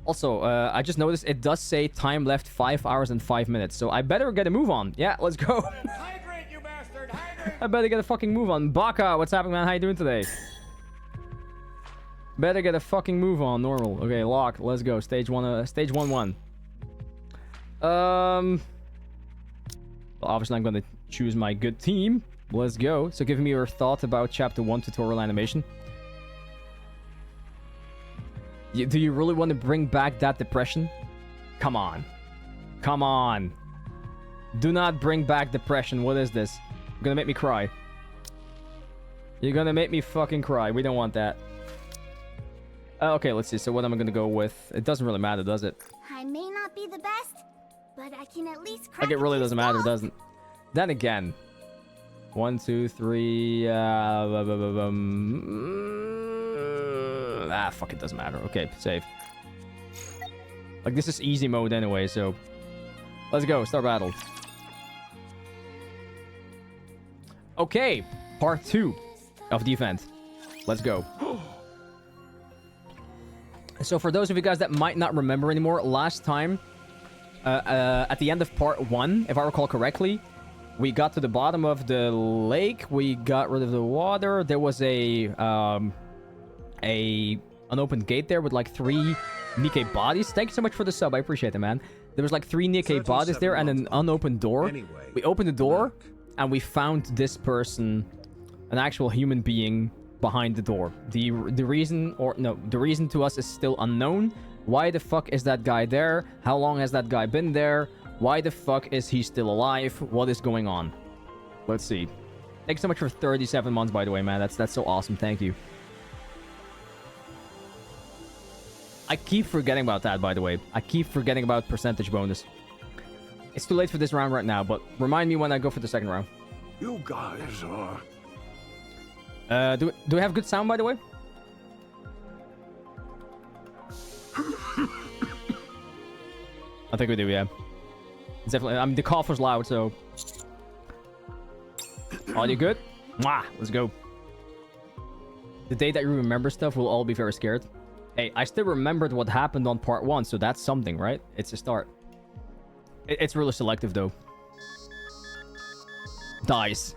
Also, I just noticed it does say time left 5 hours and 5 minutes, so I better get a move on. Yeah, let's go. Hydrate, you bastard! Hydrate! I better get a fucking move on. Baka, what's happening, man? How you doing today? Better get a fucking move on. Normal. Okay, lock. Let's go. Stage 1. Stage 1-1. Well, obviously I'm gonna choose my good team. Let's go. So give me your thought about Chapter 1 tutorial animation. Do you really want to bring back that depression? Come on. Come on. Do not bring back depression. What is this? You're gonna make me cry. You're gonna make me fucking cry. We don't want that. Okay, let's see. So what am I gonna go with? It doesn't really matter, does it? I may not be the best, but I can at least crack Like, it really a doesn't matter, doesn't? Then again. 1, 2, 3... fuck, it doesn't matter. Okay, save. Like, this is easy mode anyway, so... Let's go, start battle. Okay, part 2 of the event. Let's go. So for those of you guys that might not remember anymore, last time, at the end of part 1, if I recall correctly, we got to the bottom of the lake, we got rid of the water, there was an open gate there with like 3 Nikke bodies. Thank you so much for the sub, I appreciate it, man. There was like 3 Nikke bodies there and an unopened door. We opened the door and we found this person, an actual human being, behind the door. The reason to us is still unknown. Why the fuck is that guy there? How long has that guy been there? Why the fuck is he still alive? What is going on? Let's see. Thanks so much for 37 months, by the way, man. That's so awesome. Thank you. I keep forgetting about that, by the way. I keep forgetting about percentage bonus. It's too late for this round right now, but remind me when I go for the second round. You guys are... Do we have good sound, by the way? I think we do, yeah. It's definitely... I mean, the cough was loud, so... Audio good? Mwah! Let's go. The day that you remember stuff, we'll all be very scared. Hey, I still remembered what happened on part 1, so that's something, right? It's a start. It's really selective, though. Dies.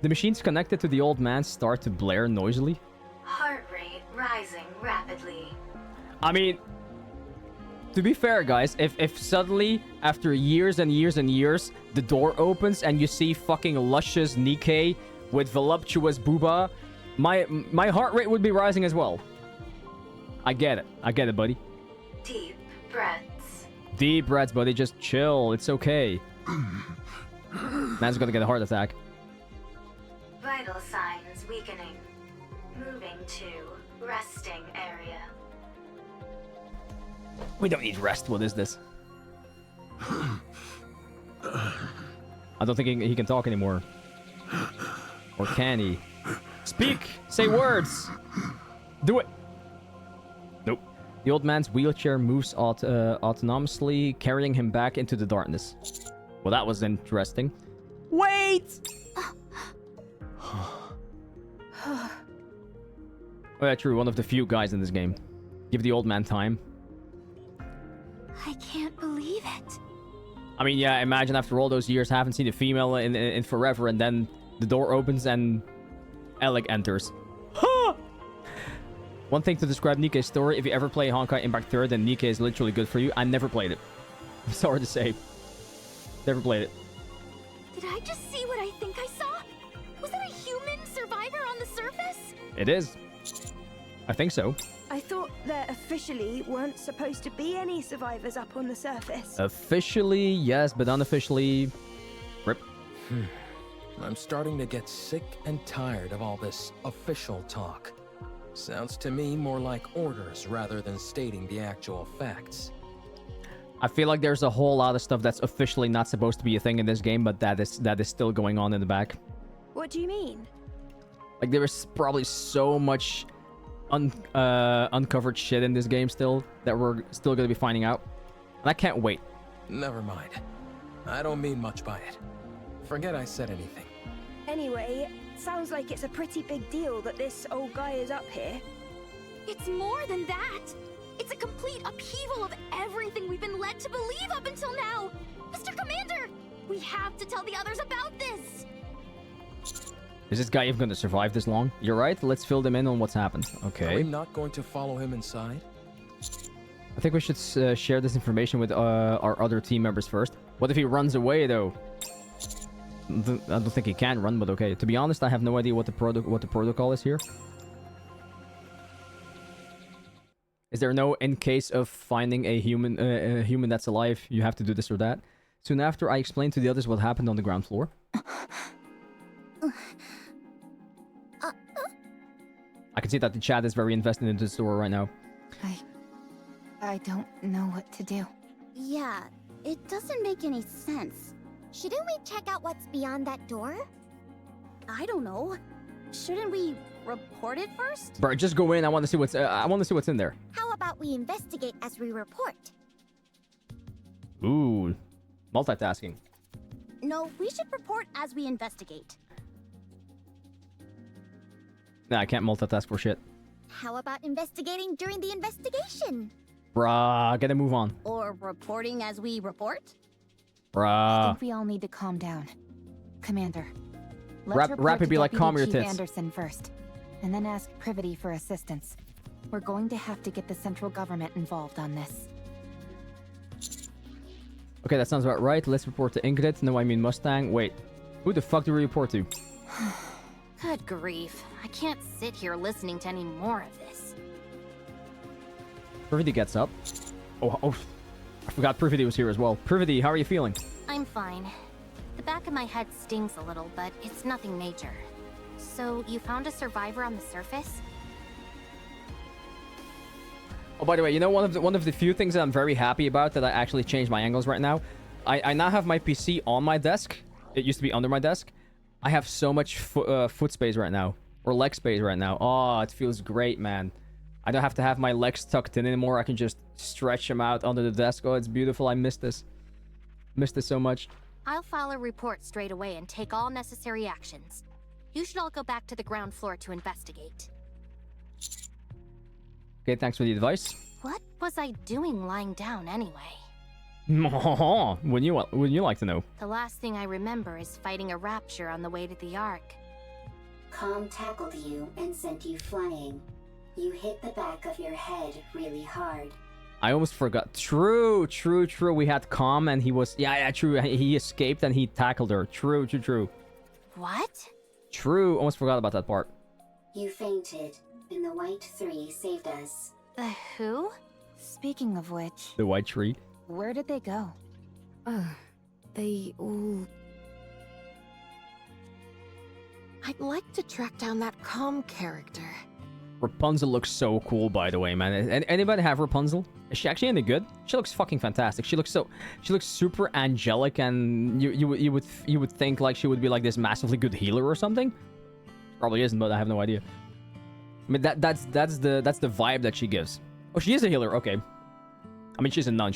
The machines connected to the old man start to blare noisily. Heart rate rising rapidly. I mean, to be fair, guys, if suddenly, after years and years and years, the door opens and you see fucking luscious Nikke with voluptuous booba, my heart rate would be rising as well. I get it. I get it, buddy. Deep breaths. Deep breaths, buddy. Just chill. It's okay. Man's gonna get a heart attack. Vital signs weakening. Moving to resting area. We don't need rest. What is this? I don't think he can talk anymore. Or can he? Speak! Say words! Do it! Nope. The old man's wheelchair moves autonomously, carrying him back into the darkness. Well, that was interesting. Wait! Oh yeah, true. One of the few guys in this game. Give the old man time. I can't believe it. I mean, yeah, imagine after all those years, haven't seen a female in forever, and then the door opens and Alec enters. One thing to describe Nikke's story, if you ever play Honkai Impact 3rd, then Nikke is literally good for you. I never played it. I'm sorry to say. Never played it. Did I just see what I think I saw? Was that a human survivor on the surface? It is. I think so. I thought there officially weren't supposed to be any survivors up on the surface. Officially, yes, but unofficially... Rip. I'm starting to get sick and tired of all this official talk. Sounds to me more like orders rather than stating the actual facts. I feel like there's a whole lot of stuff that's officially not supposed to be a thing in this game, but that is still going on in the back. What do you mean? Like, there is probably so much uncovered shit in this game still that we're still going to be finding out. And I can't wait. Never mind. I don't mean much by it. Forget I said anything. Anyway, sounds like it's a pretty big deal that this old guy is up here. It's more than that. It's a upheaval of everything we've been led to believe up until now. Mr. Commander, we have to tell the others about this. Is this guy even going to survive this long? You're right. Let's fill them in on what's happened. Are Okay. we not going to follow him inside? I think we should share this information with our other team members first. What if he runs away, though? I don't think he can run, but okay. To be honest, I have no idea what the protocol is here. Is there no, in case of finding a human that's alive, you have to do this or that? Soon after, I explained to the others what happened on the ground floor. I can see that the chat is very invested into the story right now. I don't know what to do. Yeah, it doesn't make any sense. Shouldn't we check out what's beyond that door? I don't know. Shouldn't we report it first? Bro, just go in. I want to see what's in there. How about we investigate as we report? Ooh, multitasking. No, we should report as we investigate. Nah, I can't multitask for shit. How about investigating during the investigation? Bruh, gotta move on. Or reporting as we report? I Bruh. think we all need to calm down. Commander, let's report Rapid to be like, Deputy calm your Chief tits. Anderson first, and then ask Privity for assistance. We're going to have to get the central government involved on this. Okay, that sounds about right. Let's report to Ingrid. No, I mean Mustang. Wait, who the fuck do we report to? Good grief. I can't sit here listening to any more of this. Privity gets up. Oh, I forgot Privity was here as well. Privity, how are you feeling? I'm fine. The back of my head stings a little, but it's nothing major. So, you found a survivor on the surface? Oh, by the way, you know one of the few things that I'm very happy about that I actually changed my angles right now? I now have my PC on my desk. It used to be under my desk. I have so much foot space right now. Or leg space right now. Oh, it feels great, man. I don't have to have my legs tucked in anymore. I can just stretch them out under the desk. Oh, it's beautiful. I miss this. Missed this so much. I'll file a report straight away and take all necessary actions. You should all go back to the ground floor to investigate. Okay, thanks for the advice. What was I doing lying down anyway? Wouldn't you like to know? The last thing I remember is fighting a rapture on the way to the Ark. Calm tackled you and sent you flying. You hit the back of your head really hard. I almost forgot. True. We had Calm and he was... Yeah, true. He escaped and he tackled her. True. What? True. Almost forgot about that part. You fainted, and the White Three saved us. The who? Speaking of which, The white tree. where did they go? They all... I'd like to track down that Calm character. Rapunzel looks so cool, by the way, man. Anybody have Rapunzel? Is she actually any good? She looks fucking fantastic. She looks super angelic, and you would think like she would be like this massively good healer or something. Probably isn't, but I have no idea. I mean that's the vibe that she gives. Oh, she is a healer. Okay. I mean, she's a nun.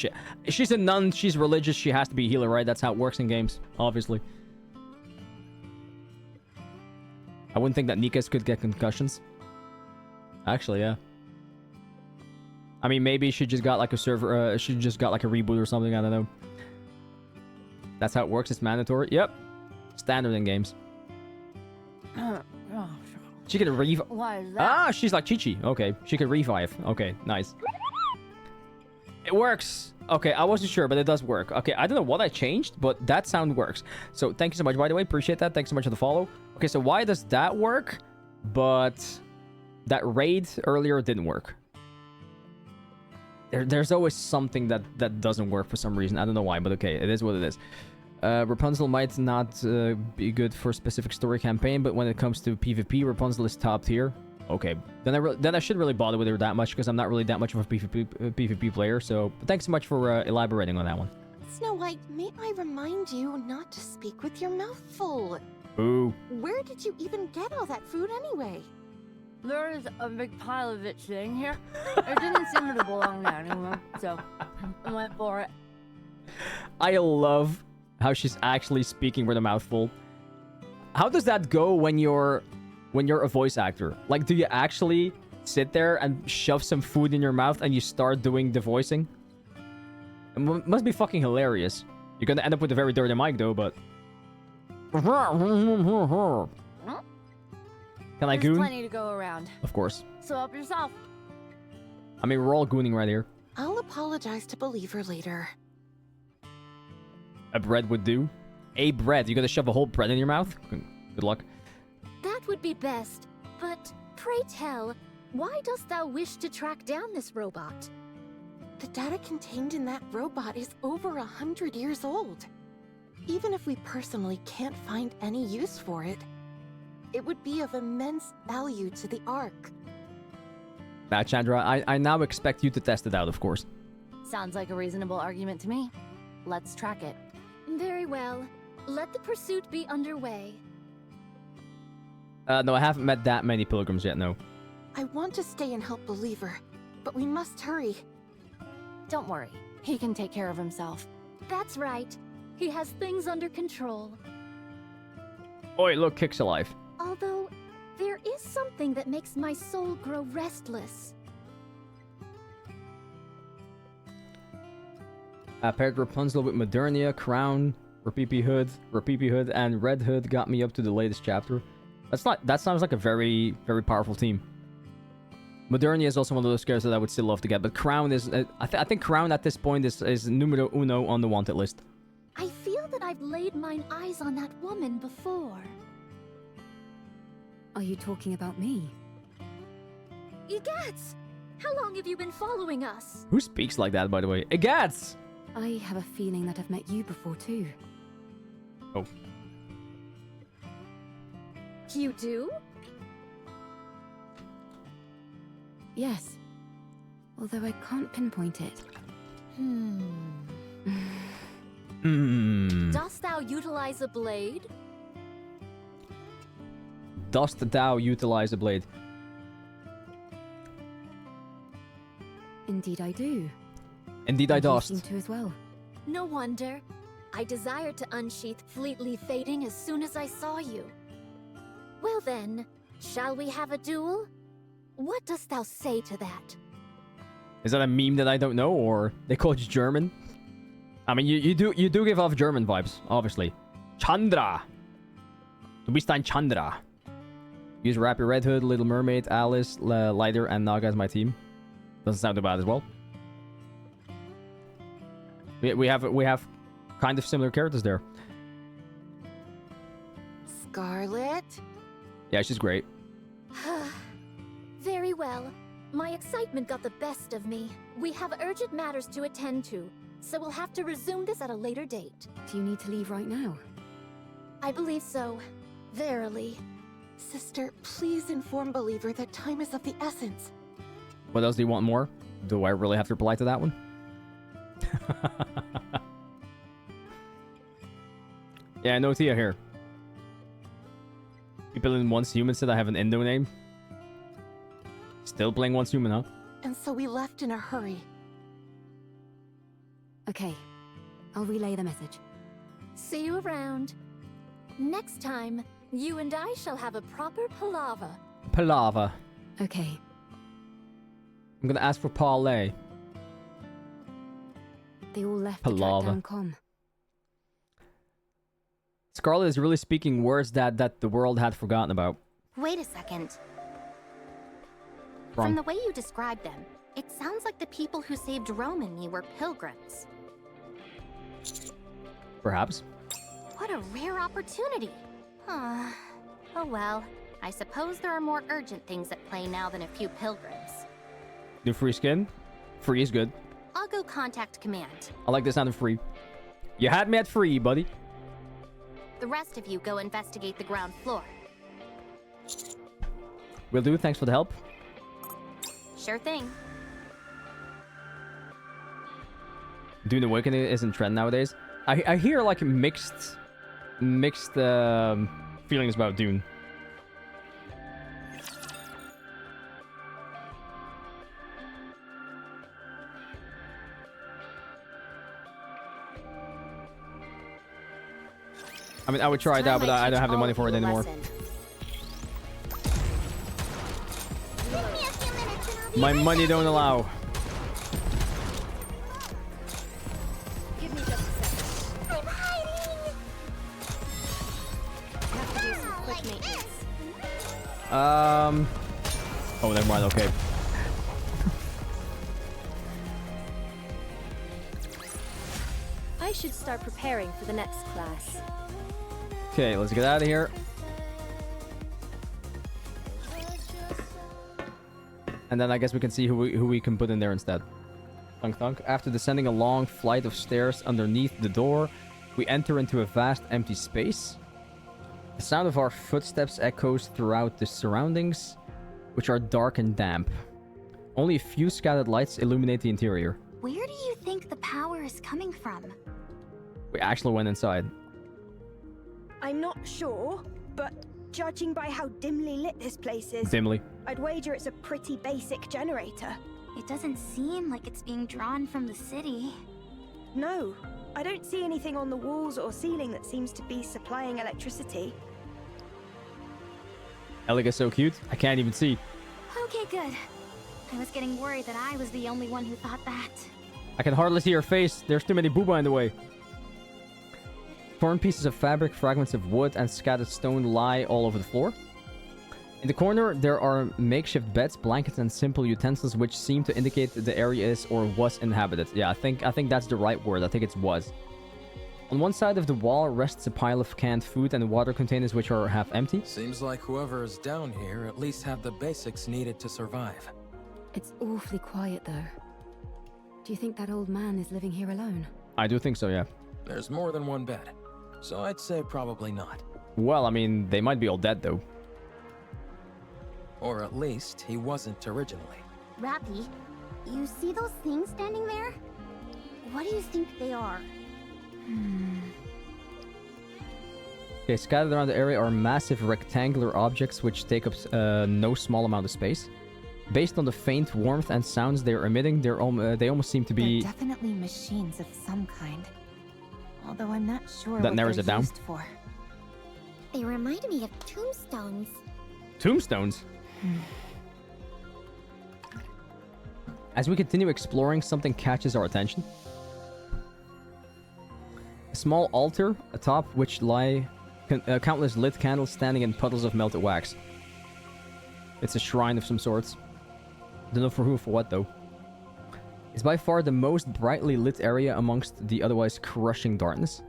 She's a nun. She's religious. She has to be a healer, right? That's how it works in games, obviously. I wouldn't think that Nikke's could get concussions. Actually, yeah. I mean, maybe she just got like a server. She just got like a reboot or something. I don't know. That's how it works. It's mandatory. Yep. Standard in games. She can revive. Why is that? Ah, she's like Chi-Chi. Okay. She can revive. Okay, nice. It works. Okay, I wasn't sure, but it does work. Okay, I don't know what I changed, but that sound works. So thank you so much, by the way. Appreciate that. Thanks so much for the follow. Okay, so why does that work? But that raid earlier didn't work. There's always something that doesn't work for some reason. I don't know why, but okay, it is what it is. Rapunzel might not be good for a specific story campaign, but when it comes to PvP, Rapunzel is top tier. Okay, then I should really bother with her that much because I'm not really that much of a PvP player. So thanks so much for elaborating on that one. Snow White, may I remind you not to speak with your mouth full? Ooh. Where did you even get all that food anyway? There's a big pile of it sitting here. It didn't seem to belong there anymore, so I went for it. I love how she's actually speaking with a mouthful. How does that go when you're a voice actor? Like, do you actually sit there and shove some food in your mouth and you start doing the voicing. It must be fucking hilarious. You're gonna end up with a very dirty mic though, but... Can I There's goon? plenty to go around. Of course. So help yourself. I mean, we're all gooning right here. I'll apologize to Believer later. A bread would do. A bread? You gonna shove a whole bread in your mouth? Good luck. That would be best. But pray tell, why dost thou wish to track down this robot? The data contained in that robot is over 100 years old. Even if we personally can't find any use for it, it would be of immense value to the Ark. Chandra, I now expect you to test it out, of course. Sounds like a reasonable argument to me. Let's track it. Very well. Let the pursuit be underway. No, I haven't met that many pilgrims yet, no. I want to stay and help Believer, but we must hurry. Don't worry. He can take care of himself. That's right. He has things under control. Oi, look, Kick's alive. Although, there is something that makes my soul grow restless. Paired Rapunzel with Modernia, Crown, Rapipi Hood, and Red Hood got me up to the latest chapter. That sounds like a very, very powerful team. Modernia is also one of those characters that I would still love to get, but Crown is... I think Crown at this point is numero uno on the wanted list. I feel that I've laid mine eyes on that woman before. Are you talking about me? Egatz! How long have you been following us? Who speaks like that, by the way? Egatz! I have a feeling that I've met you before, too. Oh. You do? Yes. Although I can't pinpoint it. Dost thou utilize a blade? Dost thou utilize a blade? Indeed I do. Indeed I And you dost. seem to as well. No wonder. I desired to unsheath Fleetly Fading as soon as I saw you. Well then, shall we have a duel? What dost thou say to that? Is that a meme that I don't know, or they called you German? I mean, you do give off German vibes, obviously. Chandra! Du bist ein Chandra. Use Rappy Red Hood, Little Mermaid, Alice, Lighter, and Naga as my team. Doesn't sound too bad as well. We have kind of similar characters there. Scarlet? Yeah, she's great. Very well. My excitement got the best of me. We have urgent matters to attend to, so we'll have to resume this at a later date. Do you need to leave right now? I believe so. Verily. Sister, please inform Believer that time is of the essence. What else do you want more? Do I really have to reply to that one? Yeah, no Tia here. People in Once Human said I have an Indo name. Still playing Once Human, huh? And so we left in a hurry. Okay. I'll relay the message. See you around. Next time, you and I shall have a proper palaver. Palaver. Okay. I'm gonna ask for parlay. They all left to track Palaver. down Com. Scarlet is really speaking words that the world had forgotten about. Wait a second. Wrong. From the way you described them, it sounds like the people who saved Rome and me were pilgrims. Perhaps. What a rare opportunity. Oh well, I suppose there are more urgent things at play now than a few pilgrims. New free skin? Free is good. I'll go contact command. I like the sound of free. You had me at free, buddy. The rest of you go investigate the ground floor. Will do, thanks for the help. Sure thing. Dune Awakening is in trend nowadays. I hear like mixed feelings about Dune. I mean, I would try it out, but I don't have the money for it anymore. Give me a human My money don't allow. Give me just a second. I'm hiding! Have to do some quick maintenance. Oh, never mind. Okay. I should start preparing for the next class. Okay, let's get out of here. And then I guess we can see who we can put in there instead. Thunk thunk. After descending a long flight of stairs underneath the door, we enter into a vast empty space. The sound of our footsteps echoes throughout the surroundings, which are dark and damp. Only a few scattered lights illuminate the interior. Where do you think the power is coming from? We actually went inside. I'm not sure, but judging by how dimly lit this place is, Dimly. I'd wager it's a pretty basic generator. It doesn't seem like it's being drawn from the city. No, I don't see anything on the walls or ceiling that seems to be supplying electricity. Elliga's so cute. I can't even see. Okay, good. I was getting worried that I was the only one who thought that. I can hardly see her face. There's too many booba in the way. Torn pieces of fabric, fragments of wood, and scattered stone lie all over the floor. In the corner, there are makeshift beds, blankets, and simple utensils which seem to indicate that the area is or was inhabited. Yeah, I think that's the right word. I think it's was. On one side of the wall rests a pile of canned food and water containers which are half empty. Seems like whoever is down here at least have the basics needed to survive. It's awfully quiet, though. Do you think that old man is living here alone? I do think so, yeah. There's more than one bed, so I'd say probably not. Well, I mean, they might be all dead, though. Or at least he wasn't originally. Rappy, you see those things standing there? What do you think they are? Okay, scattered around the area are massive rectangular objects which take up no small amount of space. Based on the faint warmth and sounds they're emitting, they almost seem to be... They're definitely machines of some kind. Although I'm not sure that what narrows they're it down. used for. They remind me of tombstones. Tombstones? As we continue exploring, something catches our attention. A small altar atop which lie countless lit candles standing in puddles of melted wax. It's a shrine of some sorts. Don't know for who or for what though. It's by far the most brightly lit area amongst the otherwise crushing darkness.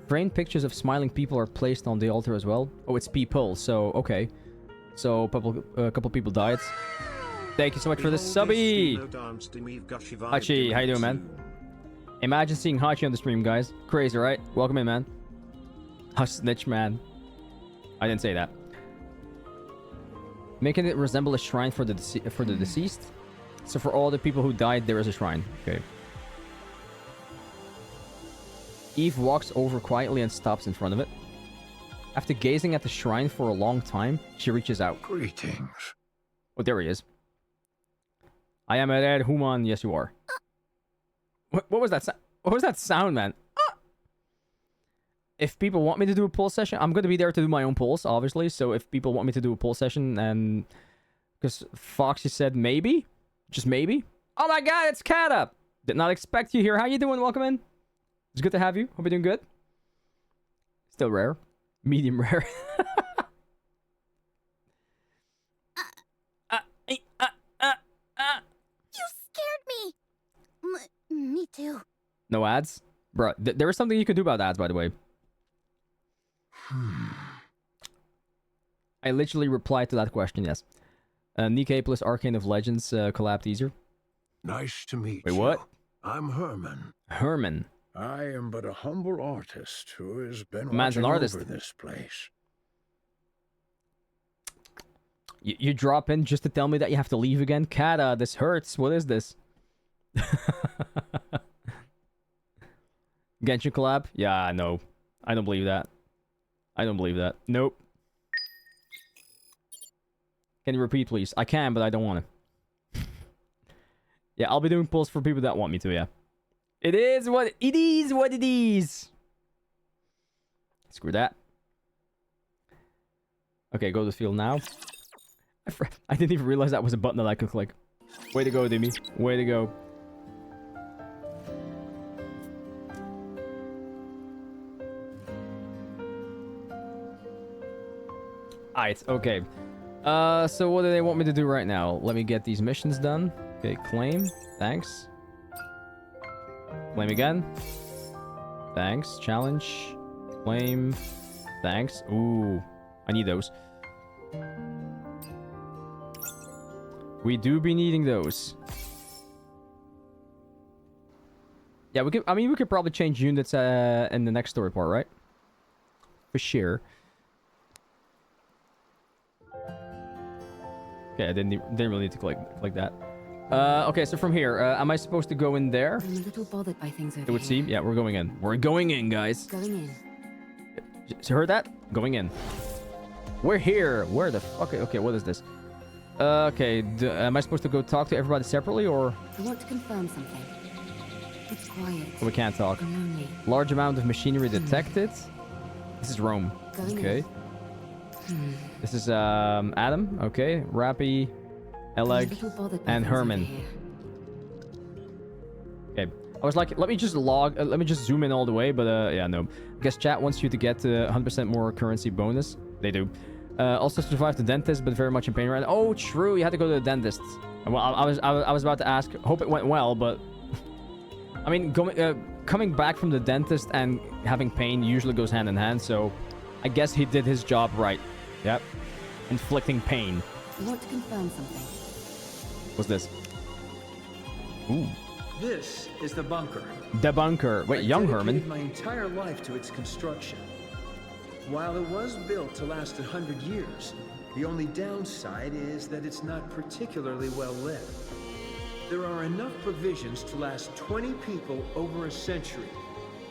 Framed pictures of smiling people are placed on the altar as well. Oh, it's people, so okay. So a couple people died. Thank you so much for the subby! Hachi, how you doing, man? Imagine seeing Hachi on the stream, guys. Crazy, right? Welcome in, man. A snitch, man. I didn't say that. Making it resemble a shrine for the deceased. So for all the people who died, there is a shrine. Okay. Eve walks over quietly and stops in front of it. After gazing at the shrine for a long time, she reaches out. Greetings. Oh, there he is. I am a red human. Yes, you are. What was that? What was that sound, man? If people want me to do a poll session, I'm going to be there to do my own polls, obviously. So if people want me to do a poll session, and because Foxy said maybe, just maybe. Oh my God, it's Kata. Did not expect you here. How you doing? Welcome in. It's good to have you. Hope you're doing good. Still rare, medium rare. You scared me! Me too. No ads? Bro, there is something you can do about ads, by the way. I literally replied to that question, yes. Nikke plus Arcane of Legends collab teaser. Nice to meet you. you. Wait, what? I'm Herman. Herman. I am but a humble artist who has been Man's an watching artist. over this place. You drop in just to tell me that you have to leave again? Kata, this hurts. What is this? Genshin collab? Yeah, no. I don't believe that. I don't believe that. Nope. Can you repeat, please? I can, but I don't want to. Yeah, I'll be doing polls for people that want me to, yeah. It is what it is. What it is. Screw that. Okay, go to the field now. I didn't even realize that was a button that I could click. Way to go, Dimmy. Way to go. Alright, okay. So what do they want me to do right now? Let me get these missions done. Okay, claim. Thanks. Claim again. Thanks. Challenge. Claim. Thanks. Ooh. I need those. We do be needing those. Yeah, we could. I mean, we could probably change units in the next story part, right? For sure. Okay, I didn't really need to click that. Okay, so from here, am I supposed to go in there? I'm a little bothered by things over It would seem. Yeah, we're going in. We're going in, guys. Going in. So heard that? Going in. We're here. Where the fuck? Okay, what is this? Okay, am I supposed to go talk to everybody separately, or? I want to confirm something. It's quiet. We can't talk. I'm lonely. Large amount of machinery detected. This is Rome. Going Okay. in. This is Adam. Okay, Rappy, Eleg, and Herman. Okay. I was like, let me just zoom in all the way, but yeah, no. I guess chat wants you to get 100% more currency bonus. They do. Also survived the dentist, but very much in pain right now. Oh, true. You had to go to the dentist. Well, I was about to ask. Hope it went well, but I mean, coming back from the dentist and having pain usually goes hand in hand. So, I guess he did his job right. Yep. Inflicting pain. I want to confirm something. What's this? Ooh. This is the bunker. The bunker. Wait, young Herman. I dedicated my entire life to its construction. While it was built to last 100 years, the only downside is that it's not particularly well lit. There are enough provisions to last 20 people over a century.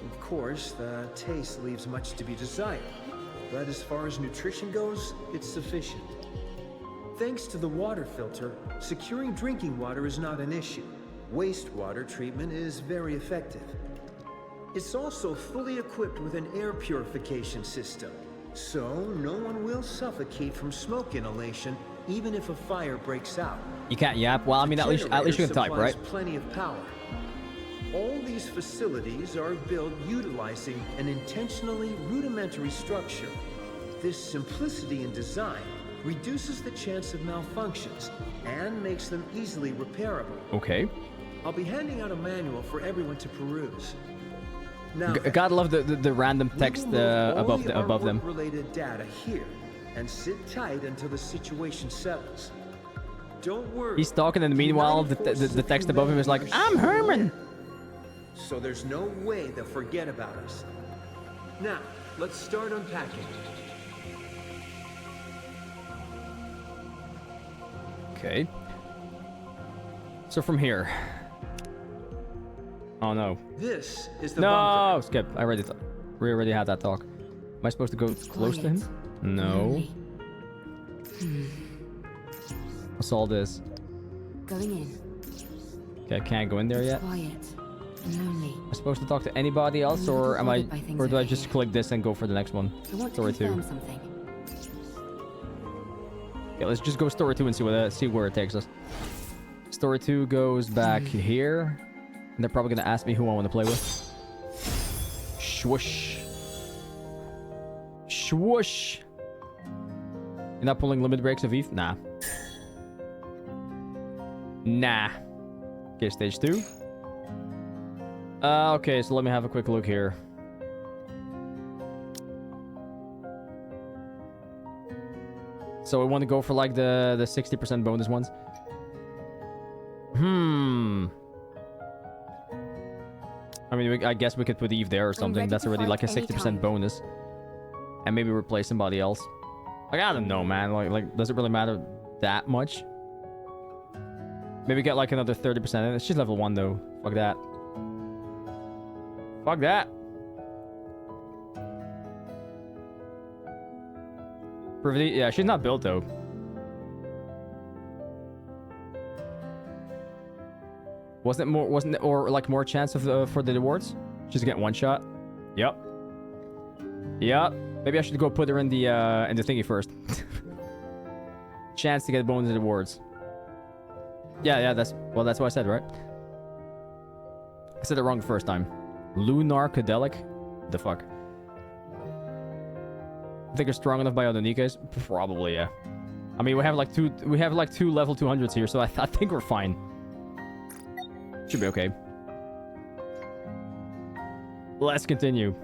Of course, the taste leaves much to be desired, but as far as nutrition goes, it's sufficient. Thanks to the water filter, securing drinking water is not an issue. Wastewater treatment is very effective. It's also fully equipped with an air purification system, so no one will suffocate from smoke inhalation even if a fire breaks out. You can't yap. Well, I mean, at least you can type, right? Plenty of power. All these facilities are built utilizing an intentionally rudimentary structure. This simplicity in design reduces the chance of malfunctions and makes them easily repairable. Okay. I'll be handing out a manual for everyone to peruse. Now, gotta love the random text above them. Related data here, and sit tight until the situation settles. Don't worry. He's talking, and meanwhile, the text above him is like, "I'm Herman." So there's no way they'll forget about us. Now, let's start unpacking. Okay. So from here. Oh no. This is the bunker. Skip. We already had that talk. Am I supposed to go close to him? No. What's all this? Going in. Okay, I can't go in there yet. Quiet. Lonely. Am I supposed to talk to anybody else, or am I, or do I just click this and go for the next one? Story 2. Something. Okay, let's just go story 2 and see where it takes us. Story 2 goes back here. And they're probably gonna ask me who I want to play with. Swoosh. Swoosh. You're not pulling limit breaks of Eve? Nah. Nah. Okay, stage 2. Okay, so let me have a quick look here. So we want to go for like the 60% bonus ones. I mean, I guess we could put Eve there or something. That's already like a 60% bonus. And maybe replace somebody else. Like, I don't know, man. Like, does it really matter that much? Maybe get like another 30%. She's level 1 though. Fuck that. Fuck that. Privity, yeah, she's not built though. Wasn't it like more chance of for the rewards? She's getting one shot. Yep. Yep. Maybe I should go put her in the thingy first. chance to get bonus rewards. Yeah, that's what I said, right? I said it wrong the first time. Lunarcadelic? The fuck? I think you're strong enough by other Nikkes? Probably, yeah. I mean, we have like two level 200s here, so I think we're fine. Should be okay. Let's continue.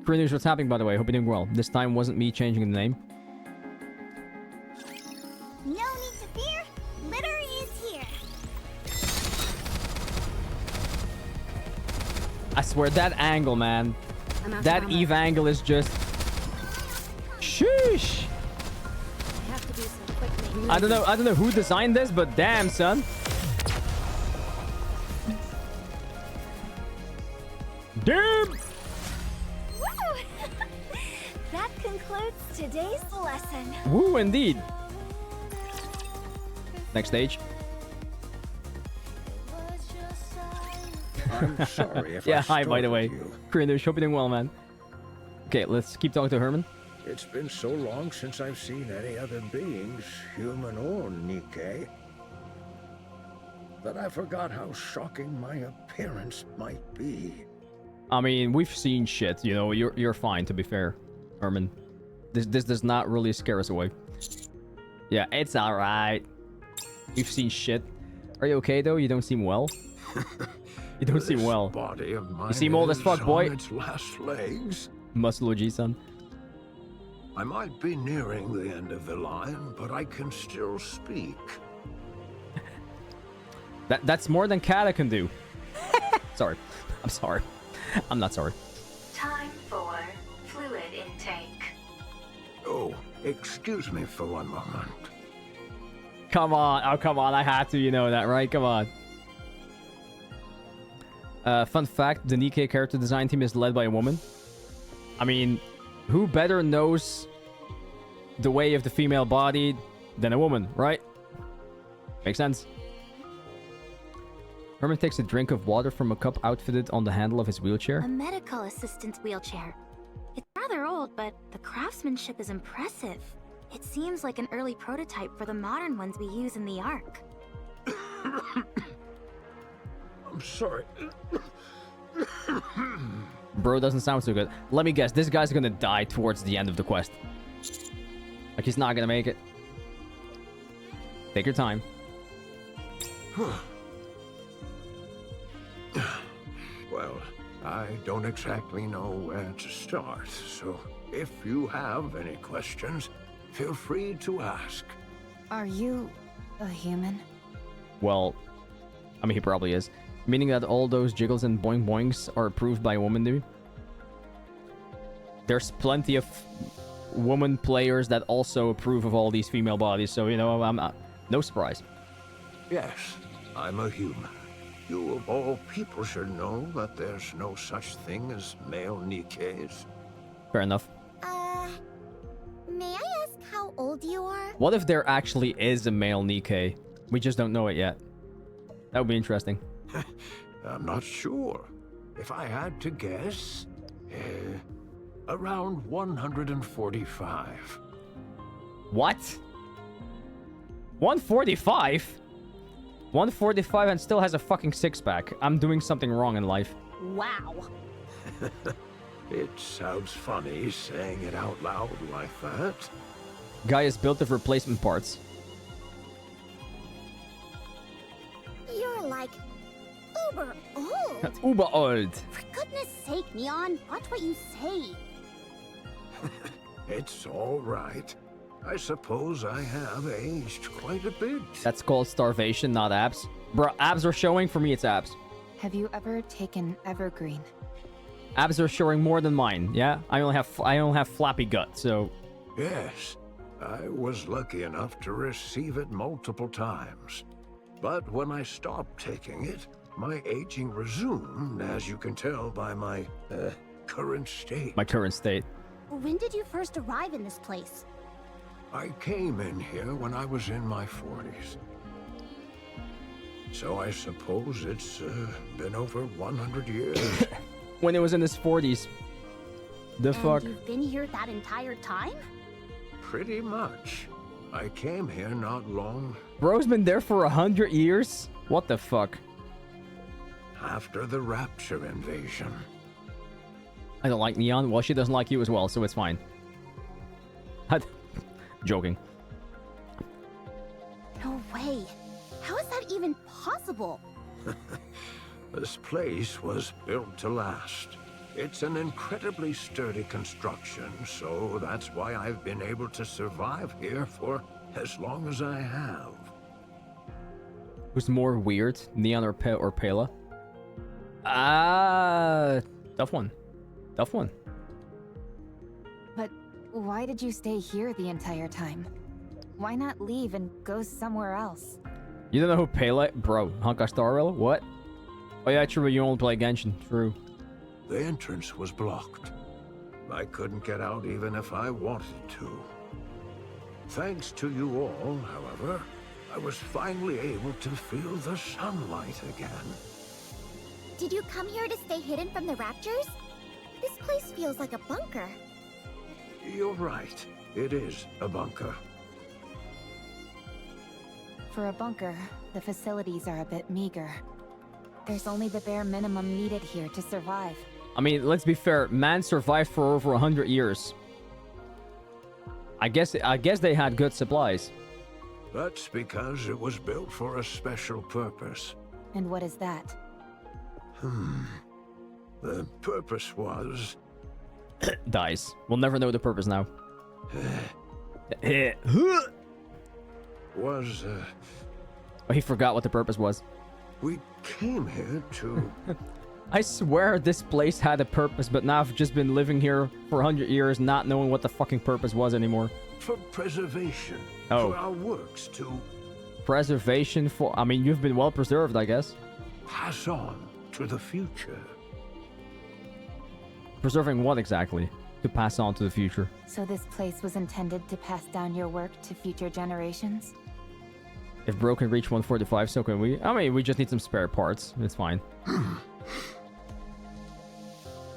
Great news, what's happening, by the way? Hope you're doing well. This time wasn't me changing the name. No need to fear. Litter is here. I swear, that angle, man. That Eve angle is just... Sheesh! I have to do some quick maintenance. I don't know who designed this, but damn, son. Damn! Woo! That concludes today's lesson. Woo, indeed. Next stage. I'm sorry if yeah, I hi, by the way. startled you. Korean, hope you're doing well, man. Okay, let's keep talking to Herman. It's been so long since I've seen any other beings, human or Nikke, that I forgot how shocking my appearance might be. I mean, we've seen shit, you know, you're fine, to be fair, Herman. This does not really scare us away. Yeah, it's alright. We've seen shit. Are you okay, though? You don't seem well. You don't seem well. Body of mine You seem old as fuck, is boy. on its last legs. Muscle OG, son. I might be nearing the end of the line, but I can still speak. That's more than Kata can do. Sorry. I'm sorry. I'm not sorry. Time for fluid intake. Oh, excuse me for one moment. Come on. Oh, come on. I had to, you know that, right? Come on. Fun fact, the Nikke character design team is led by a woman. I mean, who better knows the way of the female body than a woman, right? Makes sense. Herman takes a drink of water from a cup outfitted on the handle of his wheelchair. A medical assistant's wheelchair. It's rather old, but the craftsmanship is impressive. It seems like an early prototype for the modern ones we use in the Ark. I'm sorry. Bro doesn't sound so good. Let me guess, this guy's gonna die towards the end of the quest. Like, he's not gonna make it. Take your time. Well, I don't exactly know where to start, so if you have any questions, feel free to ask. Are you a human? Well, I mean, he probably is. Meaning that all those jiggles and boing boings are approved by a woman, dude? There's plenty of woman players that also approve of all these female bodies, so, you know, I'm not... No surprise. Yes, I'm a human. You of all people should know that there's no such thing as male Nikkes. Fair enough. May I ask how old you are? What if there actually is a male Nikke? We just don't know it yet. That would be interesting. I'm not sure. If I had to guess, around 145. What? 145? 145 and still has a fucking six-pack. I'm doing something wrong in life. Wow. It sounds funny saying it out loud like that. Guy is built of replacement parts. You're like uber old. Uber old. For goodness sake, Neon, watch what you say. It's all right. I suppose I have aged quite a bit. That's called starvation, not abs. Bro, abs are showing. For me, it's abs. Have you ever taken Evergreen? Abs are showing more than mine. Yeah, I only have flappy gut. So. Yes, I was lucky enough to receive it multiple times. But when I stopped taking it, my aging resumed, as you can tell by my current state. My current state. When did you first arrive in this place? I came in here when I was in my 40s. So I suppose it's been over 100 years. When it was in his 40s. The fuck? And you've been here that entire time? Pretty much. I came here not long Bro's been there for 100 years? What the fuck? after the Rapture invasion. I don't like Neon. Well, she doesn't like you as well, so it's fine. Joking. No way. How is that even possible? This place was built to last. It's an incredibly sturdy construction, so that's why I've been able to survive here for as long as I have. Who's more weird, Neon or Pela? Tough one. Tough one. But why did you stay here the entire time? Why not leave and go somewhere else? You don't know who Pele? Bro, Honkai Star Rail? What? Oh yeah, true, you only play Genshin. True. The entrance was blocked. I couldn't get out even if I wanted to. Thanks to you all, however, I was finally able to feel the sunlight again. Did you come here to stay hidden from the Raptures? This place feels like a bunker. You're right. It is a bunker. For a bunker, the facilities are a bit meager. There's only the bare minimum needed here to survive. I mean, let's be fair. Man survived for over 100 years. I guess they had good supplies. That's because it was built for a special purpose. And what is that? The purpose was... Dies. We'll never know the purpose now. Oh, he forgot what the purpose was. We came here to... I swear this place had a purpose, but now I've just been living here for 100 years not knowing what the fucking purpose was anymore. For preservation. Oh. For our works to... Preservation for... I mean, you've been well preserved, I guess. Pass on to the future. Preserving what exactly? To pass on to the future. So this place was intended to pass down your work to future generations? If Bro can reach 145, so can we. I mean, we just need some spare parts. It's fine.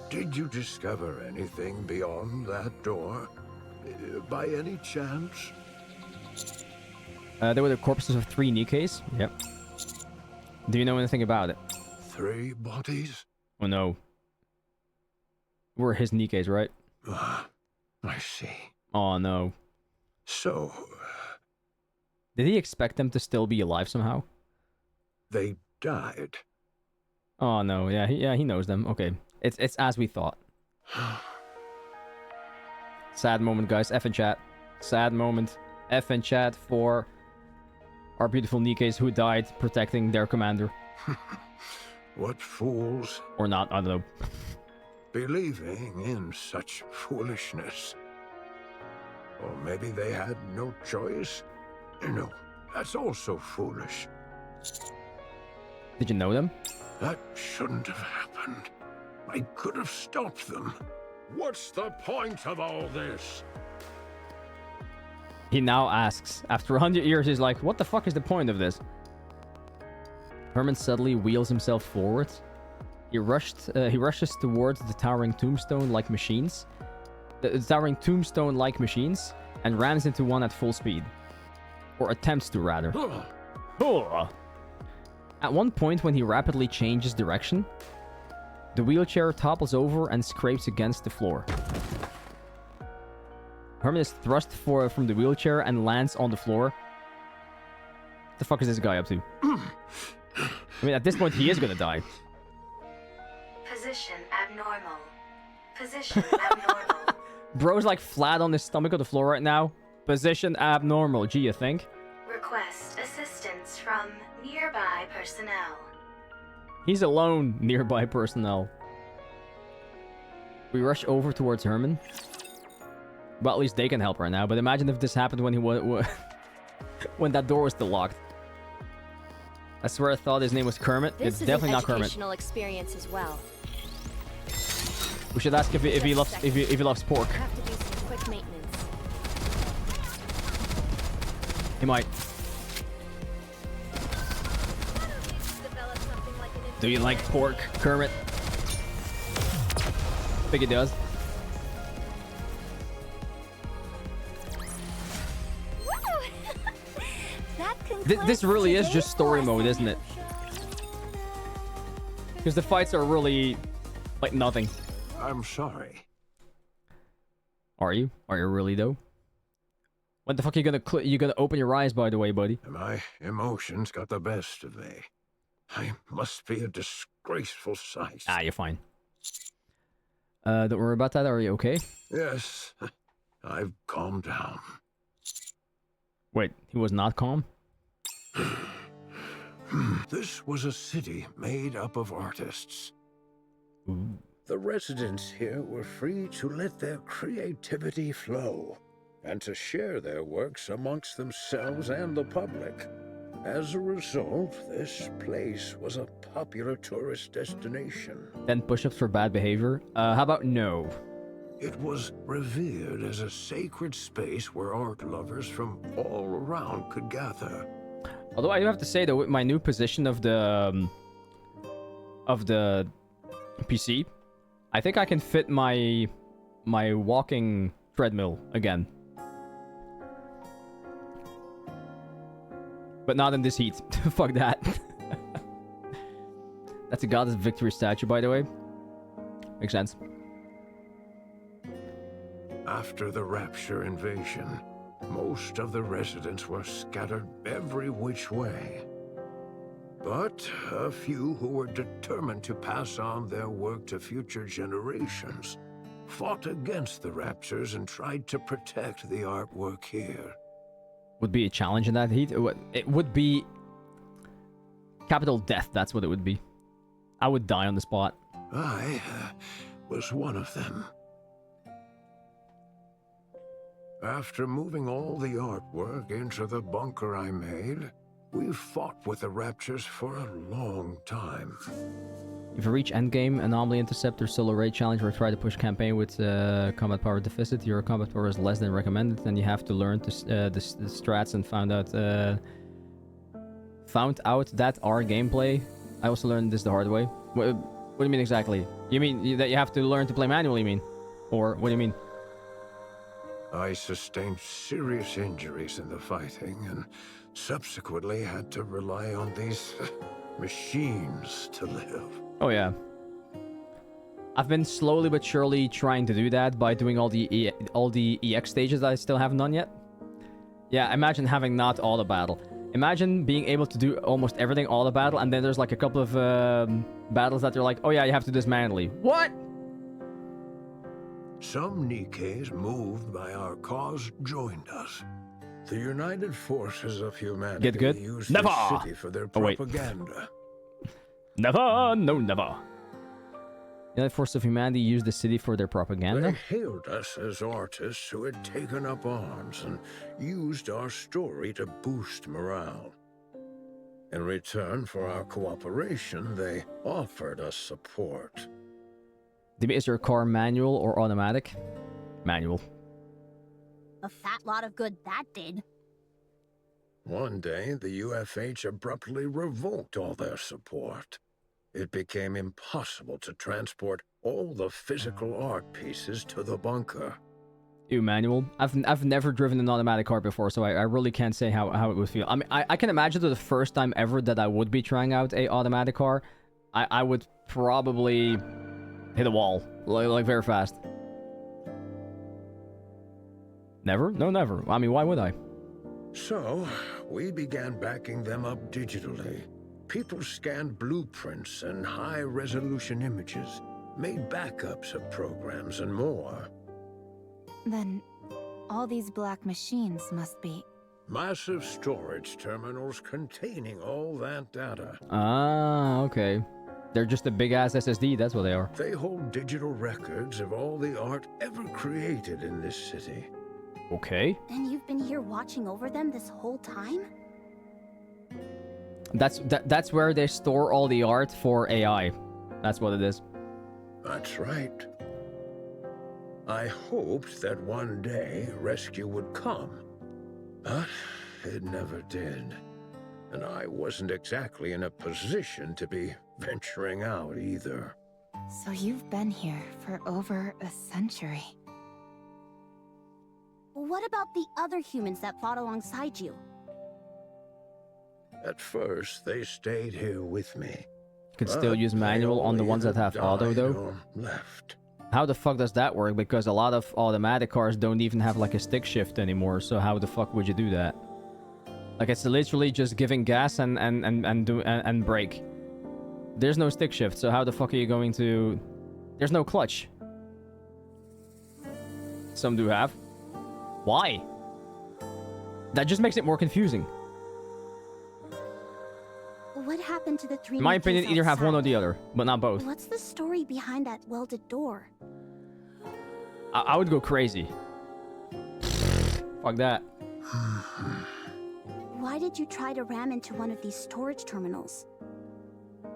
Did you discover anything beyond that door? By any chance? There were the corpses of 3 Nikkes. Yep. Do you know anything about it? 3 bodies? Oh no. Were his Nikkes, right? I see. Oh no. So... Did he expect them to still be alive somehow? They died. Oh no, yeah, he knows them. Okay. It's as we thought. Sad moment, guys. F in chat. Sad moment. F in chat for our beautiful Nikkes who died protecting their commander. What fools. Or not, I don't know. Believing in such foolishness. Or maybe they had no choice? No, that's also foolish. Did you know them? That shouldn't have happened. I could have stopped them. What's the point of all this? He now asks. After 100 years, he's like, what the fuck is the point of this? Herman suddenly wheels himself forward. He rushes towards the towering tombstone-like machines. The towering tombstone-like machines, and rams into one at full speed. Or attempts to, rather. At one point, when he rapidly changes direction, the wheelchair topples over and scrapes against the floor. Herman is thrust from the wheelchair and lands on the floor. What the fuck is this guy up to? I mean, at this point, he is gonna die. Position abnormal. Position abnormal. Bro's like flat on his stomach on the floor right now. Position abnormal. Gee, you think? Request assistance from nearby personnel. He's alone, nearby personnel. We rush over towards Herman. Well, at least they can help right now. But imagine if this happened when he when that door was still locked. I swear I thought his name was Kermit. It's definitely not Kermit. Educational experience as well. We should ask if he loves pork. Have to do some quick maintenance. He might. Do you like pork, Kermit? I think he does. This really is just story mode, isn't it? Because the fights are really like nothing. I'm sorry. Are you? Are you really though? When the fuck are you gonna open your eyes, by the way, buddy? My emotions got the best of me. I must be a disgraceful sight. Ah, you're fine. Don't worry about that. Are you okay? Yes, I've calmed down. Wait, he was not calm? This was a city made up of artists. Ooh. The residents here were free to let their creativity flow and to share their works amongst themselves and the public. As a result, this place was a popular tourist destination. 10 push-ups for bad behavior? How about no? It was revered as a sacred space where art lovers from all around could gather. Although I do have to say, though, with my new position of the PC, I think I can fit my walking treadmill again. But not in this heat. Fuck that. That's a goddess victory statue, by the way. Makes sense. After the Rapture invasion, most of the residents were scattered every which way. But a few who were determined to pass on their work to future generations fought against the Raptures and tried to protect the artwork here. Would be a challenge in that heat. It would be capital death. That's what it would be. I would die on the spot. I was one of them. After moving all the artwork into the bunker I made, we fought with the Raptures for a long time. If you reach endgame, Anomaly Interceptor, Solo Raid Challenge, or try to push campaign with combat power deficit, your combat power is less than recommended, and you have to learn the strats and found out that our gameplay. I also learned this the hard way. What do you mean exactly? You mean that you have to learn to play manually, you mean? Or what do you mean? I sustained serious injuries in the fighting, and subsequently had to rely on these machines to live. Oh yeah. I've been slowly but surely trying to do that by doing all the EX stages that I still haven't done yet. Yeah, imagine having not auto battle. Imagine being able to do almost everything auto battle, and then there's like a couple of battles that you're like, oh yeah, you have to do this manually. What? Some Nikkes moved by our cause joined us. The United Forces of Humanity Get good? used Never! the city for their propaganda. Never! No, never. The United Forces of Humanity used the city for their propaganda? They hailed us as artists who had taken up arms and used our story to boost morale. In return for our cooperation, they offered us support. Is your car manual or automatic? Manual. A fat lot of good that did. One day, the UFH abruptly revoked all their support. It became impossible to transport all the physical art pieces to the bunker. Ew, manual. I've never driven an automatic car before, so I really can't say how it would feel. I mean, I can imagine that the first time ever that I would be trying out a automatic car, I would probably hit a wall, like very fast. Never? No, never. I mean, why would I? So, we began backing them up digitally. People scanned blueprints and high-resolution images, made backups of programs and more. Then, all these black machines must be... Massive storage terminals containing all that data. Ah, okay. They're just a big-ass SSD, that's what they are. They hold digital records of all the art ever created in this city. Okay. And you've been here watching over them this whole time? That's where they store all the art for AI. That's what it is. That's right. I hoped that one day rescue would come, but it never did. And I wasn't exactly in a position to be venturing out either. So you've been here for over a century. What about the other humans that fought alongside you? At first, they stayed here with me. You can still use manual on the ones that have auto, though. Left. How the fuck does that work? Because a lot of automatic cars don't even have like a stick shift anymore. So how the fuck would you do that? Like it's literally just giving gas and brake. There's no stick shift. So how the fuck are you going to? There's no clutch. Some do have. Why? That just makes it more confusing. What happened to the three? In my opinion, Nikes either have one or outside? the other, but not both. What's the story behind that welded door? I would go crazy. Fuck that. Why did you try to ram into one of these storage terminals?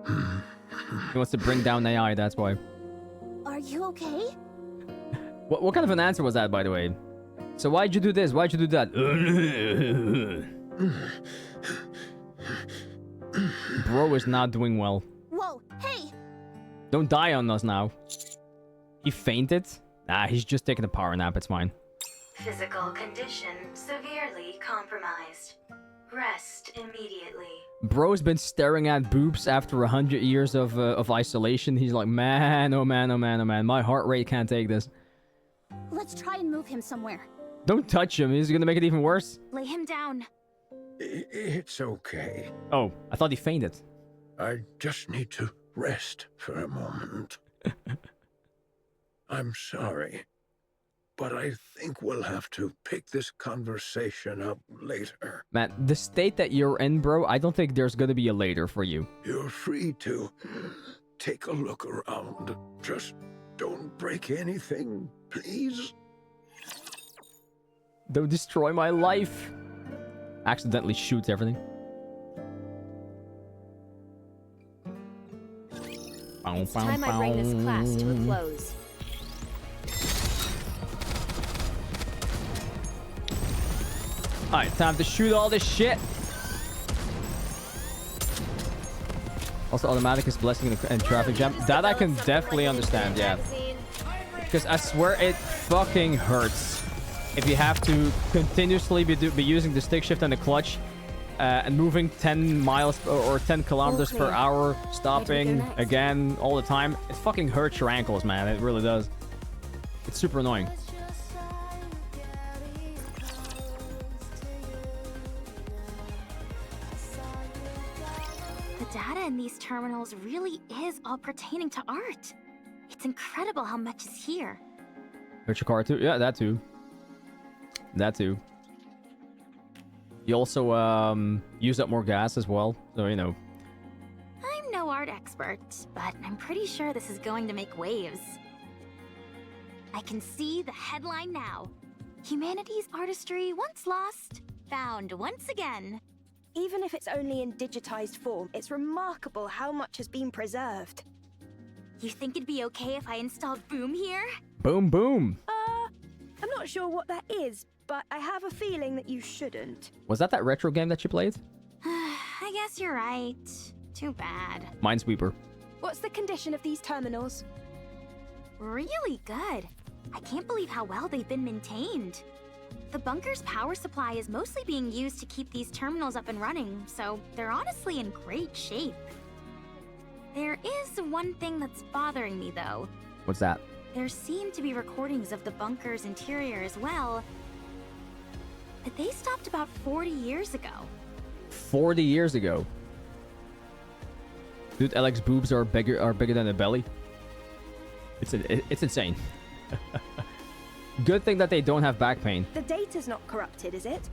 He wants to bring down AI, that's why. Are you okay? What kind of an answer was that, by the way? So why'd you do this? Why'd you do that? Bro is not doing well. Whoa, hey! Don't die on us now. He fainted? Nah, he's just taking a power nap, it's fine. Physical condition severely compromised. Rest immediately. Bro's been staring at boobs after 100 years of isolation. He's like, man, oh man, oh man, oh man. My heart rate can't take this. Let's try and move him somewhere. Don't touch him. He's gonna make it even worse. Lay him down. It's okay. Oh, I thought he fainted. I just need to rest for a moment. I'm sorry, but I think we'll have to pick this conversation up later. Man, the state that you're in, bro, I don't think there's gonna be a later for you. You're free to take a look around. Just don't break anything, please. Don't destroy my life. Accidentally shoots everything. It's time I bring this class to a close. Alright, time to shoot all this shit. Also, automatic is blessing in traffic jam. That I can definitely understand, yeah. Because I swear it fucking hurts if you have to continuously be using the stick shift and the clutch and moving 10 miles or 10 kilometers per hour, stopping again all the time. It fucking hurts your ankles, man. It really does. It's super annoying. The data in these terminals really is all pertaining to art. It's incredible how much is here. Hurt your car too? Yeah, that too. That too. You also use up more gas as well, so you know. I'm no art expert, but I'm pretty sure this is going to make waves. I can see the headline now. Humanity's artistry once lost, found once again. Even if it's only in digitized form, it's remarkable how much has been preserved. You think it'd be okay if I installed Boom here? Boom, boom. I'm not sure what that is, but I have a feeling that you shouldn't. Was that retro game that you played? I guess you're right. Too bad. Minesweeper. What's the condition of these terminals? Really good. I can't believe how well they've been maintained. The bunker's power supply is mostly being used to keep these terminals up and running, so they're honestly in great shape. There is one thing that's bothering me, though. What's that? There seem to be recordings of the bunker's interior as well, but they stopped about 40 years ago. 40 years ago? Dude, Alex's boobs are bigger than a belly. It's insane. Good thing that they don't have back pain. The data's not corrupted, is it?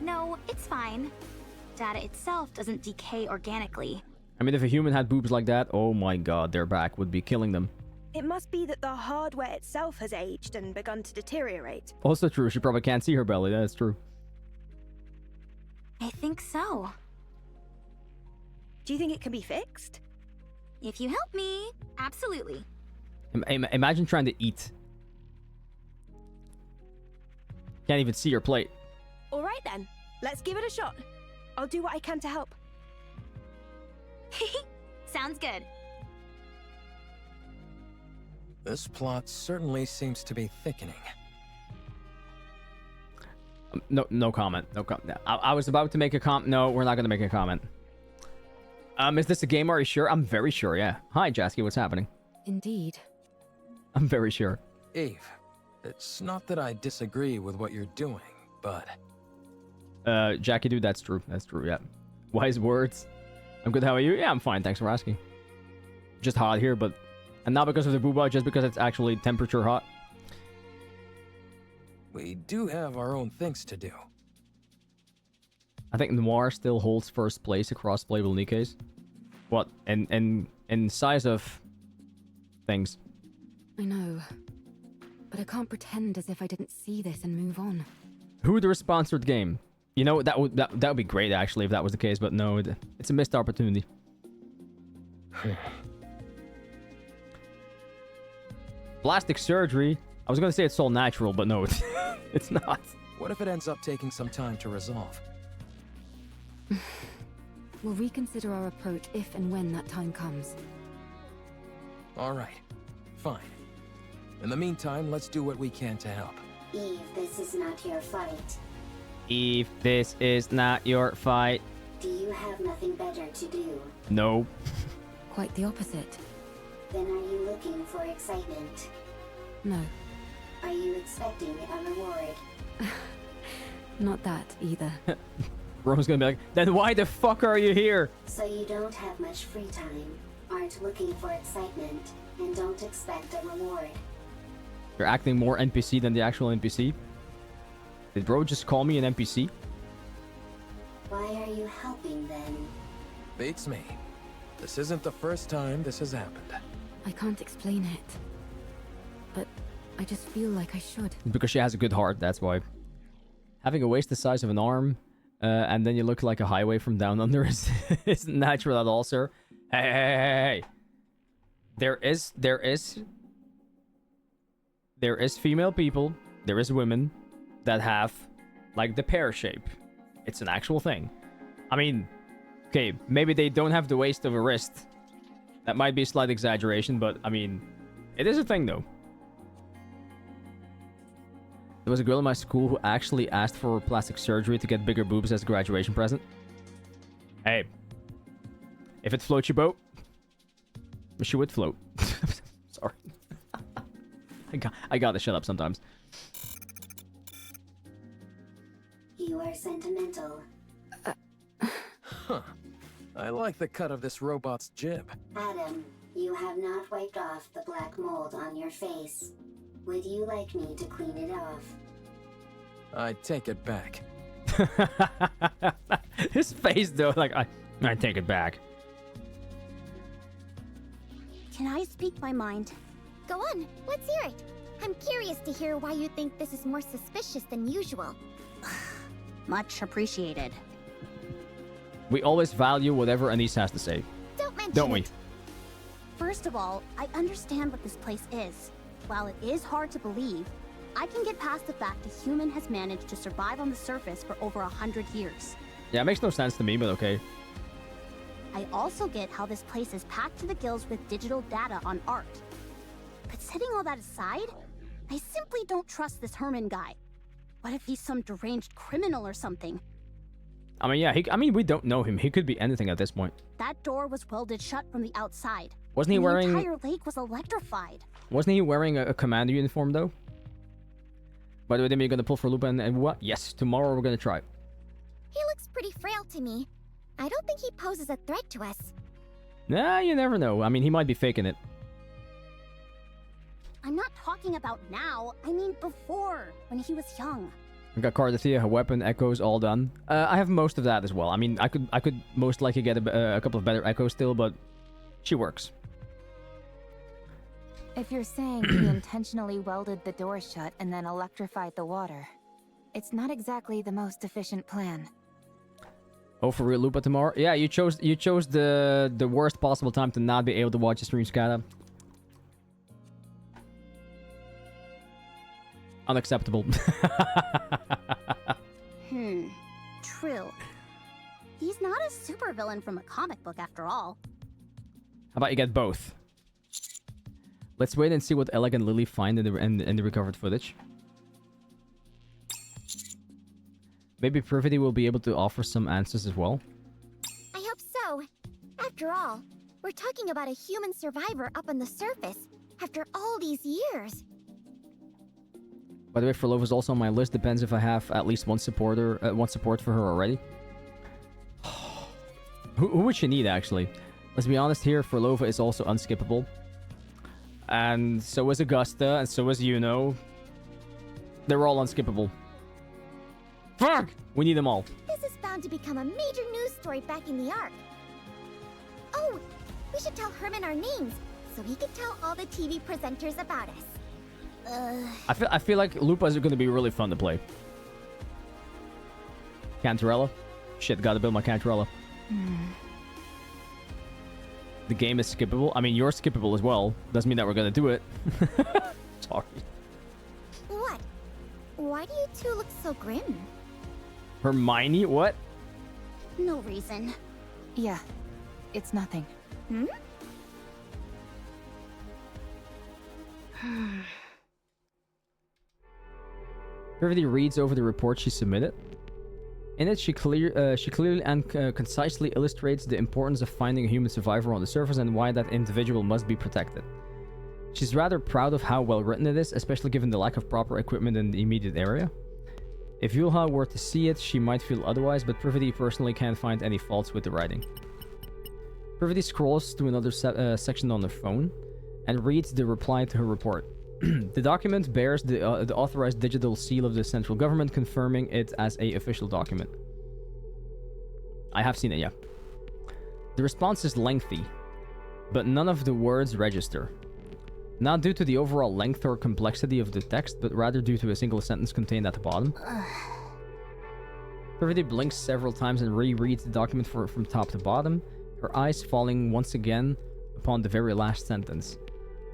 No, it's fine. Data itself doesn't decay organically. I mean, if a human had boobs like that, oh my god, their back would be killing them. It must be that the hardware itself has aged and begun to deteriorate. Also true, she probably can't see her belly, that's true. I think so. Do you think it can be fixed? If you help me, absolutely. Imagine trying to eat. Can't even see your plate. All right then, let's give it a shot. I'll do what I can to help. Sounds good. This plot certainly seems to be thickening. No comment. No comment. I was about to make a comment. No, we're not gonna make a comment. Is this a game? Are you sure? I'm very sure, yeah. Hi, Jasky, what's happening? Indeed. I'm very sure. Eve, it's not that I disagree with what you're doing, but... Jackie, dude, that's true. That's true, yeah. Wise words. I'm good, how are you? Yeah, I'm fine, thanks for asking. Just hot here, but... And not because of the booba, just because it's actually temperature hot. We do have our own things to do. I think Noir still holds first place across playable Nikkes. What? In size of... things. I know. But I can't pretend as if I didn't see this and move on. Who would the sponsored game? You know, that would be great, actually, if that was the case, but no, it's a missed opportunity. Plastic surgery? I was gonna say it's all natural, but no, it's not. What if it ends up taking some time to resolve? We'll reconsider our approach if and when that time comes. Alright, fine. In the meantime, let's do what we can to help. Eve, this is not your fight. Eve, this is not your fight. Do you have nothing better to do? No. Quite the opposite. Then are you looking for excitement? No. Are you expecting a reward? Not that, either. Rome's gonna be like, then why the fuck are you here? So you don't have much free time, aren't looking for excitement, and don't expect a reward. You're acting more NPC than the actual NPC? Did bro just call me an NPC? Why are you helping then? Beats me. This isn't the first time this has happened. I can't explain it. But I just feel like I should. Because she has a good heart, that's why. Having a waist the size of an arm, and then you look like a highway from down under isn't natural at all, sir. Hey. There is female people, there is women that have, like, the pear shape. It's an actual thing. I mean, okay, maybe they don't have the waist of a wrist. That might be a slight exaggeration, but, I mean, it is a thing, though. There was a girl in my school who actually asked for plastic surgery to get bigger boobs as a graduation present. Hey. If it floats your boat, she would float. Sorry. I gotta shut up sometimes. You are sentimental. Huh. I like the cut of this robot's jib. Adam, you have not wiped off the black mold on your face. Would you like me to clean it off? I take it back. His face, though, like, I take it back. Can I speak my mind? Go on, let's hear it. I'm curious to hear why you think this is more suspicious than usual. Much appreciated. We always value whatever Anise has to say. Don't mention Don't we? it. First of all, I understand what this place is. While it is hard to believe, I can get past the fact a human has managed to survive on the surface for over 100 years. Yeah, it makes no sense to me, but okay. I also get how this place is packed to the gills with digital data on art. But setting all that aside, I simply don't trust this Herman guy. What if he's some deranged criminal or something? I mean, yeah, we don't know him. He could be anything at this point. That door was welded shut from the outside. Wasn't he wearing... The entire lake was electrified. Wasn't he wearing a commander uniform, though? By the way, then you're gonna pull for Lupin and what? Yes, tomorrow we're gonna try. He looks pretty frail to me. I don't think he poses a threat to us. Nah, you never know. I mean, he might be faking it. I'm not talking about now. I mean before, when he was young. I got Cardathea, her weapon, echoes, all done. I have most of that as well. I mean, I could most likely get a couple of better echoes still, but she works. If you're saying he intentionally welded the door shut and then electrified the water, it's not exactly the most efficient plan. Oh, for real, Lupa tomorrow? Yeah, you chose the worst possible time to not be able to watch the stream, Skada. Unacceptable. True. He's not a supervillain from a comic book after all. How about you get both? Let's wait and see what Eleg and Lily find in the recovered footage. Maybe Privity will be able to offer some answers as well. I hope so. After all, we're talking about a human survivor up on the surface after all these years. By the way, Frolova is also on my list. Depends if I have at least one support for her already. Who would she need, actually? Let's be honest here, Frolova is also unskippable. And so is Augusta, and so is Yuno. They're all unskippable. Fuck! We need them all. This is bound to become a major news story back in the Ark. Oh, we should tell Herman our names, so he can tell all the TV presenters about us. I feel like Lupas are gonna be really fun to play. Cantarella? Shit, gotta build my Cantarella. The game is skippable. I mean, you're skippable as well. Doesn't mean that we're gonna do it. Sorry. What? Why do you two look so grim? Hermione? What? No reason. Yeah, it's nothing. Hmm? Privity reads over the report she submitted. In it, she clearly and concisely illustrates the importance of finding a human survivor on the surface and why that individual must be protected. She's rather proud of how well written it is, especially given the lack of proper equipment in the immediate area. If Yulha were to see it, she might feel otherwise, but Privity personally can't find any faults with the writing. Privity scrolls to another section on her phone and reads the reply to her report. The document bears the authorized digital seal of the central government, confirming it as an official document. I have seen it, yeah. The response is lengthy, but none of the words register. Not due to the overall length or complexity of the text, but rather due to a single sentence contained at the bottom. Privity blinks several times and rereads the document from top to bottom, her eyes falling once again upon the very last sentence.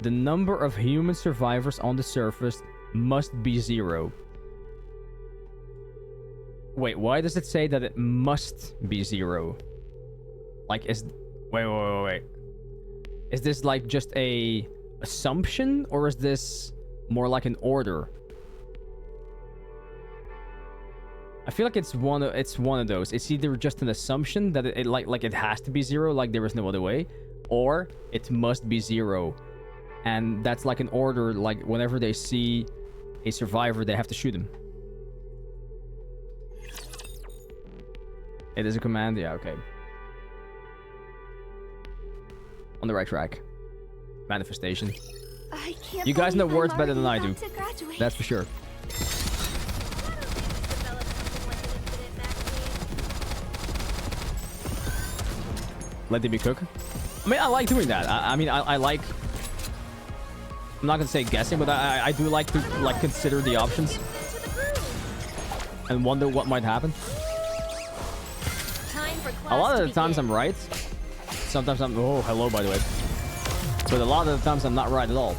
The number of human survivors on the surface must be 0. Wait, why does it say that it must be 0? Like, wait. Is this like just a assumption, or is this more like an order? I feel like it's one of those. It's either just an assumption that it like it has to be 0, like there is no other way, or it must be 0. And that's like an order, like whenever they see a survivor, they have to shoot him. It is a command? Yeah, okay. On the right track. Manifestation. You guys know words better than I do. That's for sure. Let them be cook. I mean, I like doing that. I mean, I like... I'm not gonna say guessing, but I do like to consider the options and wonder what might happen. A lot of the times I'm right. Sometimes I'm... Oh, hello, by the way. But a lot of the times I'm not right at all.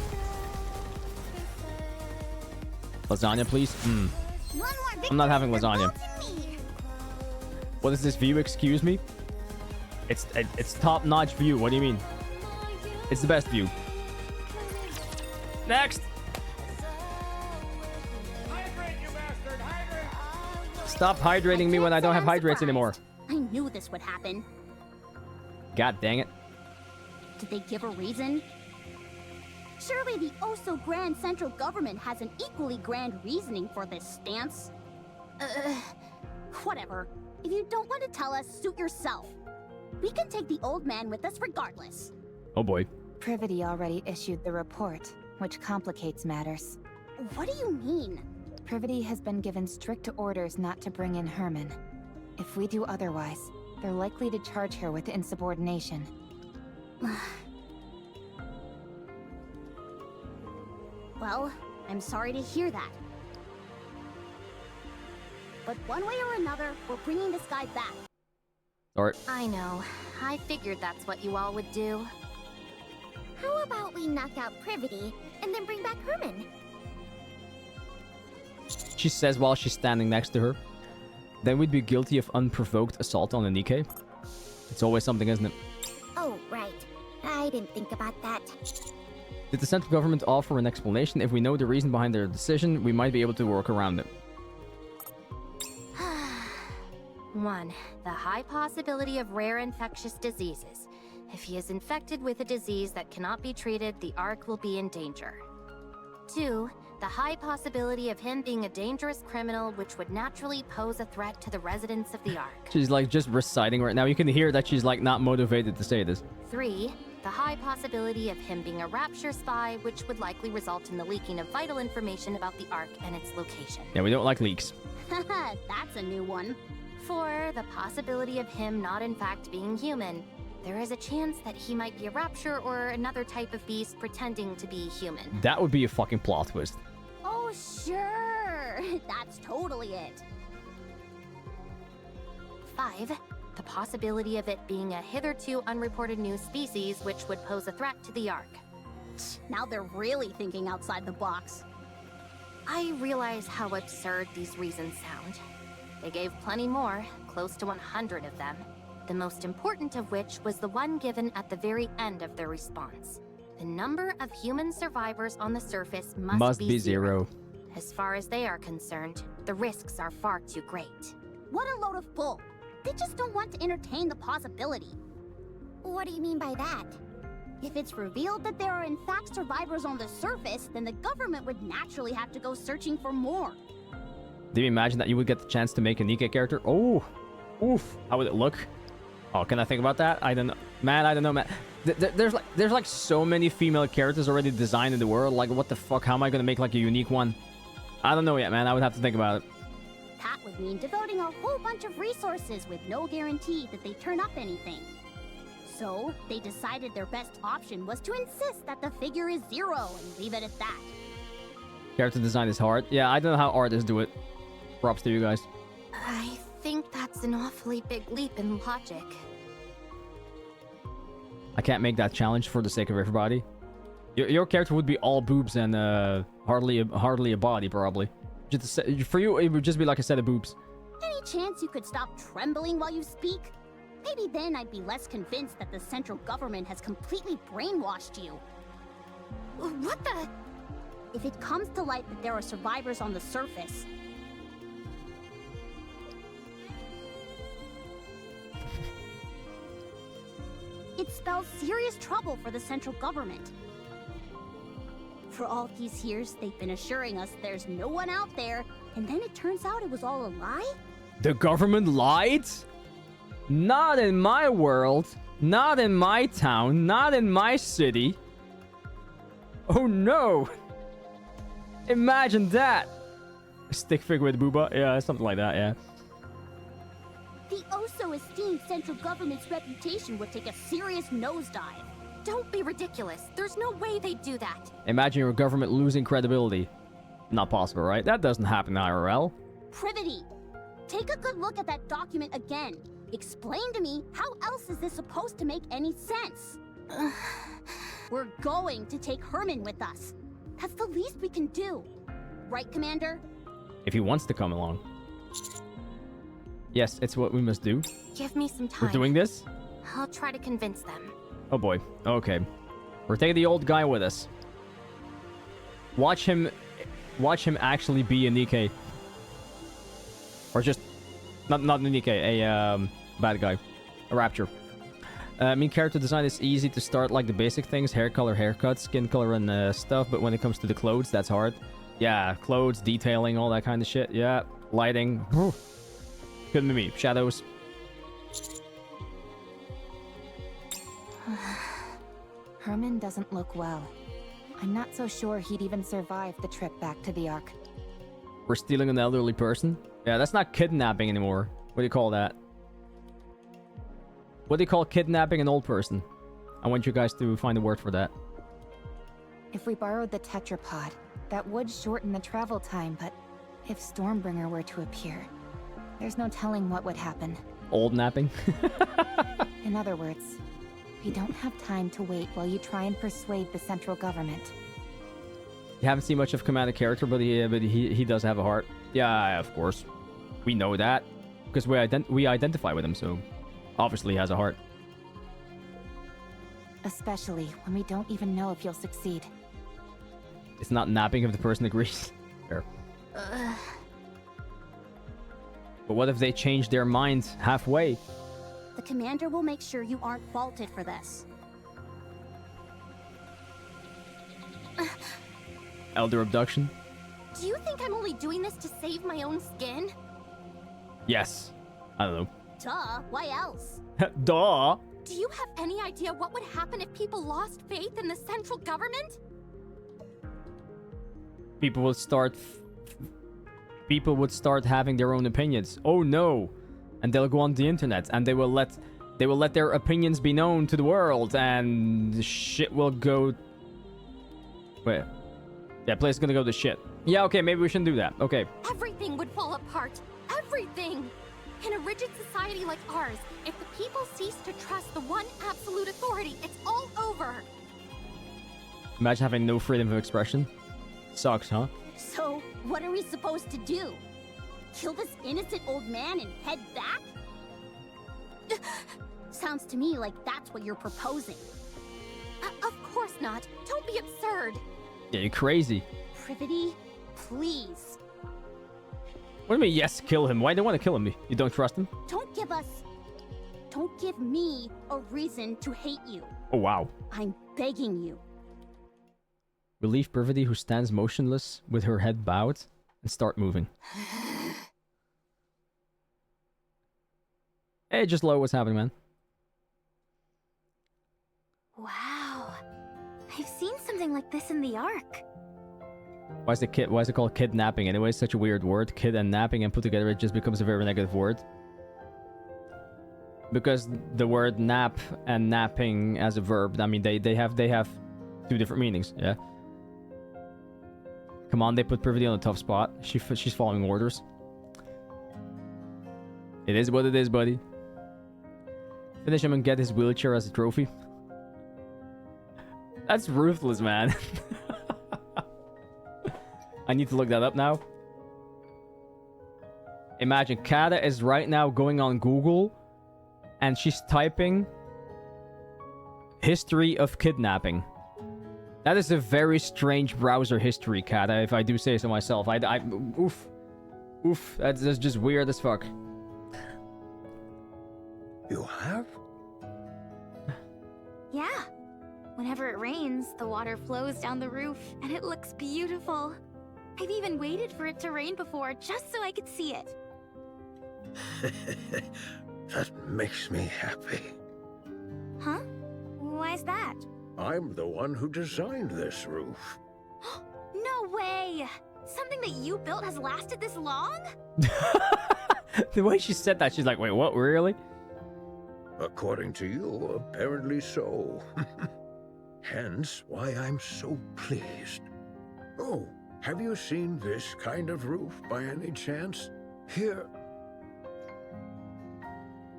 Lasagna, please? I'm not having lasagna. What is this view? Excuse me? It's top-notch view. What do you mean? It's the best view. Next! Stop hydrating me when I don't have hydrates anymore. I knew this would happen. God dang it. Did they give a reason? Surely the oh-so-grand central government has an equally grand reasoning for this stance. Whatever. If you don't want to tell us, suit yourself. We can take the old man with us regardless. Oh boy. Privity already issued the report, which complicates matters. What do you mean? Privity has been given strict orders not to bring in Herman. If we do otherwise, they're likely to charge her with insubordination. Well, I'm sorry to hear that. But one way or another, we're bringing this guy back. Alright. I know. I figured that's what you all would do. How about we knock out Privity and then bring back Herman? She says while she's standing next to her. Then we'd be guilty of unprovoked assault on a Nikke. It's always something, isn't it? Oh, right. I didn't think about that. Did the central government offer an explanation? If we know the reason behind their decision, we might be able to work around it. 1. The high possibility of rare infectious diseases. If he is infected with a disease that cannot be treated, the Ark will be in danger. 2. The high possibility of him being a dangerous criminal which would naturally pose a threat to the residents of the Ark. She's like just reciting right now. You can hear that she's like not motivated to say this. 3. The high possibility of him being a Rapture spy, which would likely result in the leaking of vital information about the Ark and its location. Yeah, we don't like leaks. That's a new one. 4. The possibility of him not in fact being human. There is a chance that he might be a Rapture or another type of beast pretending to be human. That would be a fucking plot twist. Oh, sure. That's totally it. 5. The possibility of it being a hitherto unreported new species which would pose a threat to the Ark. Now they're really thinking outside the box. I realize how absurd these reasons sound. They gave plenty more, close to 100 of them. The most important of which was the one given at the very end of their response. The number of human survivors on the surface must be zero. As far as they are concerned, the risks are far too great. What a load of bull. They just don't want to entertain the possibility. What do you mean by that? If it's revealed that there are in fact survivors on the surface, then the government would naturally have to go searching for more. Do you imagine that you would get the chance to make a Nikke character? Oh, oof. How would it look? Oh, can I think about that? I don't know. Man, I don't know, man. There's like so many female characters already designed in the world. Like, what the fuck? How am I gonna make like a unique one? I don't know yet, man. I would have to think about it. That would mean devoting a whole bunch of resources with no guarantee that they turn up anything. So, they decided their best option was to insist that the figure is 0 and leave it at that. Character design is hard. Yeah, I don't know how artists do it. Props to you guys. I think that's an awfully big leap in logic. I can't make that challenge for the sake of everybody. Your character would be all boobs and hardly a body, probably. Just for you, it would just be like a set of boobs. Any chance you could stop trembling while you speak? Maybe then I'd be less convinced that the central government has completely brainwashed you. What the? If it comes to light that there are survivors on the surface... it spells serious trouble for the central government. For all these years, they've been assuring us there's no one out there, and then it turns out it was all a lie? The government lied? Not in my world. Not in my town. Not in my city. Oh no! Imagine that! A stick figure with booba? Yeah, something like that, yeah. The oh-so-esteemed central government's reputation would take a serious nosedive. Don't be ridiculous. There's no way they'd do that. Imagine your government losing credibility. Not possible, right? That doesn't happen in IRL. Privity! Take a good look at that document again. Explain to me, how else is this supposed to make any sense? We're going to take Herman with us. That's the least we can do. Right, Commander? If he wants to come along. Yes, it's what we must do. Give me some time. We're doing this? I'll try to convince them. Oh boy. Okay. We're taking the old guy with us. Watch him actually be a Nikke. Or just not a Nikke, a bad guy. A Rapture. I mean, character design is easy to start, like the basic things: hair color, haircut, skin color, and stuff. But when it comes to the clothes, that's hard. Yeah, clothes, detailing, all that kind of shit. Yeah, lighting. Couldn't be me. Shadows. Herman doesn't look well. I'm not so sure he'd even survive the trip back to the Ark. We're stealing an elderly person? Yeah, that's not kidnapping anymore. What do you call that? What do you call kidnapping an old person? I want you guys to find a word for that. If we borrowed the tetrapod, that would shorten the travel time, but if Stormbringer were to appear, there's no telling what would happen. Old napping? In other words, we don't have time to wait while you try and persuade the central government. You haven't seen much of Commander character, but he does have a heart. Yeah, of course. We know that. Because we identify with him, so obviously he has a heart. Especially when we don't even know if you'll succeed. It's not napping if the person agrees. Fair. But what if they change their mind halfway? The commander will make sure you aren't faulted for this. Elder abduction? Do you think I'm only doing this to save my own skin? Yes. I don't know. Duh, why else? Duh. Do you have any idea what would happen if people lost faith in the central government? People would start having their own opinions. Oh no. And they'll go on the internet and they will let their opinions be known to the world, and shit will go. Wait. Yeah, place is gonna go to shit. Yeah, okay, maybe we shouldn't do that. Okay. Everything would fall apart. Everything! In a rigid society like ours, if the people cease to trust the one absolute authority, it's all over. Imagine having no freedom of expression. Sucks, huh? So, what are we supposed to do? Kill this innocent old man and head back? Sounds to me like that's what you're proposing. Of course not. Don't be absurd. Yeah, you're crazy. Privity, please. What do you mean, yes, kill him? Why do you want to kill him? You don't trust him? Don't give me a reason to hate you. Oh, wow. I'm begging you. Relieve Privity, who stands motionless with her head bowed, and start moving. Hey, just low, what's happening, man? Wow. I've seen something like this in the Ark. Why is it called kidnapping anyway? It's such a weird word. Kid and napping and put together, it just becomes a very negative word. Because the word nap and napping as a verb, I mean, they have two different meanings, yeah? Come on, they put Privity on a tough spot. She's following orders. It is what it is, buddy. Finish him and get his wheelchair as a trophy. That's ruthless, man. I need to look that up now. Imagine, Kata is right now going on Google and she's typing history of kidnapping. That is a very strange browser history, Kata, if I do say so myself. Oof, that's just weird as fuck. You have? Yeah. Whenever it rains, the water flows down the roof, and it looks beautiful. I've even waited for it to rain before, just so I could see it. That makes me happy. Huh? Why's that? I'm the one who designed this roof. No way! Something that you built has lasted this long? The way she said that, she's like, wait, what, really? According to you, apparently so. Hence why I'm so pleased. Oh, have you seen this kind of roof by any chance? Here.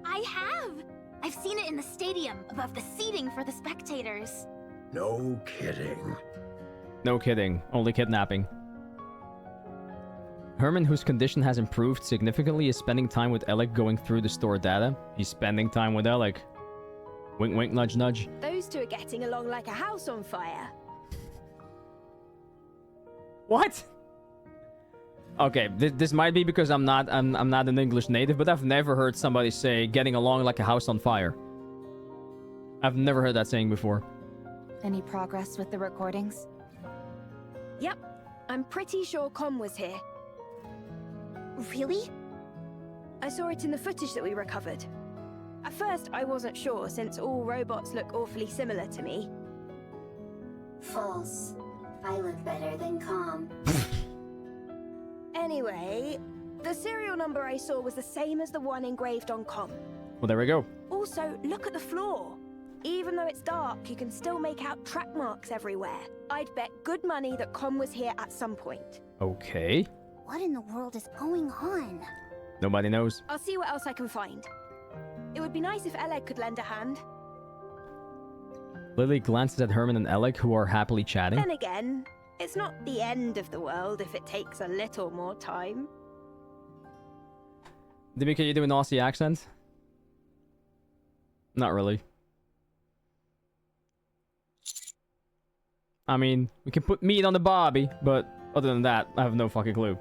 I have! I've seen it in the stadium, above the seating for the spectators. No kidding. No kidding. Only kidnapping. Herman, whose condition has improved significantly, is spending time with Alec going through the store data. He's spending time with Alec. Wink, wink, nudge, nudge. Those two are getting along like a house on fire. What? Okay, this might be because I'm not an English native, but I've never heard somebody say getting along like a house on fire. I've never heard that saying before. Any progress with the recordings? Yep. I'm pretty sure Com was here. Really? I saw it in the footage that we recovered. At first, I wasn't sure, since all robots look awfully similar to me. False. I look better than Com. Anyway, the serial number I saw was the same as the one engraved on Com. Well, there we go. Also, look at the floor. Even though it's dark, you can still make out track marks everywhere. I'd bet good money that Com was here at some point. Okay. What in the world is going on? Nobody knows. I'll see what else I can find. It would be nice if Alec could lend a hand. Lily glances at Herman and Alec, who are happily chatting. Then again, it's not the end of the world if it takes a little more time. Dimi, can you do an Aussie accent? Not really. I mean, we can put meat on the barbie, but other than that, I have no fucking clue.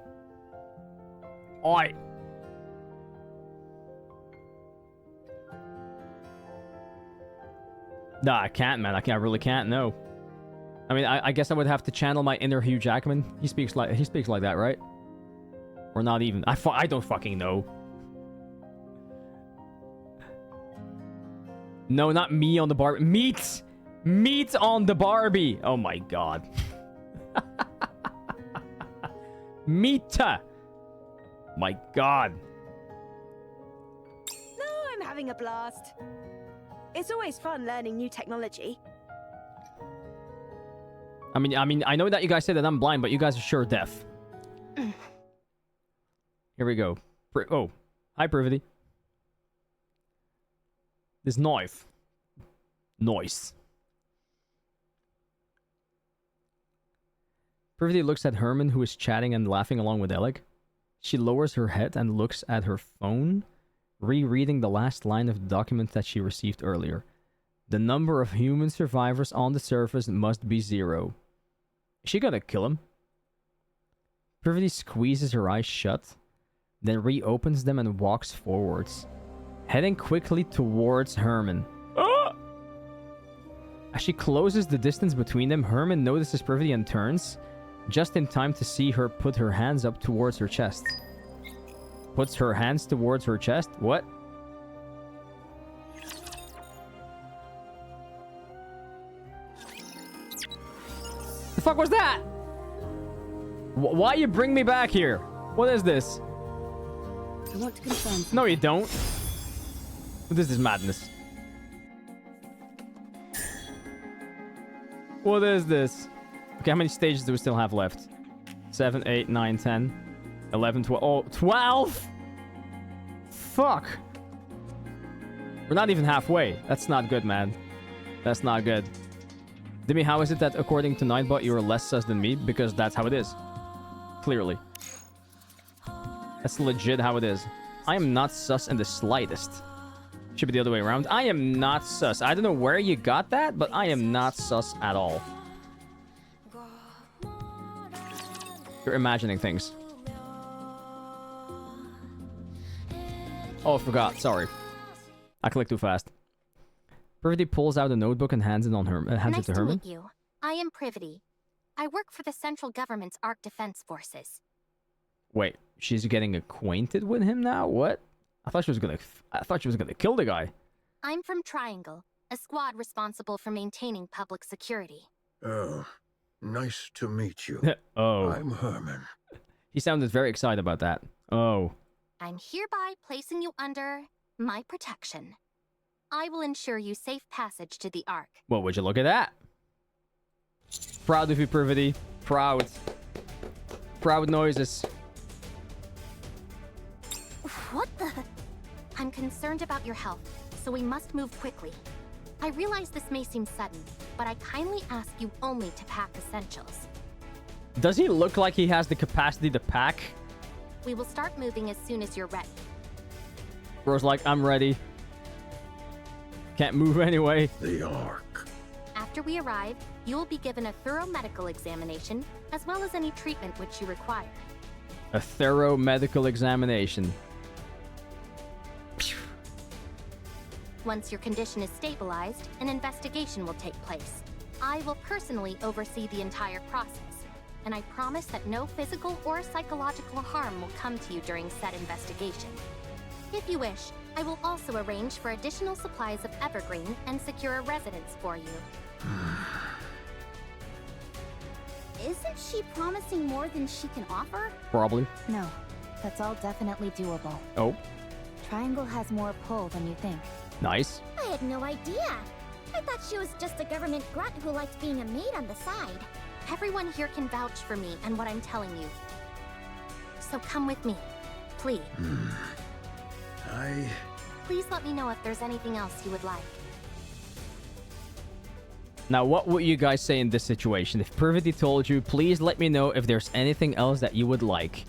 Oi! Nah, I can't, man. I really can't. No. I mean, I guess I would have to channel my inner Hugh Jackman. He speaks like that, right? Or not even. I don't fucking know. No, not me on the Barbie. Meat on the Barbie. Oh my god. Meat. My god. No, I'm having a blast. It's always fun learning new technology. I mean, I know that you guys say that I'm blind, but you guys are sure deaf. Here we go. Oh, hi, Privity. This knife. Noise. Privity looks at Herman, who is chatting and laughing along with Alec. She lowers her head and looks at her phone, rereading the last line of the document that she received earlier. The number of human survivors on the surface must be 0. Is she gonna kill him? Privity squeezes her eyes shut, then reopens them and walks forwards, heading quickly towards Herman. As she closes the distance between them, Herman notices Privity and turns, just in time to see her put her hands up towards her chest. Puts her hands towards her chest? What? The fuck was that? Why you bring me back here? What is this? I want to confirm. No, you don't. What is this madness? What is this? Okay, how many stages do we still have left? 7, 8, 9, 10, 11, 12. Oh, 12! Fuck. We're not even halfway. That's not good, man. That's not good. Dimmy, how is it that according to Nightbot you are less sus than me? Because that's how it is. Clearly. That's legit how it is. I am not sus in the slightest. Should be the other way around. I am not sus. I don't know where you got that, but I am not sus at all. You're imagining things. Oh, I forgot. Sorry. I clicked too fast. Privity pulls out a notebook and hands it to Herman. Nice to meet you. I am Privity. I work for the central government's Ark Defense Forces. Wait, she's getting acquainted with him now? What? I thought she was gonna kill the guy. I'm from Triangle, a squad responsible for maintaining public security. Oh, nice to meet you. Oh. I'm Herman. He sounded very excited about that. Oh. I'm hereby placing you under my protection. I will ensure you safe passage to the Ark. Well, would you look at that? Proud of you, Privity. Proud. Proud noises. What the? I'm concerned about your health, so we must move quickly. I realize this may seem sudden, but I kindly ask you only to pack essentials. Does he look like he has the capacity to pack? We will start moving as soon as you're ready. Bro's like, I'm ready. Can't move anyway. The Ark. After we arrive, you will be given a thorough medical examination, as well as any treatment which you require. A thorough medical examination. Once your condition is stabilized, an investigation will take place. I will personally oversee the entire process, and I promise that no physical or psychological harm will come to you during said investigation. If you wish, I will also arrange for additional supplies of evergreen and secure a residence for you. Isn't she promising more than she can offer? Probably. No, that's all definitely doable. Oh. Triangle has more pull than you think. Nice. I had no idea. I thought she was just a government grunt who liked being a maid on the side. Everyone here can vouch for me and what I'm telling you. So come with me, please. Please let me know if there's anything else you would like. Now, what would you guys say in this situation? If Privity told you, please let me know if there's anything else that you would like.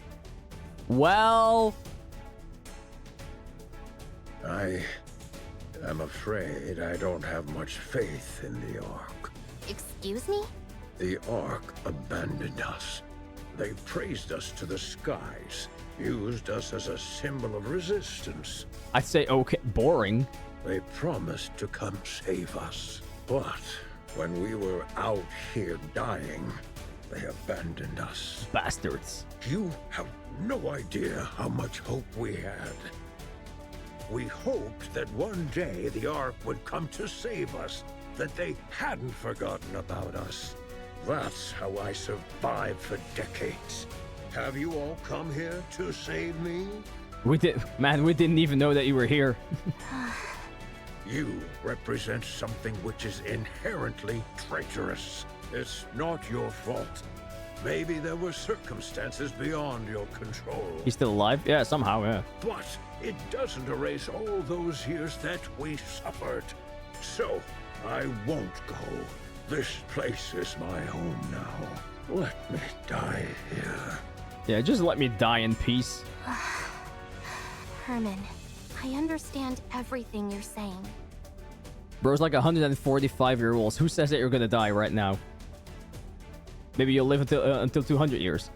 Well... I'm afraid I don't have much faith in the Ark. Excuse me? The Ark abandoned us. They praised us to the skies, used us as a symbol of resistance. I'd say, okay, boring. They promised to come save us. But when we were out here dying, they abandoned us. Bastards. You have no idea how much hope we had. We hoped that one day the Ark would come to save us, that they hadn't forgotten about us. That's how I survived for decades. Have you all come here to save me? We didn't even know that you were here. You represent something which is inherently traitorous. It's not your fault. Maybe there were circumstances beyond your control. He's still alive? Yeah, somehow, yeah. But it doesn't erase all those years that we suffered. So, I won't go. This place is my home now. Let me die here. Yeah, just let me die in peace. Herman, I understand everything you're saying. Bro's like 145-year-olds. Who says that you're gonna die right now? Maybe you'll live until 200 years.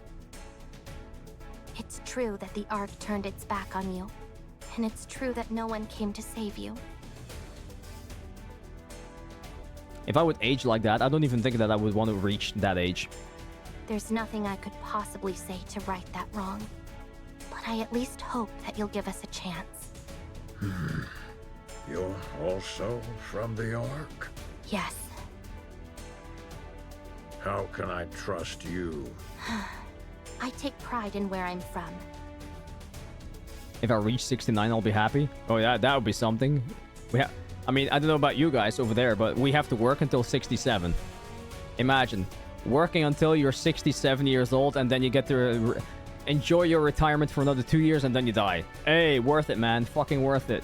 It's true that the Ark turned its back on you. And it's true that no one came to save you. If I would age like that, I don't even think that I would want to reach that age. There's nothing I could possibly say to right that wrong. But I at least hope that you'll give us a chance. You're also from the Ark? Yes. How can I trust you? I take pride in where I'm from. If I reach 69, I'll be happy. Oh yeah, that would be something. I mean, I don't know about you guys over there, but we have to work until 67. Imagine working until you're 67 years old, and then you get to enjoy your retirement for another 2 years, and then you die. Hey, worth it, man. Fucking worth it.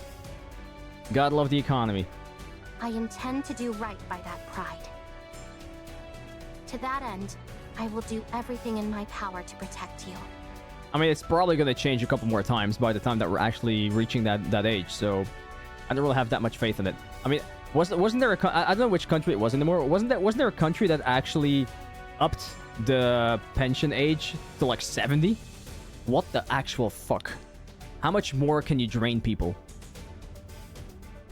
God love the economy. I intend to do right by that pride. To that end, I will do everything in my power to protect you. I mean, it's probably going to change a couple more times by the time that we're actually reaching that age, so I don't really have that much faith in it. I mean, wasn't there a... I don't know which country it was anymore. Wasn't there a country that actually upped the pension age to like 70? What the actual fuck? How much more can you drain people?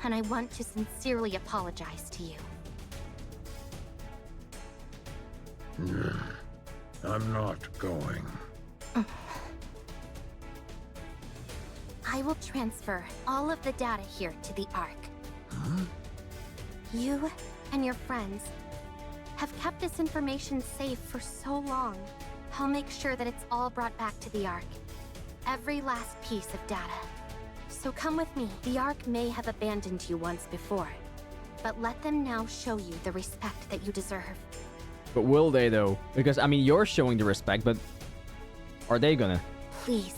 And I want to sincerely apologize to you. I'm not going. I will transfer all of the data here to the Ark. You and your friends have kept this information safe for so long. I'll make sure that it's all brought back to the Ark. Every last piece of data. So come with me. The Ark may have abandoned you once before, but let them now show you the respect that you deserve. But will they, though? Because, I mean, you're showing the respect, but are they gonna? Please.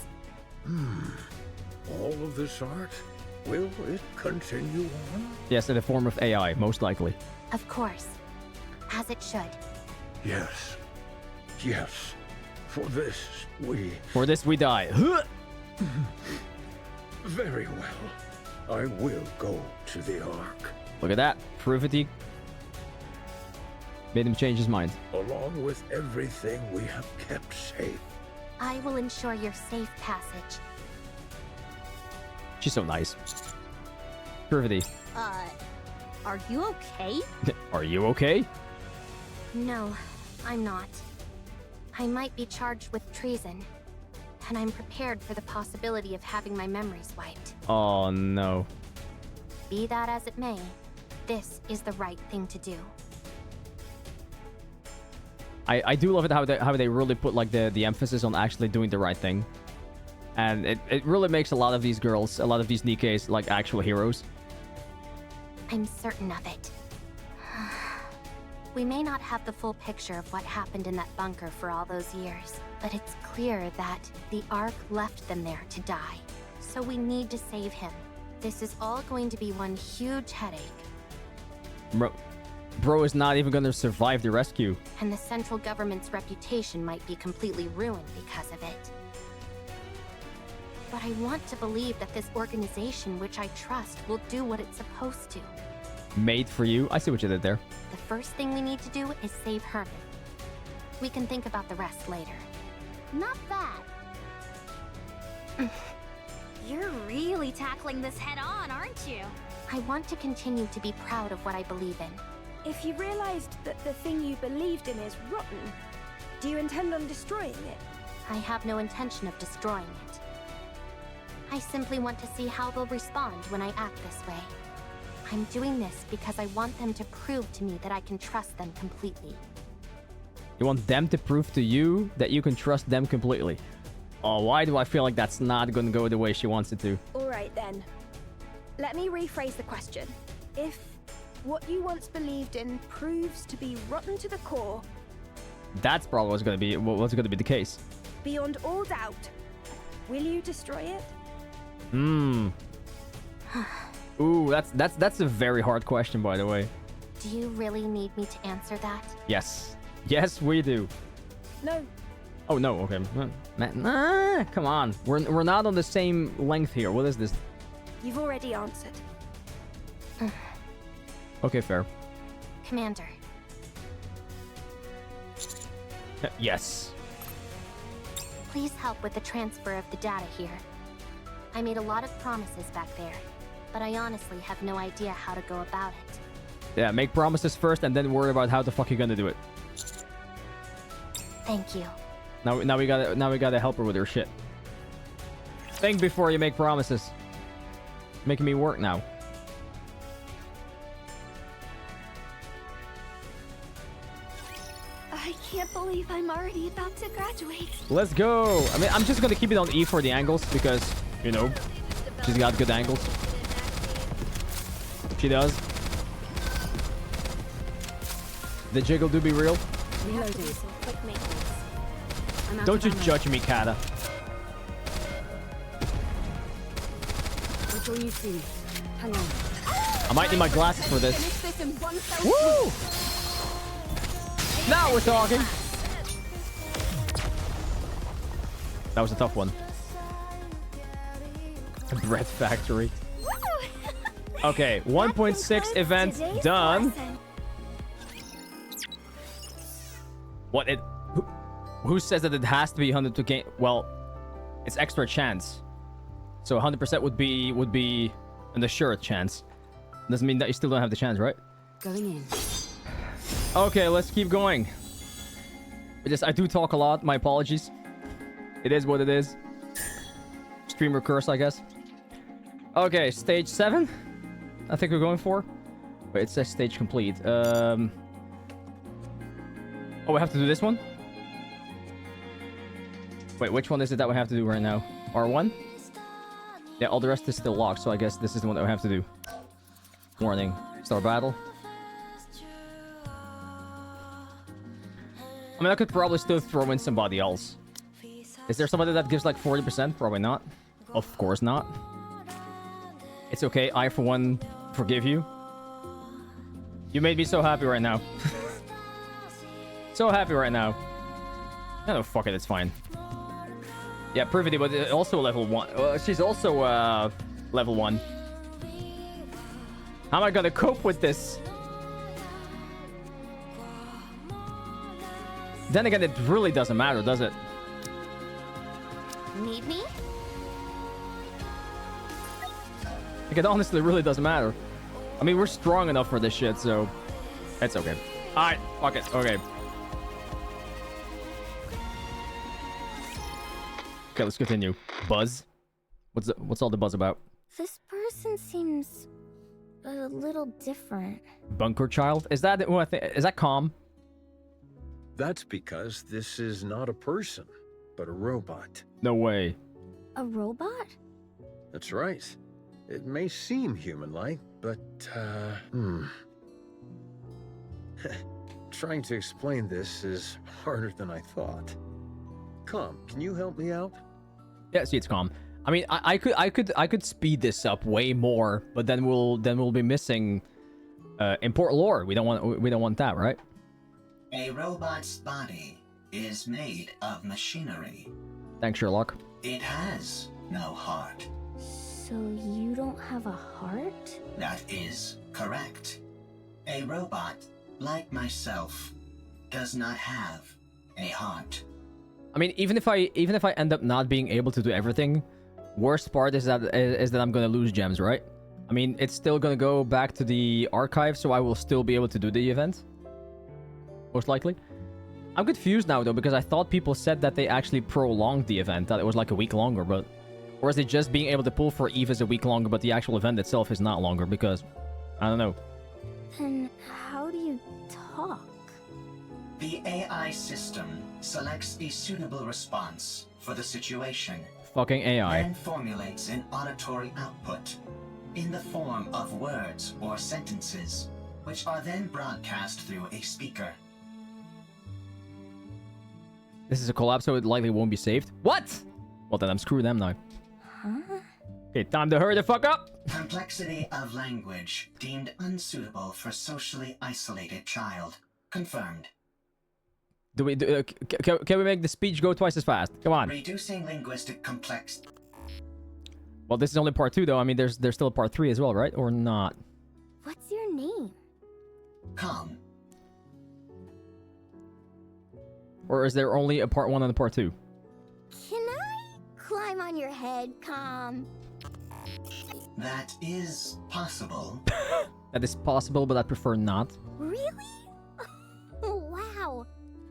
All of this art? Will it continue on? Yes, in the form of AI, most likely. Of course. As it should. Yes. Yes. For this, we... For this, we die. Very well. I will go to the Ark. Look at that. Privity. Made him change his mind. Along with everything we have kept safe. I will ensure your safe passage. She's so nice. Privity. Are you okay? Are you okay? No, I'm not. I might be charged with treason, and I'm prepared for the possibility of having my memories wiped. Oh, no. Be that as it may, this is the right thing to do. I do love it how they really put like the emphasis on actually doing the right thing. And it really makes a lot of these girls, a lot of these Nikkes, like actual heroes. I'm certain of it. We may not have the full picture of what happened in that bunker for all those years, but it's clear that the Ark left them there to die. So we need to save him. This is all going to be one huge headache. Bro is not even gonna survive the rescue. And the central government's reputation might be completely ruined because of it. But I want to believe that this organization, which I trust, will do what it's supposed to. Made for you. I see what you did there. The first thing we need to do is save Herman. We can think about the rest later. Not bad. You're really tackling this head on, aren't you? I want to continue to be proud of what I believe in. If you realized that the thing you believed in is rotten, do you intend on destroying it? I have no intention of destroying it. I simply want to see how they'll respond when I act this way. I'm doing this because I want them to prove to me that I can trust them completely. You want them to prove to you that you can trust them completely. Oh, why do I feel like that's not gonna go the way she wants it to? Alright then. Let me rephrase the question. If what you once believed in proves to be rotten to the core, That's probably what's gonna be the case. beyond all doubt, will you destroy it? Ooh, that's a very hard question, by the way. Do you really need me to answer that? Yes. Yes, we do. No. Oh, no, okay. Come on. We're not on the same length here. What is this? You've already answered. Okay, fair. Commander. Yes. Please help with the transfer of the data here. I made a lot of promises back there, but I honestly have no idea how to go about it. Yeah, make promises first and then worry about how the fuck you're gonna do it. Thank you. Now we gotta help her with her shit. Think before you make promises. Making me work now. I can't believe I'm already about to graduate. Let's go. I mean, I'm just gonna keep it on E for the angles because, you know, she's got good angles. She does. The jiggle do be real. Don't you judge me, Kata. What will you see? Hang on. I might need my glasses for this. Woo! Now we're talking. That was a tough one. Bread Factory. Okay, 1.6 event done. What it? Who says that it has to be 100 to gain? Well, it's extra chance. So 100% would be an assured chance. Doesn't mean that you still don't have the chance, right? Going in. Okay, let's keep going. I do talk a lot. My apologies. It is what it is. Streamer curse, I guess. Okay, stage 7. I think we're going for. Wait, it says stage complete. Oh, we have to do this one? Wait, which one is it that we have to do right now? R1? Yeah, all the rest is still locked, so I guess this is the one that we have to do. Warning. Start battle. I mean, I could probably still throw in somebody else. Is there somebody that gives like 40%? Probably not. Of course not. It's okay. I, for one, forgive you. You made me so happy right now. So happy right now. No, fuck it. It's fine. Yeah, Privity, but also level 1. She's also level 1. How am I gonna cope with this? Then again, it really doesn't matter, does it? Need me? Like, it honestly really doesn't matter. I mean, we're strong enough for this shit, so it's okay. Alright, fuck it. Okay. Okay, let's continue. Buzz? What's all the buzz about? This person seems a little different. Bunker Child? Is that who I think? Is that Calm? That's because this is not a person, but a robot. No way. A robot? That's right. It may seem human-like, but, trying to explain this is harder than I thought. Calm, can you help me out? Yeah, see, it's Calm. I mean, I could speed this up way more, but then we'll be missing important lore. We don't want that, right? A robot's body is made of machinery. Thanks, Sherlock. It has no heart. So you don't have a heart? That is correct. A robot, like myself, does not have a heart. I mean, even if I end up not being able to do everything, worst part is that I'm gonna lose gems, right? I mean, it's still gonna go back to the archive, so I will still be able to do the event. Most likely. I'm confused now, though, because I thought people said that they actually prolonged the event, that it was like a week longer, but... Or is it just being able to pull for Eve is a week longer, but the actual event itself is not longer, because... I don't know. Then how do you talk? The AI system selects a suitable response for the situation. Fucking AI. Then formulates an auditory output in the form of words or sentences, which are then broadcast through a speaker. This is a collab, so it likely won't be saved. What? Well, then I'm screwing them now. Huh? Okay, time to hurry the fuck up! Complexity of language deemed unsuitable for socially isolated child. Confirmed. Do we... can we make the speech go twice as fast? Come on. Reducing linguistic complex. Well, this is only part 2, though. I mean, there's still a part 3 as well, right? Or not? What's your name? Calm. Or is there only a part 1 and a part 2? Can I climb on your head, Calm? That is possible. That is possible, but I prefer not. Really? Wow.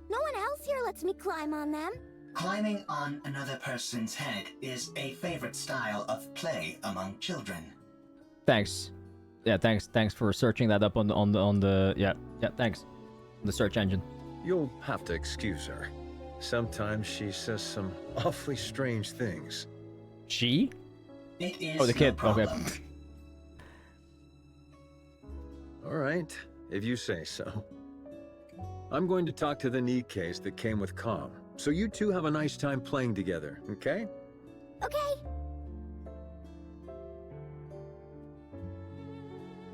No one else here lets me climb on them. Climbing on another person's head is a favorite style of play among children. Thanks. Yeah, thanks for searching that up on the yeah, thanks. The search engine. You'll have to excuse her. Sometimes she says some awfully strange things. She? It is oh, the kid. Okay. All right, if you say so. I'm going to talk to the Nikkes that came with Com, so you two have a nice time playing together, okay? Okay.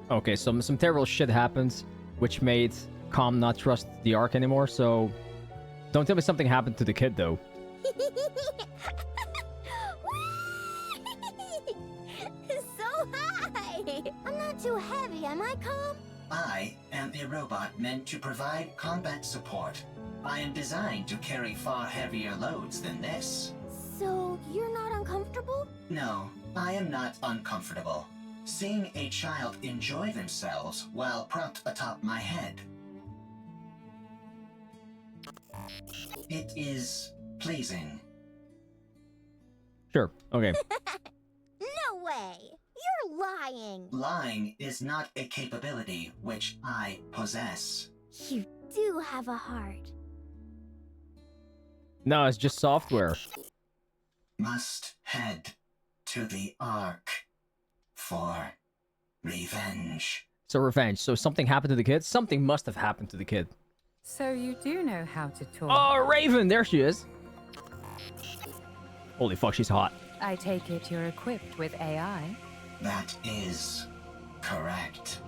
Okay, some terrible shit happens, which made Com not trust the Ark anymore, so... Don't tell me something happened to the kid, though. So high! I'm not too heavy, am I, Com? I am a robot meant to provide combat support. I am designed to carry far heavier loads than this. So, you're not uncomfortable? No, I am not uncomfortable. Seeing a child enjoy themselves while propped atop my head. It is pleasing. Sure, okay. No way! You're lying! Lying is not a capability which I possess. You do have a heart. No, it's just software. Must head to the Ark for revenge. So revenge. So something happened to the kid? Something must have happened to the kid. So you do know how to talk. Oh, Raven! There she is. Holy fuck, she's hot. I take it you're equipped with AI? That is correct.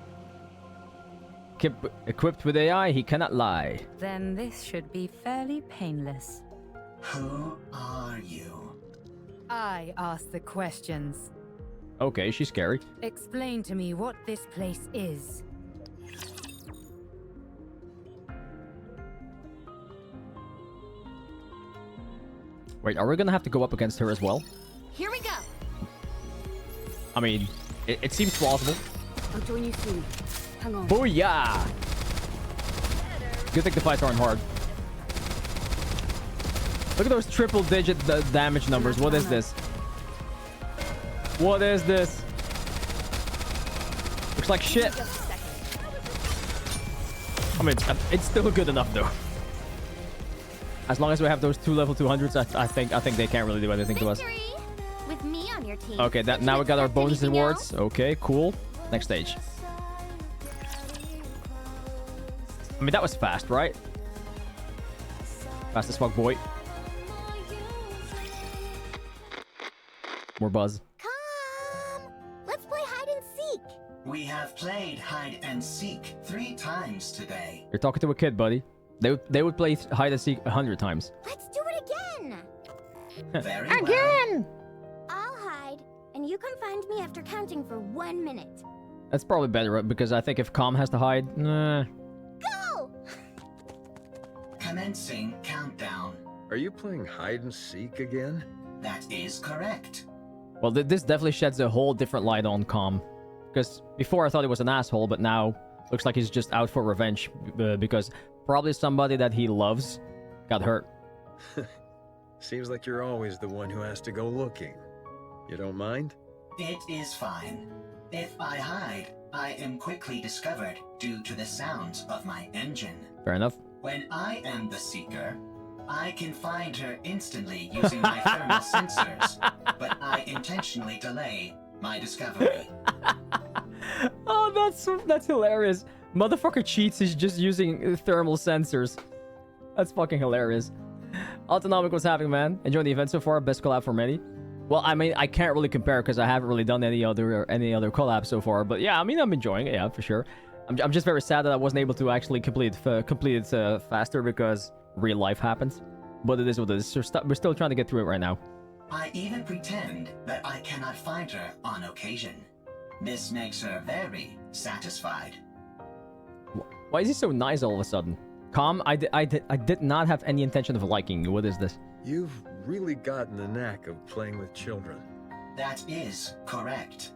Equipped with AI, he cannot lie. Then this should be fairly painless. Who are you? I ask the questions. Okay, she's scary. Explain to me what this place is. Wait, are we gonna have to go up against her as well? Here we go! I mean, it seems plausible. I'll join you soon. Hang on. Booyah! Good thing the fights aren't hard. Look at those triple-digit damage numbers. What is this? What is this? Looks like shit. I mean, it's still good enough though. As long as we have those 2 level 200s, I think they can't really do anything to us. With me on your team. Okay, now we got our bonus rewards. Okay, cool. Next stage. I mean, that was fast, right? Fast as fuck, boy. More buzz. Come! Let's play hide and seek! We have played hide and seek 3 times today. You're talking to a kid, buddy. They would play hide and seek 100 times. Let's do it again! Very Again! I'll hide, and you come find me after counting for 1 minute. That's probably better, because I think if Com has to hide, nah. Go! Commencing countdown. Are you playing hide and seek again? That is correct. Well, this definitely sheds a whole different light on Com. Because before I thought he was an asshole, but now looks like he's just out for revenge because probably somebody that he loves got hurt. Seems like you're always the one who has to go looking. You don't mind? It is fine. If I hide, I am quickly discovered due to the sounds of my engine. Fair enough. When I am the seeker, I can find her instantly using my thermal sensors, but I intentionally delay my discovery. Oh, that's hilarious. Motherfucker cheats, he's just using thermal sensors. That's fucking hilarious. Autonomic, what's happening, man? Enjoying the event so far? Best collab for many? Well, I mean, I can't really compare because I haven't really done any other collab so far. But yeah, I mean, I'm enjoying it, yeah, for sure. I'm just very sad that I wasn't able to actually complete it faster because real life happens. But it is what it is. We're still trying to get through it right now. I even pretend that I cannot find her on occasion. This makes her very satisfied. Why is he so nice all of a sudden? Calm, I did not have any intention of liking you. What is this? You've really gotten the knack of playing with children. That is correct.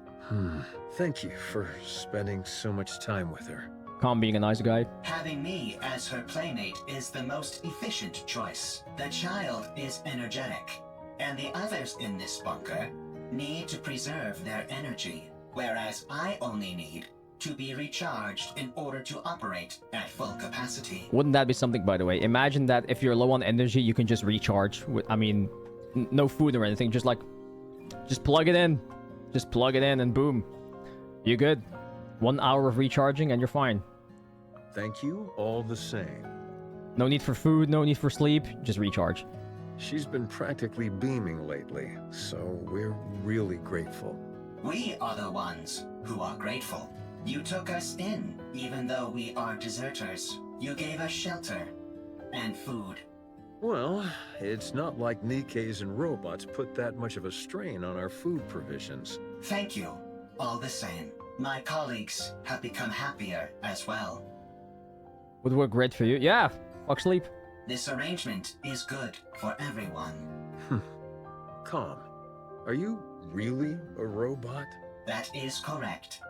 Thank you for spending so much time with her. Calm being a nice guy. Having me as her playmate is the most efficient choice. The child is energetic, and the others in this bunker need to preserve their energy, whereas I only need to be recharged in order to operate at full capacity. Wouldn't that be something, by the way? Imagine that if you're low on energy, you can just recharge with, I mean, no food or anything, just plug it in. Just plug it in and boom. You're good. 1 hour of recharging and you're fine. Thank you all the same. No need for food, no need for sleep, just recharge. She's been practically beaming lately, so we're really grateful. We are the ones who are grateful. You took us in, even though we are deserters. You gave us shelter and food. Well, it's not like Nikke's and robots put that much of a strain on our food provisions. Thank you, all the same. My colleagues have become happier as well. Would work great for you. Yeah, fuck sleep. This arrangement is good for everyone. Calm. Are you really a robot? That is correct.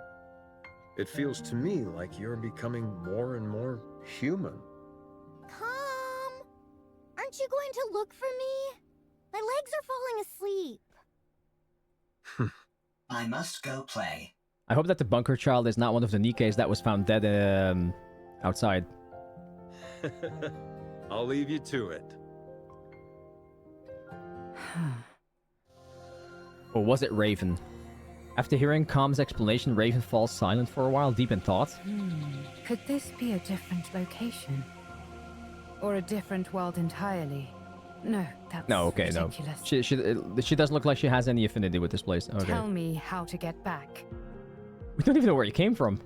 It feels to me like you're becoming more and more human. Calm! Aren't you going to look for me? My legs are falling asleep. I must go play. I hope that the bunker child is not one of the Nikkes that was found dead outside. I'll leave you to it. Or was it Raven? After hearing Calm's explanation, Raven falls silent for a while, deep in thought. Could this be a different location? Or a different world entirely? No, that's ridiculous. No. She doesn't look like she has any affinity with this place. Okay. Tell me how to get back. We don't even know where you came from.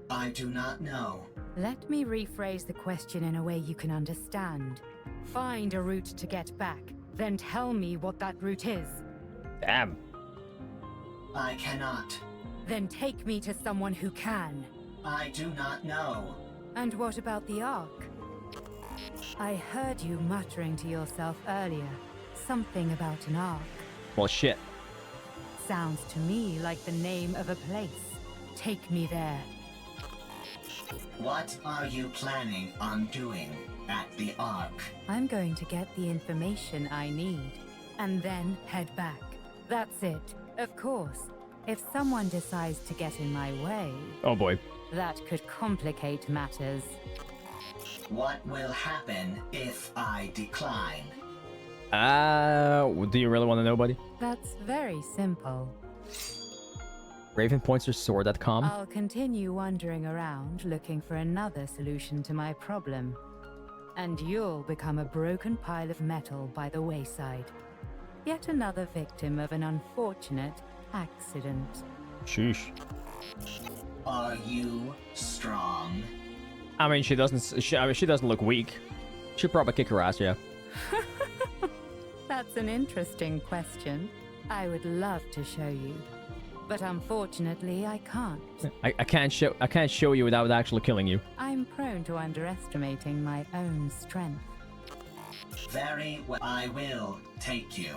I do not know. Let me rephrase the question in a way you can understand. Find a route to get back, then tell me what that route is. Damn. I cannot. Then take me to someone who can. I do not know. And what about the Ark? I heard you muttering to yourself earlier. Something about an Ark. Well, shit. Sounds to me like the name of a place. Take me there. What are you planning on doing at the Ark? I'm going to get the information I need, and then head back. That's it. Of course, if someone decides to get in my way... Oh boy. That could complicate matters. What will happen if I decline? Do you really want to know, buddy? That's very simple. Raven points her sword at Calm. I'll continue wandering around looking for another solution to my problem. And you'll become a broken pile of metal by the wayside. Yet another victim of an unfortunate accident. Sheesh. Are you strong? I mean, she doesn't look weak. She'll probably kick her ass, yeah. That's an interesting question. I would love to show you, but unfortunately, I can't. I can't show you without actually killing you. I'm prone to underestimating my own strength. Very well. I will take you,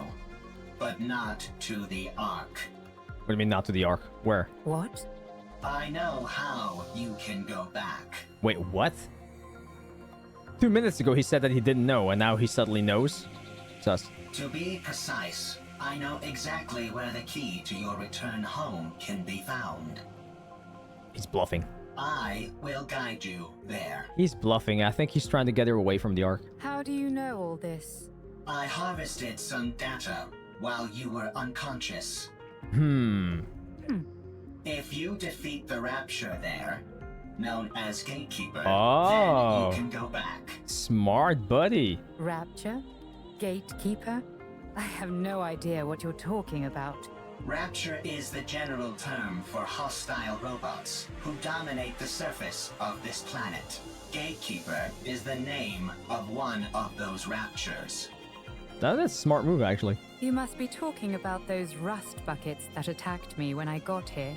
but not to the Ark. What do you mean not to the Ark? Where? What? I know how you can go back. Wait, what? 2 minutes ago he said that he didn't know, and now he suddenly knows? Sus. To be precise, I know exactly where the key to your return home can be found. He's bluffing. I will guide you there. He's bluffing. I think he's trying to get her away from the Ark. How do you know all this? I harvested some data while you were unconscious. If you defeat the Rapture there, known as Gatekeeper, then you can go back. Smart buddy. Rapture? Gatekeeper? I have no idea what you're talking about. Rapture is the general term for hostile robots who dominate the surface of this planet. Gatekeeper is the name of one of those Raptures. That's a smart move, actually. You must be talking about those rust buckets that attacked me when I got here.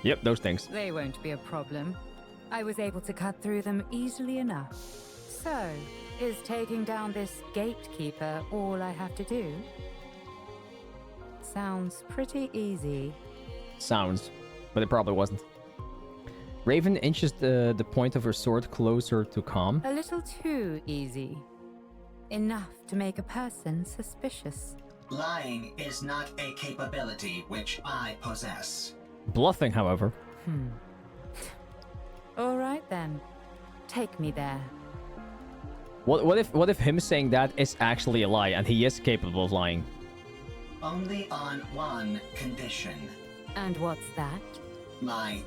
Yep, those things. They won't be a problem. I was able to cut through them easily enough. So, is taking down this gatekeeper all I have to do? Sounds pretty easy. Sounds, but it probably wasn't. Raven inches the point of her sword closer to Calm. A little too easy. Enough to make a person suspicious. Lying is not a capability which I possess. Bluffing, however. All right then. Take me there. What if him saying that is actually a lie and he is capable of lying? Only on one condition. And what's that? My...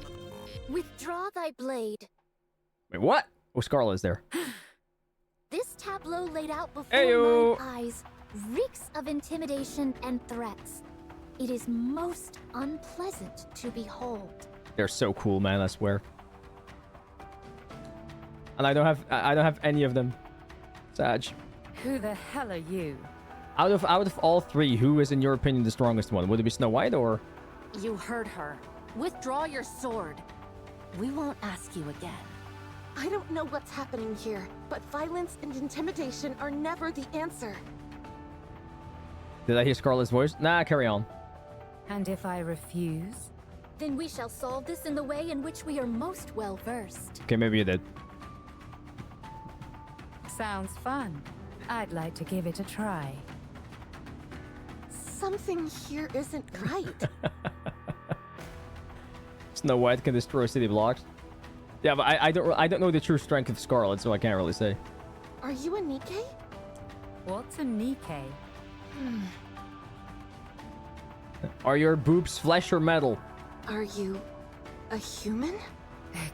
Withdraw thy blade. Wait, what? Oh, Scarlet is there. This tableau laid out before Ayo. my eyes reeks of intimidation and threats. It is most unpleasant to behold. They're so cool, man, I swear. And I don't have any of them. Sag. Who the hell are you? Out of all three, who is in your opinion the strongest one? Would it be Snow White or? You heard her. Withdraw your sword. We won't ask you again. I don't know what's happening here, but violence and intimidation are never the answer. Did I hear Scarlet's voice? Nah, carry on. And if I refuse? Then we shall solve this in the way in which we are most well versed. Okay, maybe you did. Sounds fun. I'd like to give it a try. Something here isn't right. Snow White can destroy city blocks. Yeah, but I don't know the true strength of Scarlet, so I can't really say. Are you a Nikke? What's a Nikke? Are your boobs flesh or metal? Are you a human?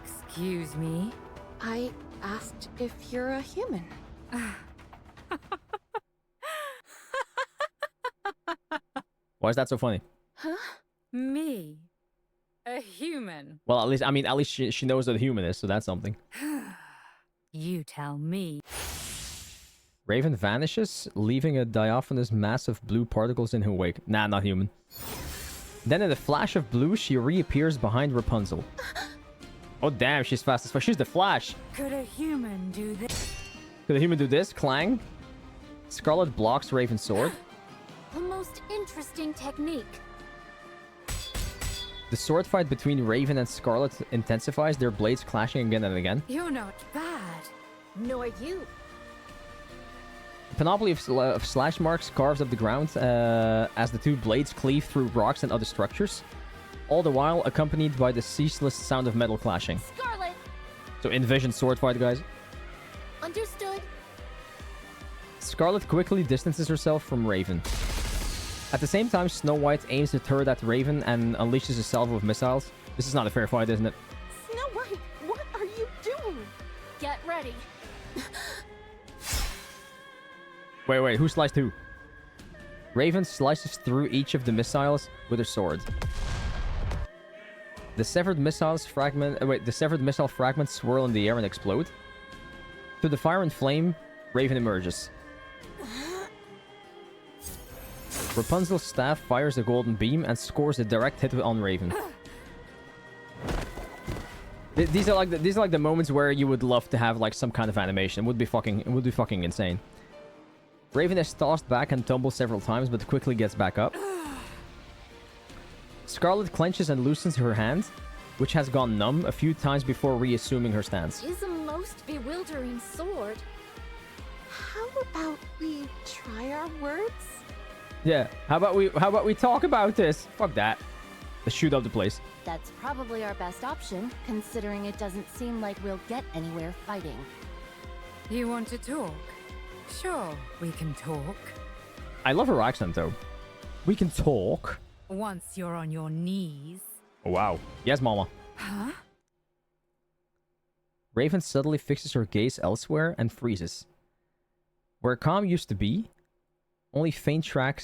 Excuse me? I asked if you're a human. Why is that so funny? Huh? Me? A human? Well, at least she knows what a human is, so that's something. You tell me. Raven vanishes, leaving a diaphanous mass of blue particles in her wake. Nah, not human. Then in a flash of blue, she reappears behind Rapunzel. Oh damn, she's fast as fuck. She's the Flash. Could a human do this? Could a human do this? Clang. Scarlet blocks Raven's sword. A most interesting technique. The sword fight between Raven and Scarlet intensifies, their blades clashing again and again. You're not bad. Nor you. A panoply of slash marks carves up the ground as the two blades cleave through rocks and other structures, all the while accompanied by the ceaseless sound of metal clashing. Scarlet! So envision sword fight, guys. Understood. Scarlet quickly distances herself from Raven. At the same time, Snow White aims a turret at Raven and unleashes a salvo of missiles. This is not a fair fight, isn't it? Snow White, what are you doing? Get ready. Wait, who sliced who? Raven slices through each of the missiles with her sword. The severed missile fragments swirl in the air and explode. Through the fire and flame, Raven emerges. Rapunzel's staff fires a golden beam and scores a direct hit on Raven. These are like the moments where you would love to have like some kind of animation. It would be fucking insane. Raven is tossed back and tumbles several times, but quickly gets back up. Scarlet clenches and loosens her hand. which has gone numb a few times before reassuming her stance. Is a most bewildering sword. How about we try our words? Yeah, how about we talk about this? Fuck that. Let's shoot up the place. That's probably our best option, considering it doesn't seem like we'll get anywhere fighting. You want to talk? Sure, we can talk. I love her accent though. We can talk. Once you're on your knees. Oh, wow. Yes, mama. Huh? Raven suddenly fixes her gaze elsewhere and freezes. Where calm used to be, only faint track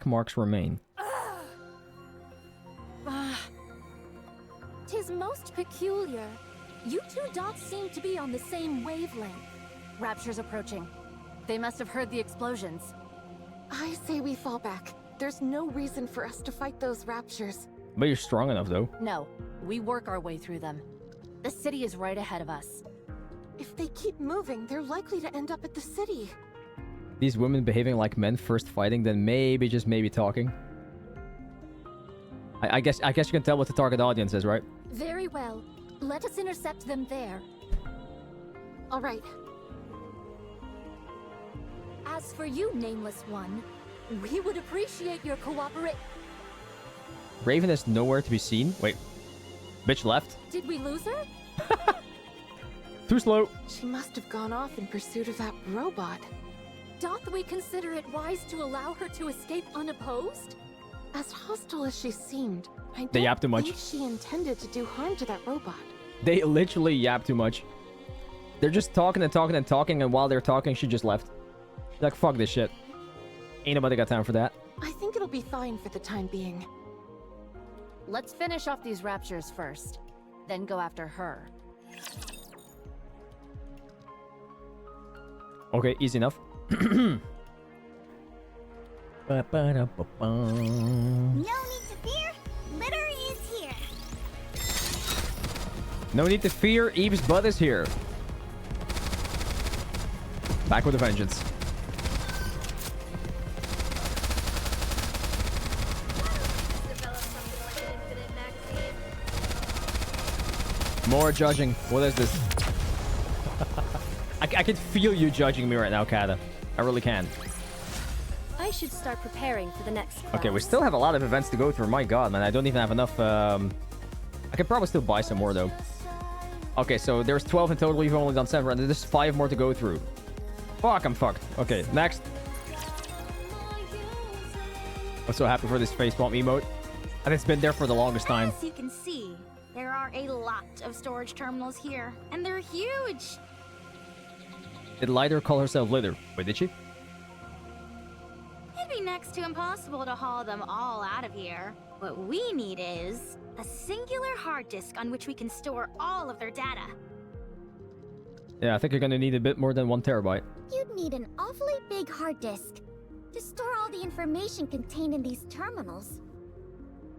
marks remain. Tis most peculiar. You two dots seem to be on the same wavelength. Rapture's approaching. They must have heard the explosions. I say we fall back. There's no reason for us to fight those raptures. But you're strong enough, though. No, we work our way through them. The city is right ahead of us. If they keep moving, they're likely to end up at the city. These women behaving like men, first fighting, then maybe, just maybe talking. I guess you can tell what the target audience is, right? Very well. Let us intercept them there. All right. As for you, Nameless One, we would appreciate your cooperation. Raven is nowhere to be seen. Wait. Bitch left. Did we lose her? Too slow. She must have gone off in pursuit of that robot. Doth we consider it wise to allow her to escape unopposed? As hostile as she seemed, I They yap too don't much. think she intended to do harm to that robot. They literally yap too much. They're just talking and talking and talking, and while they're talking, she just left. Like, fuck this shit. Ain't nobody got time for that. I think it'll be fine for the time being. Let's finish off these raptures first, then go after her. Okay, easy enough. No need to fear. Litter is here. No need to fear, Eve's butt is here. Back with a vengeance. More judging. What is this? I can feel you judging me right now, Kata. I really can. I should start preparing for the next class. Okay, we still have a lot of events to go through. My god, man. I don't even have enough. I could probably still buy some more, though. Okay, so there's 12 in total. We've only done 7. And there's 5 more to go through. Fuck, I'm fucked. Okay, next. I'm so happy for this facepalm emote. And it's been there for the longest time. As you can see, there are a lot of storage terminals here, and they're huge. Did Lighter call herself Litter? Wait, did she? It'd be next to impossible to haul them all out of here. What we need is a singular hard disk on which we can store all of their data. Yeah, I think you're gonna need a bit more than 1 terabyte. You'd need an awfully big hard disk to store all the information contained in these terminals.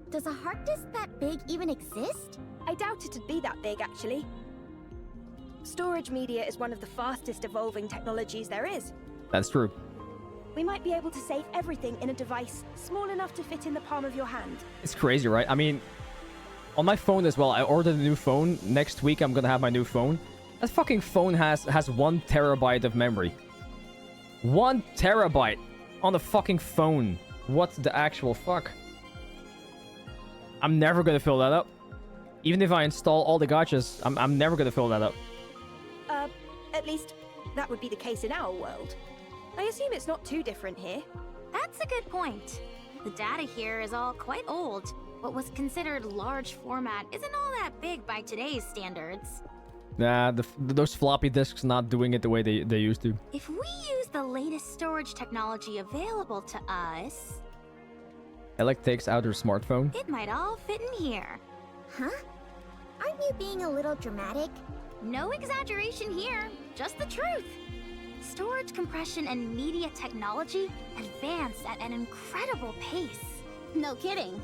Does a hard disk that big even exist? I doubt it'd be that big, actually. Storage media is one of the fastest evolving technologies there is. That's true. We might be able to save everything in a device small enough to fit in the palm of your hand. It's crazy, right? I mean, on my phone as well. I ordered a new phone. Next week, I'm gonna have my new phone. That fucking phone has 1 terabyte of memory. 1 terabyte on the fucking phone. What the actual fuck? I'm never gonna fill that up. Even if I install all the gotchas, I'm never gonna fill that up. At least, that would be the case in our world. I assume it's not too different here. That's a good point. The data here is all quite old. What was considered large format isn't all that big by today's standards. Nah, those floppy disks not doing it the way they used to. If we use the latest storage technology available to us, Elec takes out her smartphone. it might all fit in here. Huh? Aren't you being a little dramatic? No exaggeration here, just the truth. Storage compression and media technology advance at an incredible pace. No kidding.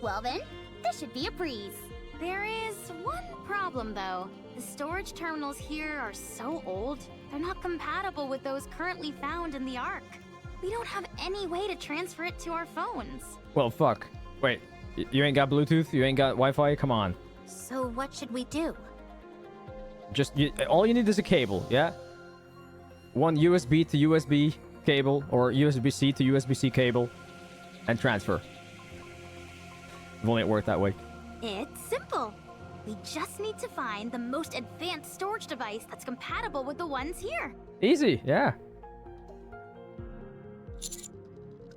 Well then, this should be a breeze. There is one problem though. The storage terminals here are so old, they're not compatible with those currently found in the Ark. We don't have any way to transfer it to our phones. Well, fuck. Wait. You ain't got Bluetooth? You ain't got Wi-Fi? Come on. So what should we do? Just, all you need is a cable, yeah? One USB to USB cable, or USB-C to USB-C cable, and transfer. If only it worked that way. It's simple. We just need to find the most advanced storage device that's compatible with the ones here. Easy, yeah.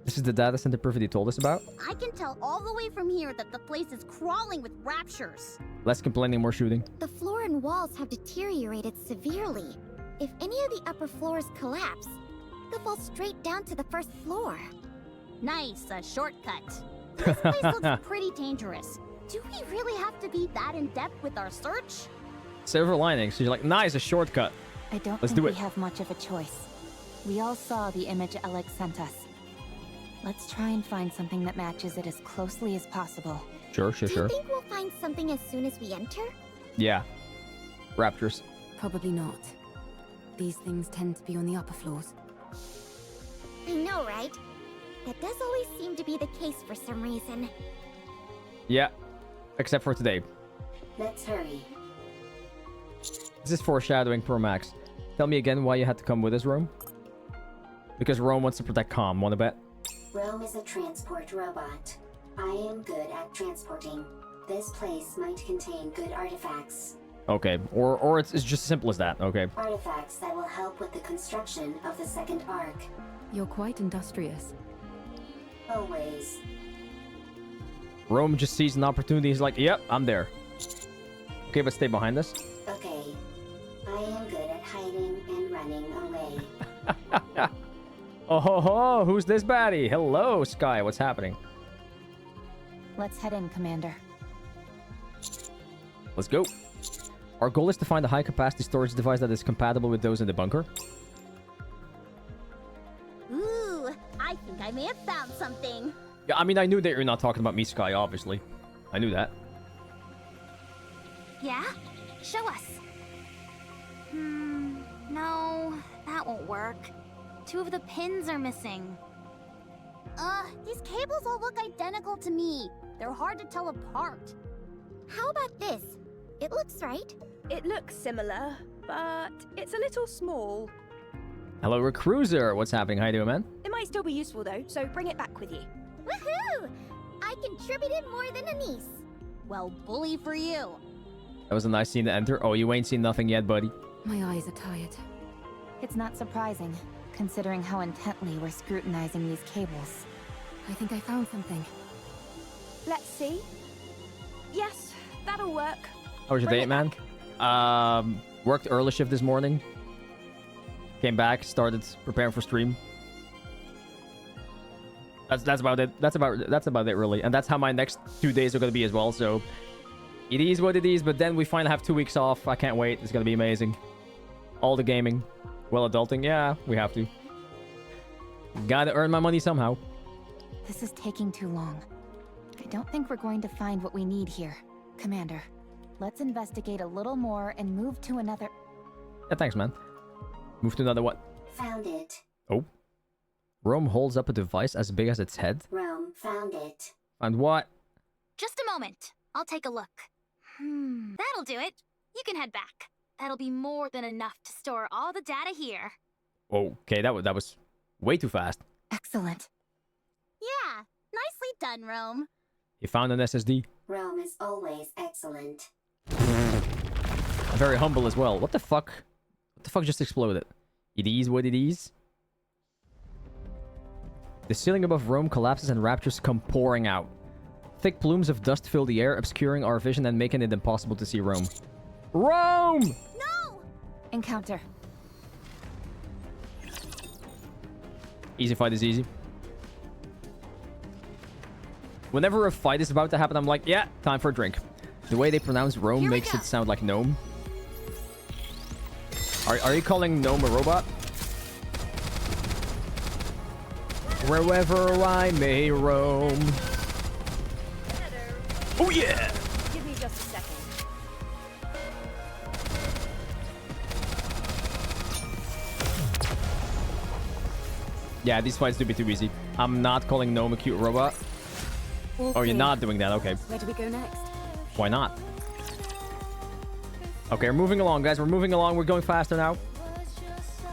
This is the data center Perfidy told us about. I can tell all the way from here that the place is crawling with raptures. Less complaining, more shooting. The floor and walls have deteriorated severely. If any of the upper floors collapse, they'll fall straight down to the first floor. Nice, a shortcut. This place looks pretty dangerous. Do we really have to be that in-depth with our search? Silver lining. So you're like, nice, a shortcut. I don't Let's think do we it. have much of a choice. We all saw the image Alex sent us. Let's try and find something that matches it as closely as possible. Sure. Do you think we'll find something as soon as we enter? Yeah. Raptors. Probably not. These things tend to be on the upper floors. I know, right? That does always seem to be the case for some reason. Yeah. Except for today. Let's hurry. This is foreshadowing Pro Max. Tell me again why you had to come with us, Rome. Because Rome wants to protect Calm, wanna bet? Rome is a transport robot. I am good at transporting. This place might contain good artifacts. Okay. Or it's just as simple as that. Okay. Artifacts that will help with the construction of the second arc. You're quite industrious. Always. Rome just sees an opportunity. He's like, yep, I'm there. Okay, but stay behind us. Okay. I am good at hiding and running away. Oh ho ho, who's this baddie? Hello, Sky, what's happening? Let's head in, Commander. Let's go. Our goal is to find a high-capacity storage device that is compatible with those in the bunker. Ooh, I think I may have found something. Yeah, I mean, I knew that you're not talking about me, Sky, obviously. I knew that. Yeah? Show us. No, that won't work. 2 of the pins are missing. These cables all look identical to me. They're hard to tell apart. How about this? It looks right. It looks similar, but it's a little small. Hello, Recruiser. What's happening? How you doing, man? It might still be useful though, so bring it back with you. Woohoo! I contributed more than a niece. Well, bully for you. That was a nice scene to enter. Oh, you ain't seen nothing yet, buddy. My eyes are tired. It's not surprising, considering how intently we're scrutinizing these cables. I think I found something. Let's see. Yes, that'll work. How was your date, man? Worked early shift this morning. Came back, started preparing for stream. That's about it. That's about it, really. And that's how my next 2 days are gonna be as well. So it is what it is. But then we finally have 2 weeks off. I can't wait. It's gonna be amazing. All the gaming, well, adulting. Yeah, we have to. Gotta earn my money somehow. This is taking too long. I don't think we're going to find what we need here. Commander, let's investigate a little more and move to another... Yeah, thanks, man. Move to another what? Found it. Oh. Rome holds up a device as big as its head. Rome found it. And what? Just a moment. I'll take a look. That'll do it. You can head back. That'll be more than enough to store all the data here. Okay, that was way too fast. Excellent. Yeah, nicely done, Rome. You found an SSD. Rome is always excellent. Very humble as well. What the fuck? What the fuck just exploded? It is what it is. The ceiling above Rome collapses and raptors come pouring out. Thick plumes of dust fill the air, obscuring our vision and making it impossible to see Rome. Rome! No! Encounter. Easy fight is easy. Whenever a fight is about to happen, I'm like, yeah, time for a drink. The way they pronounce Rome makes it sound like gnome. Are you calling gnome a robot? Wherever I may roam. Oh yeah! Give me just a second. Yeah, these fights do be too easy. I'm not calling gnome a cute robot. Oh, you're not doing that. Okay. Where do we go next? Why not? Okay, we're moving along, guys. We're moving along. We're going faster now.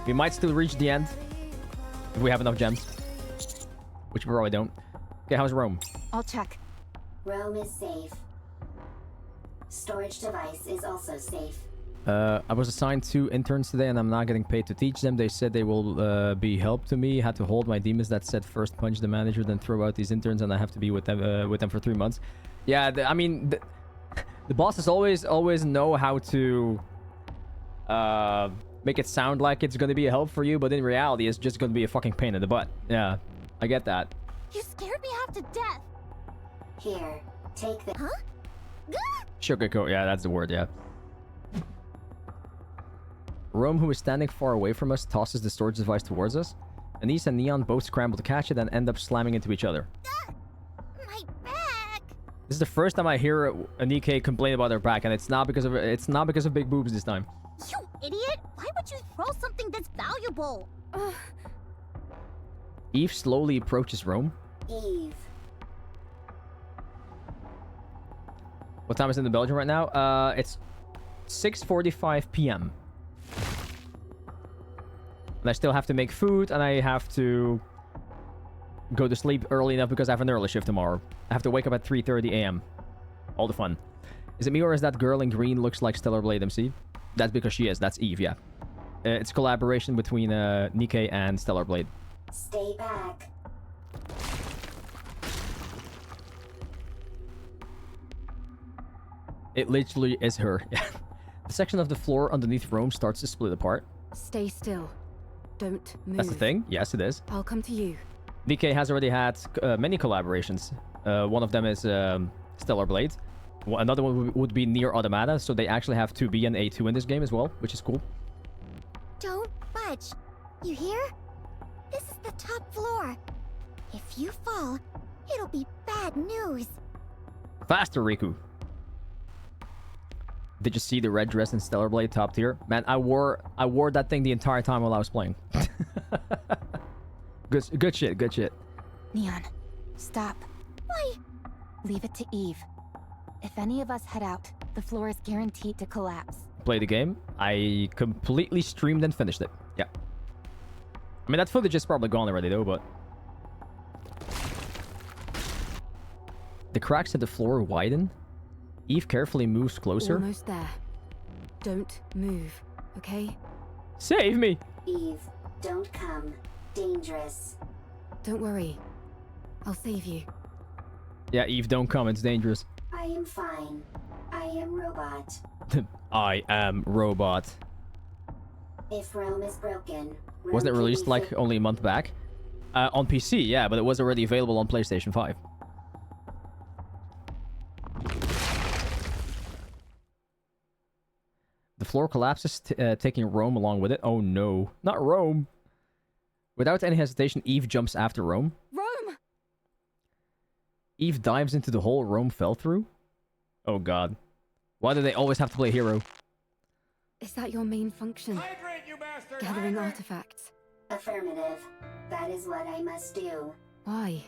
We might still reach the end if we have enough gems, which we probably don't. Okay, how's Rome? I'll check. Rome is safe. Storage device is also safe. I was assigned 2 interns today, and I'm not getting paid to teach them. They said they will be help to me. Had to hold my demons that said first punch the manager, then throw out these interns, and I have to be with them for 3 months. Yeah, I mean, the bosses always know how to make it sound like it's gonna be a help for you, but in reality, it's just gonna be a fucking pain in the butt. Yeah, I get that. You scared me half to death. Here, take the... Huh? Sugarcoat, yeah, that's the word, yeah. Rome, who is standing far away from us, tosses the storage device towards us. Anise and Neon both scramble to catch it and end up slamming into each other. My back. This is the first time I hear a Nikke complain about her back, and it's not because of big boobs this time. You idiot! Why would you throw something that's valuable? Eve slowly approaches Rome. Eve. What time is it in Belgium right now? It's 6:45 p.m. And I still have to make food, and I have to go to sleep early enough because I have an early shift tomorrow. I have to wake up at 3:30 a.m. All the fun. Is it me, or is that girl in green looks like Stellar Blade MC? That's because she is. That's Eve, yeah. It's a collaboration between Nikke and Stellar Blade. Stay back. It literally is her. The section of the floor underneath Rome starts to split apart. Stay still. Don't move. That's the thing? Yes, it is. I'll come to you. Nikke has already had many collaborations. One of them is Stellar Blade. Another one would be Nier Automata, so they actually have 2B and A2 in this game as well, which is cool. Don't budge. You hear? This is the top floor. If you fall, it'll be bad news. Faster, Riku. Did you see the red dress in Stellar Blade top tier? Man, I wore that thing the entire time while I was playing. Good shit, good shit. Neon, stop. Why? Leave it to Eve. If any of us head out, the floor is guaranteed to collapse. Play the game. I completely streamed and finished it. Yeah. I mean, that footage is probably gone already though, but... The cracks in the floor widen. Eve carefully moves closer. Almost there. Don't move, okay? Save me! Eve, don't come. Dangerous. Don't worry. I'll save you. Yeah, Eve, don't come. It's dangerous. I am fine. I am robot. I am robot. If Rome is broken... Wasn't it released like only a month back? On PC, yeah, but it was already available on PlayStation 5. The floor collapses, taking Rome along with it. Oh no, not Rome. Without any hesitation, Eve jumps after Rome. Rome! Eve dives into the hole Rome fell through. Oh god. Why do they always have to play hero? Is that your main function? Gathering artifacts? Affirmative. That is what I must do. Why?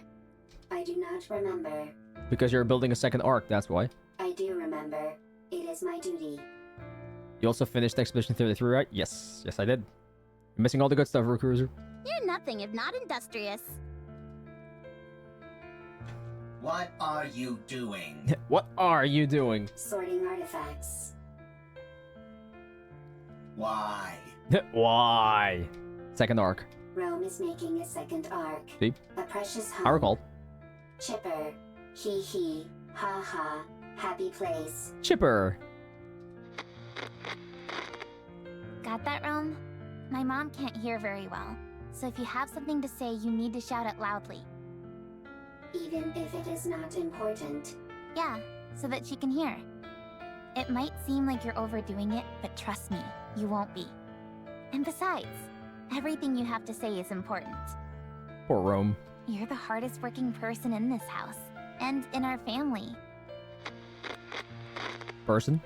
I do not remember. Because you're building a second arc, that's why. I do remember. It is my duty. You also finished Expedition 33, right? Yes. Yes, I did. You're missing all the good stuff, Cruiser. You're nothing if not industrious. What are you doing? What are you doing? Sorting artifacts. Why? Why? Second arc. Rome is making a second arc. See? A precious home. I recall. Chipper. Hee hee. Ha ha. Happy place. Chipper. Got that, Rome? My mom can't hear very well, so if you have something to say, you need to shout it loudly. Even if it is not important. Yeah, so that she can hear. It might seem like you're overdoing it, but trust me, you won't be. And besides, everything you have to say is important. Poor Rome. You're the hardest working person in this house, and in our family. Person?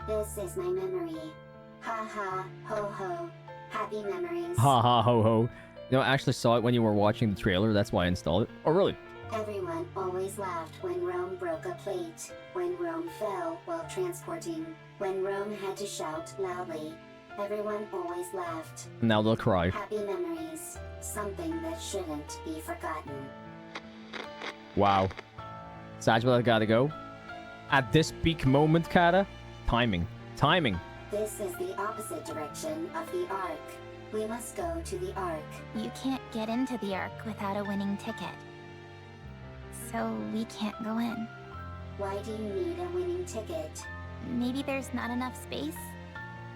This is my memory. Ha ha, ho ho. Happy memories. Ha ha ho ho. You know, I actually saw it when you were watching the trailer, that's why I installed it. Oh, really? Everyone always laughed when Rome broke a plate, when Rome fell while transporting, when Rome had to shout loudly. Everyone always laughed. Now they'll cry. Happy memories, something that shouldn't be forgotten. Wow. Sagittal gotta go. At this peak moment, Kata. Timing. Timing. This is the opposite direction of the Ark. We must go to the Ark. You can't get into the Ark without a winning ticket. So we can't go in. Why do you need a winning ticket? Maybe there's not enough space?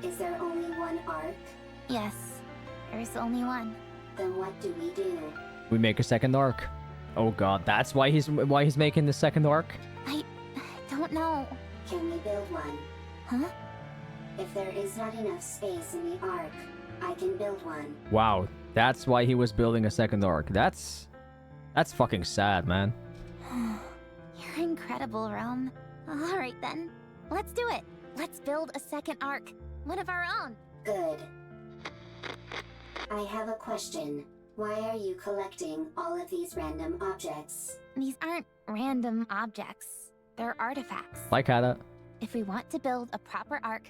Is there only one Ark? Yes, there's only one. Then what do we do? We make a second arc. Oh god, that's why he's making the second arc? I don't know. Can we build one? Huh? If there is not enough space in the Ark, I can build one. Wow, that's why he was building a second arc. That's fucking sad, man. You're incredible, Rome. Alright then, let's do it. Let's build a second Ark. One of our own. Good. I have a question. Why are you collecting all of these random objects? These aren't random objects. They're artifacts. Like Kata. If we want to build a proper Ark,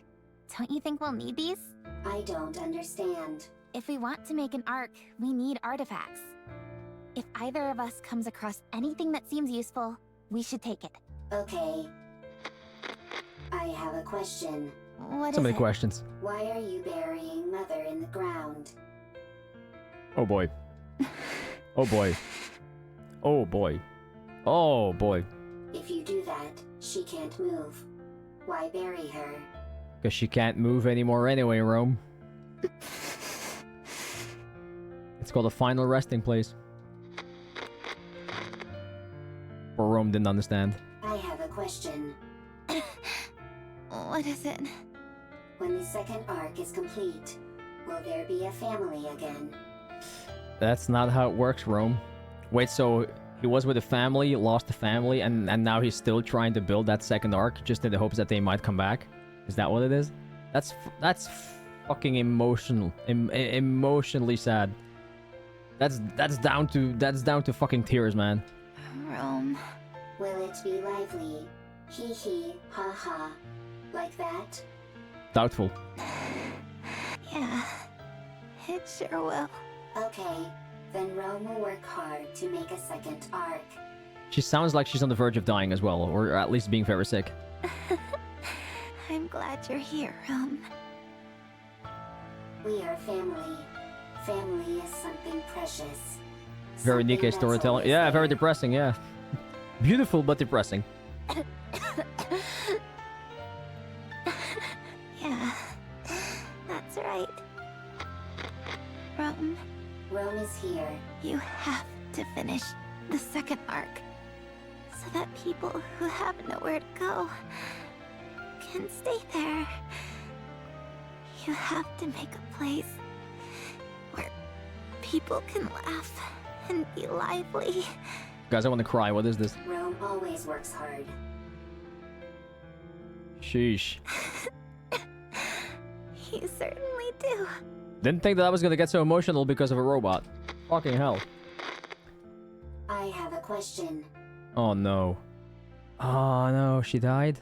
don't you think we'll need these? I don't understand. If we want to make an Ark, we need artifacts. If either of us comes across anything that seems useful, we should take it. Okay. I have a question. What So is many it? questions. Why are you burying Mother in the ground? Oh boy. Oh boy. Oh boy. Oh boy. If you do that, she can't move. Why bury her? Because she can't move anymore anyway, Rome. It's called a final resting place. Or Rome didn't understand. I have a question. What is it? When the second Ark is complete, will there be a family again? That's not how it works, Rome. Wait, so he was with a family, lost the family, and now he's still trying to build that second arc just in the hopes that they might come back? Is that what it is? That's fucking emotional. Emotionally sad. That's down to fucking tears, man. Rome. Will it be lively? Hee hee, ha ha. Like that? Doubtful. Yeah, it sure will. Okay, then Rome will work hard to make a second Ark. She sounds like she's on the verge of dying as well, or at least being very sick. I'm glad you're here, Rome. We are family. Family is something precious. Very Something Nikke that's storytelling. always Yeah, there. very depressing, yeah. Beautiful, but depressing. Yeah, that's right. Rome, Rome is here. you have to finish the second arc so that people who have nowhere to go can stay there. You have to make a place where people can laugh and be lively. Guys, I want to cry. What is this? Rome always works hard. Sheesh. You certainly do. Didn't think that I was gonna get so emotional because of a robot. Fucking hell. I have a question. Oh no. Oh no, she died?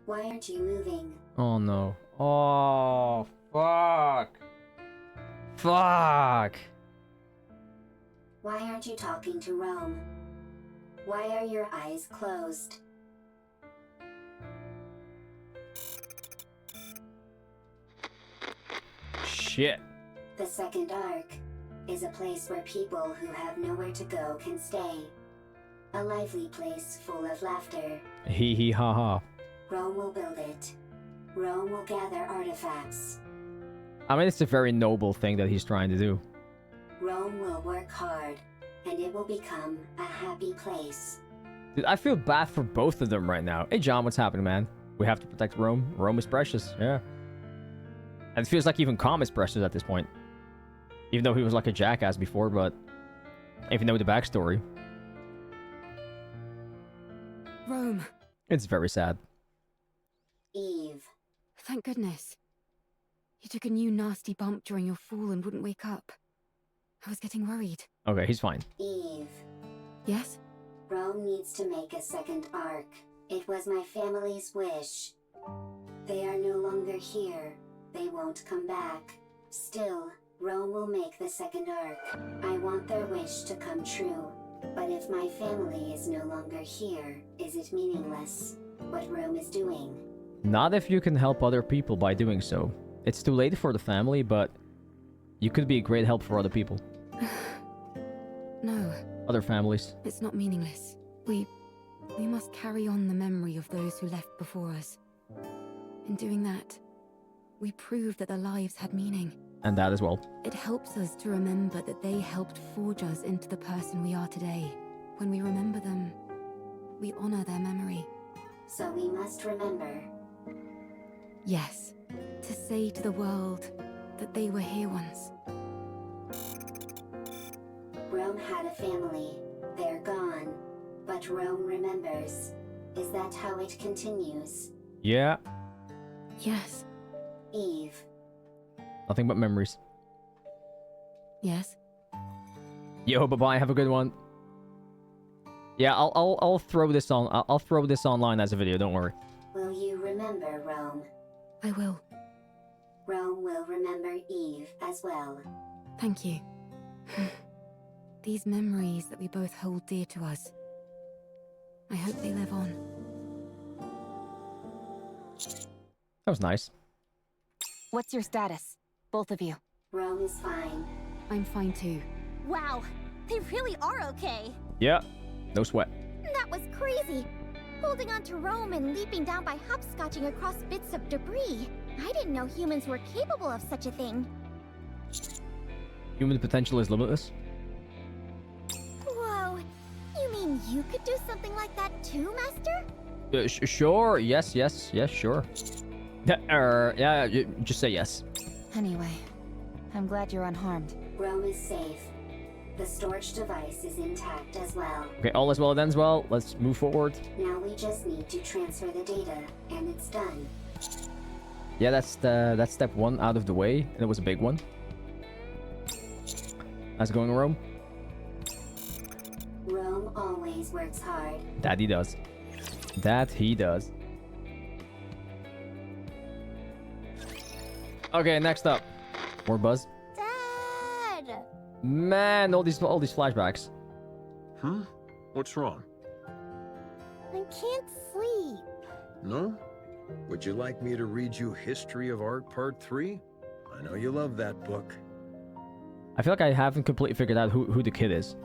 Why aren't you moving? Oh no. Oh, fuck. Fuck. Why aren't you talking to Rome? Why are your eyes closed? Shit. The second Ark is a place where people who have nowhere to go can stay. A lively place full of laughter. Hee hee ha ha. Rome will build it. Rome will gather artifacts. I mean, it's a very noble thing that he's trying to do. Rome will work hard, and it will become a happy place. Dude, I feel bad for both of them right now. Hey, John, what's happening, man? We have to protect Rome. Rome is precious, yeah. And it feels like even Calm is precious at this point. Even though he was like a jackass before, but... Even though the backstory. Rome. It's very sad. Eve. Thank goodness. You took a new nasty bump during your fall and wouldn't wake up. I was getting worried. Okay, he's fine. Eve. Yes? Rome needs to make a second arc. It was my family's wish. They are no longer here. They won't come back. Still, Rome will make the second arc. I want their wish to come true. But if my family is no longer here, is it meaningless? What Rome is doing? Not if you can help other people by doing so. It's too late for the family, but you could be a great help for other people. No. Other families. It's not meaningless. We must carry on the memory of those who left before us. In doing that, we prove that their lives had meaning. And that as well. It helps us to remember that they helped forge us into the person we are today. When we remember them, we honor their memory. So we must remember. Yes. To say to the world that they were here once. Rome had a family. They're gone. But Rome remembers. Is that how it continues? Yeah. Yes. Eve. Nothing but memories. Yes. Yo, bye-bye. Have a good one. Yeah, I'll throw this on. I'll throw this online as a video. Don't worry. Will you remember Rome? I will. Rome will remember Eve as well. Thank you. These memories that we both hold dear to us. I hope they live on. That was nice. What's your status? Both of you. Rome is fine. I'm fine too. Wow, they really are okay. Yeah, no sweat. That was crazy. Holding on to Rome and leaping down by hopscotching across bits of debris. I didn't know humans were capable of such a thing. Human potential is limitless. Whoa, you mean you could do something like that too, Master? Sure. Yes, sure. Yeah, just say yes. Anyway, I'm glad you're unharmed. Rome is safe. The storage device is intact as well. Okay, all is well that ends well. Let's move forward. Now we just need to transfer the data, and it's done. Yeah, that's step one out of the way, and it was a big one. How's it going, Rome? Rome always works hard. That he does. That he does. Okay, next up. More buzz. Dad! Man, all these flashbacks. What's wrong? I can't sleep. No? Would you like me to read you History of Art Part 3? I know you love that book. I feel like I haven't completely figured out who the kid is.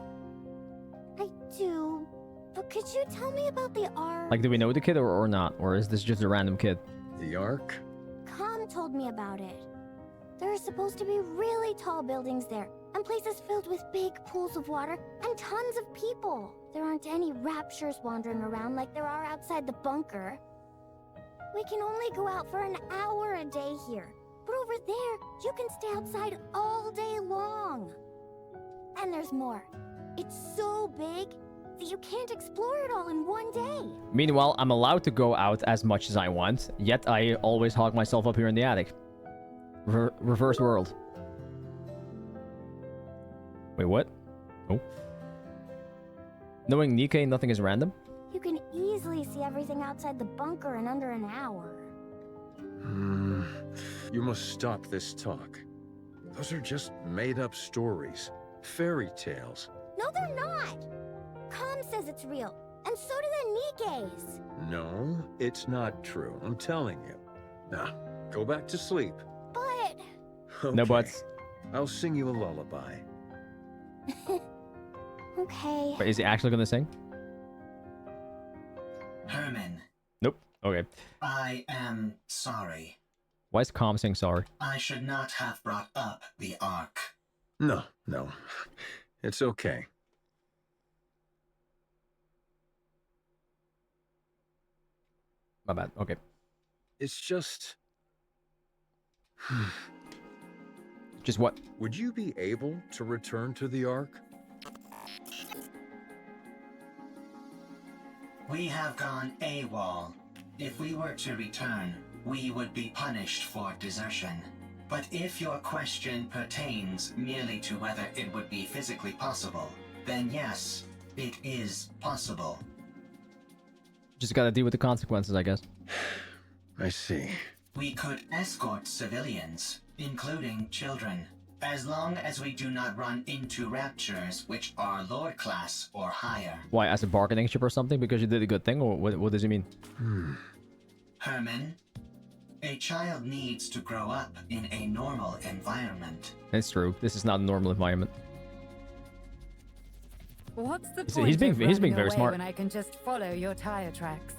I do, but could you tell me about the Ark? Like, do we know the kid or not? Or is this just a random kid? The Ark? Com told me about it. There are supposed to be really tall buildings there, and places filled with big pools of water, and tons of people. There aren't any raptures wandering around like there are outside the bunker. We can only go out for an hour a day here. But over there, you can stay outside all day long. And there's more. It's so big that you can't explore it all in one day. Meanwhile, I'm allowed to go out as much as I want, yet I always hog myself up here in the attic. Reverse world. Wait, what? Oh. Knowing Nikke, nothing is random? You can easily see everything outside the bunker in under an hour. You must stop this talk. Those are just made-up stories. Fairy tales. No, they're not! Com says it's real, and so do the Nikkes. No, it's not true. I'm telling you. Now, go back to sleep. But... Okay. No buts. I'll sing you a lullaby. Okay. Wait, is he actually gonna sing? Herman. Nope. Okay. I am sorry. Why is Calm saying sorry? I should not have brought up the Ark. No. It's okay. My bad. Okay. It's just... Just what? Would you be able to return to the Ark? We have gone AWOL. If we were to return, we would be punished for desertion. But if your question pertains merely to whether it would be physically possible, then yes, it is possible. Just gotta deal with the consequences, I guess. I see. We could escort civilians, including children, as long as we do not run into raptures which are Lord class or higher. Why, as a bargaining chip or something? Because you did a good thing, or what does he mean? Herman, a child needs to grow up in a normal environment. It's true. This is not a normal environment. What's the He's point being- of he's being running very away smart. when I can just follow your tire tracks?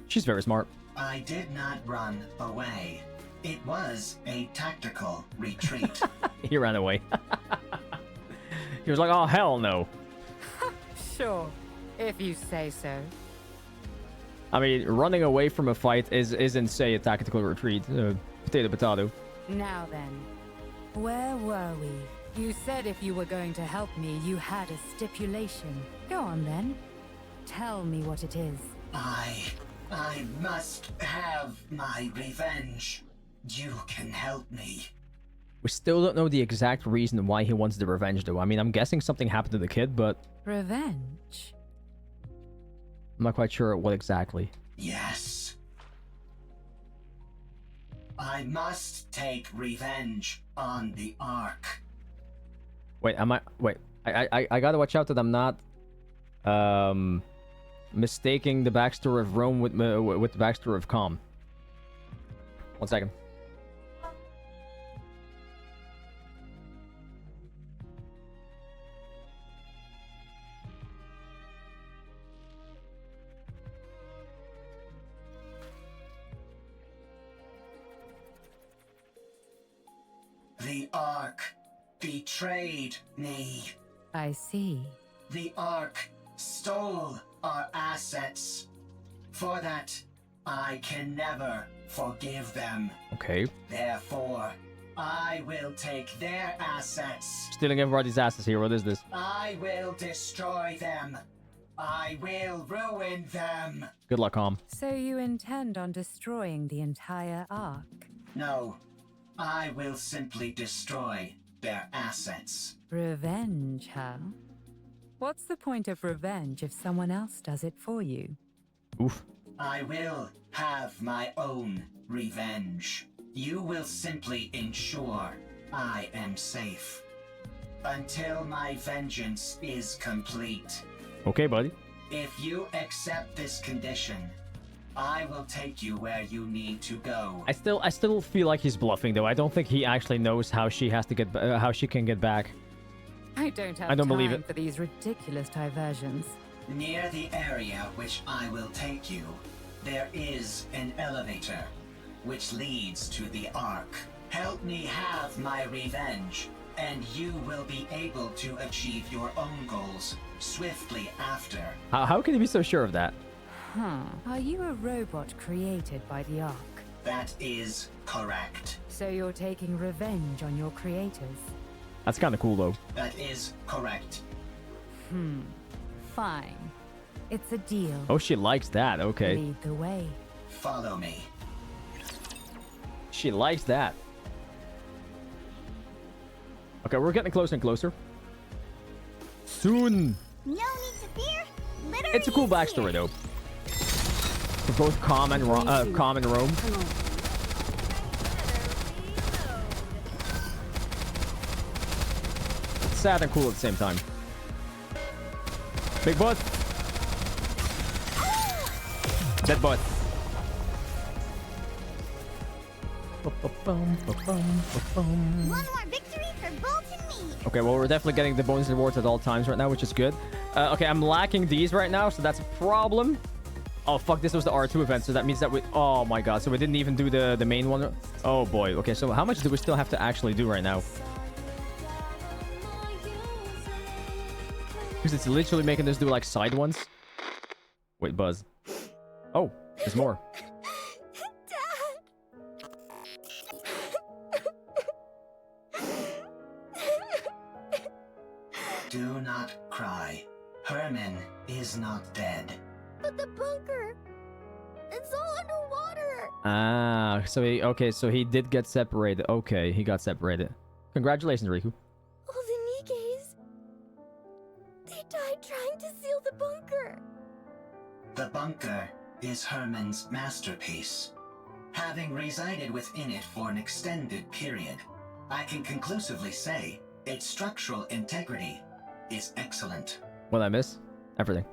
She's very smart. I did not run away. It was a tactical retreat. He ran away. He was like, oh, hell no. Sure, if you say so. I mean, running away from a fight isn't, say, a tactical retreat. Potato, potato. Now then, where were we? You said if you were going to help me, you had a stipulation. Go on then. Tell me what it is. I must have my revenge. You can help me. We still don't know the exact reason why he wants the revenge, though. I mean, I'm guessing something happened to the kid, but Revenge? I'm not quite sure what exactly. Yes. I must take revenge on the Ark. Wait, I gotta watch out that I'm not mistaking the backstory of Rome with the backstory of Calm. 1 second. The Ark betrayed me. I see. The Ark stole our assets. For that, I can never forgive them. Okay. Therefore, I will take their assets. Stealing everybody's asses here. What is this? I will destroy them. I will ruin them. Good luck, Calm. So you intend on destroying the entire Ark? No, I will simply destroy their assets. Revenge, huh? What's the point of revenge if someone else does it for you? Oof. I will have my own revenge. You will simply ensure I am safe. Until my vengeance is complete. Okay, buddy. If you accept this condition, I will take you where you need to go. I still feel like he's bluffing, though. I don't think he actually knows how she has to get how she can get back. I don't have I don't time believe it. for these ridiculous diversions. Near the area which I will take you, there is an elevator, which leads to the Ark. Help me have my revenge, and you will be able to achieve your own goals swiftly after. How can he be so sure of that? Huh. Are you a robot created by the Ark? That is correct. So you're taking revenge on your creators? That's kind of cool, though. That is correct. Fine. It's a deal. Oh, she likes that. Okay. Lead the way. Follow me. She likes that. Okay, we're getting closer and closer. Soon. No need to fear. Literally It's a cool backstory, though. For both Calm and Rome. It's sad and cool at the same time. Big butt. Dead butt. One more victory for Bolt and me. Okay, well, we're definitely getting the bonus rewards at all times right now, which is good. Okay, I'm lacking these right now, so that's a problem. Oh, fuck, this was the R2 event, so that means that we... Oh, my God, so we didn't even do the main one. Oh, boy. Okay, so how much do we still have to actually do right now? Because it's literally making us do, like, side ones. Wait, Buzz. Oh, there's more. Do not cry. Herman is not dead. But the bunker, it's all underwater. Ah, so he... Okay, so he did get separated. Okay, he got separated. Congratulations, Riku. All the Nikkes. the bunker? The bunker is Herman's masterpiece. Having resided within it for an extended period, I can conclusively say its structural integrity is excellent. What I miss? Everything.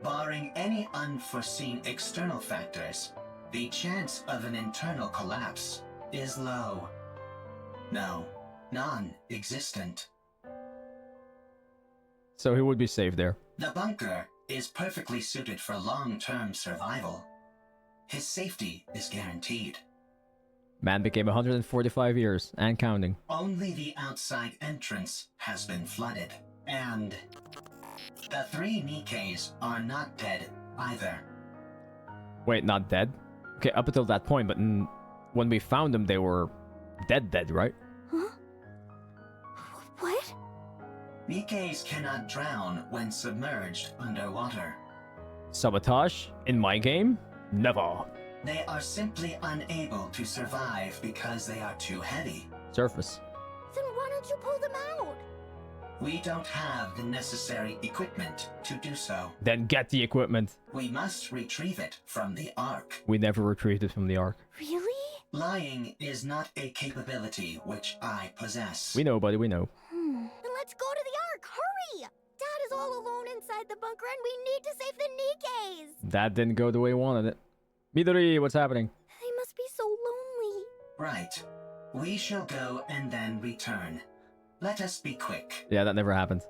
Barring any unforeseen external factors, the chance of an internal collapse is low. No, non-existent. So he would be safe there. The bunker is perfectly suited for long-term survival. His safety is guaranteed. Man became 145 years and counting. Only the outside entrance has been flooded, and the 3 Nikkes are not dead either. Wait, not dead? Okay, up until that point, but when we found them, they were dead, right? Huh? What? Nikkes cannot drown when submerged underwater. Sabotage? In my game? Never. They are simply unable to survive because they are too heavy. Surface. Then why don't you pull them out? We don't have the necessary equipment to do so. Then get the equipment. We must retrieve it from the Ark. We never retrieved it from the Ark. Really? Lying is not a capability which I possess. We know, buddy, we know. Then let's go to the Ark. Hurry! Dad is all alone inside the bunker and we need to save the Nikkes. That didn't go the way he wanted it. Midori, what's happening? They must be so lonely. Right. We shall go and then return. Let us be quick. Yeah, that never happened.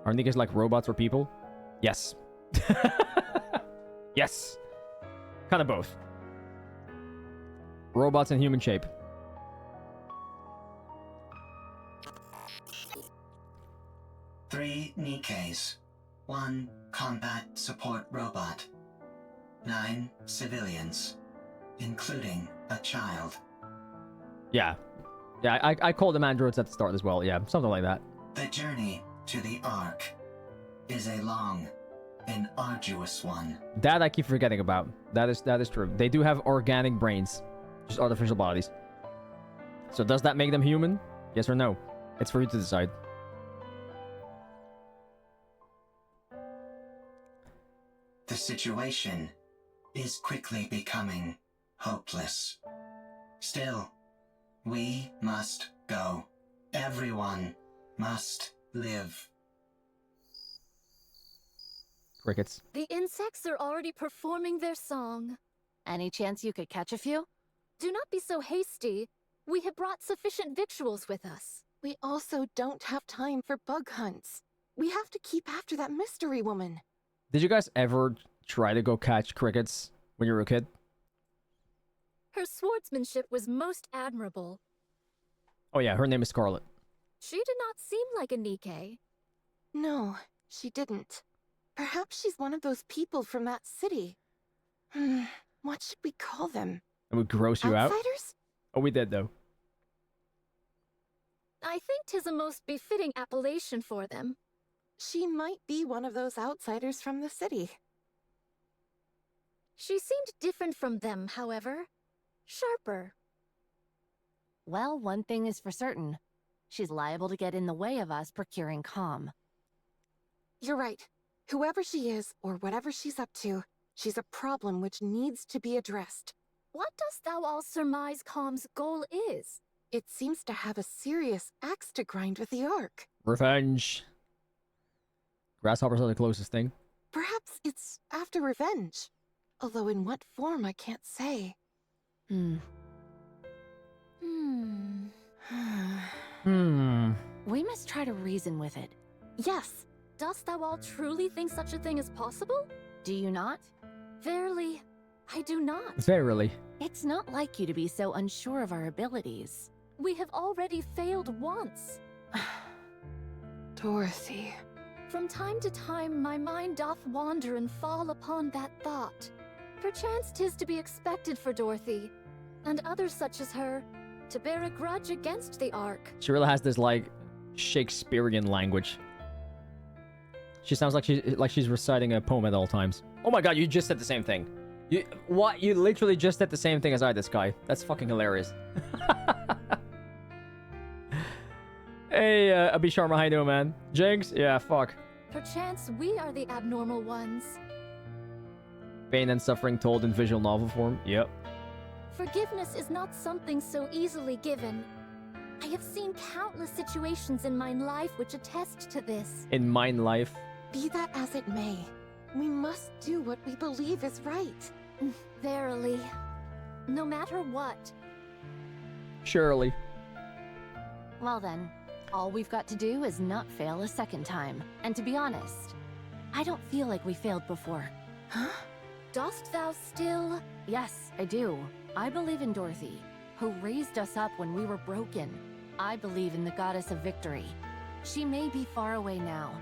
Are Nikkes like robots or people? Yes. Yes. Kind of both. Robots in human shape. Three Nikkes. 1 combat support robot. 9 civilians, including a child. Yeah. Yeah, I called them androids at the start as well. Yeah, something like that. The journey to the Ark is a long and arduous one. That I keep forgetting about. That is true. They do have organic brains, just artificial bodies. So does that make them human? Yes or no? It's for you to decide. The situation is quickly becoming hopeless. Still, we must go. Everyone must live. Crickets. The insects are already performing their song. Any chance you could catch a few? Do not be so hasty. We have brought sufficient victuals with us. We also don't have time for bug hunts. We have to keep after that mystery woman. Did you guys ever try to go catch crickets when you were a kid? Her swordsmanship was most admirable. Oh yeah, her name is Scarlet. She did not seem like a Nikke. No, she didn't. Perhaps she's one of those people from that city. What should we call them? It would gross you out? Outsiders? Oh, we did though. I think 'tis a most befitting appellation for them. She might be one of those outsiders from the city. She seemed different from them, however. Sharper. Well, one thing is for certain. She's liable to get in the way of us procuring calm. You're right. Whoever she is, or whatever she's up to, she's a problem which needs to be addressed. What dost thou all surmise Calm's goal is? It seems to have a serious axe to grind with the Ark. Revenge. Grasshoppers are the closest thing. Perhaps it's after revenge. Although in what form I can't say. We must try to reason with it. Yes. Dost thou all truly think such a thing is possible? Do you not? Verily, I do not. Verily. It's not like you to be so unsure of our abilities. We have already failed once. Dorothy. From time to time my mind doth wander and fall upon that thought. Perchance 'tis to be expected for Dorothy, and others such as her, to bear a grudge against the Ark. She really has this, like, Shakespearean language. She sounds like she's reciting a poem at all times. Oh my god, you just said the same thing. What? You literally just said the same thing as I, this guy. That's fucking hilarious. Hey, Abhi Sharma, how you doing, man? Jinx? Yeah, fuck. Perchance we are the abnormal ones. Pain and suffering told in visual novel form. Yep. Forgiveness is not something so easily given. I have seen countless situations in mine life which attest to this. In mine life. Be that as it may, we must do what we believe is right. Verily. No matter what. Surely. Well then, all we've got to do is not fail a second time. And to be honest, I don't feel like we failed before. Huh? Dost thou still? Yes, I do. I believe in Dorothy, who raised us up when we were broken. I believe in the goddess of victory. She may be far away now.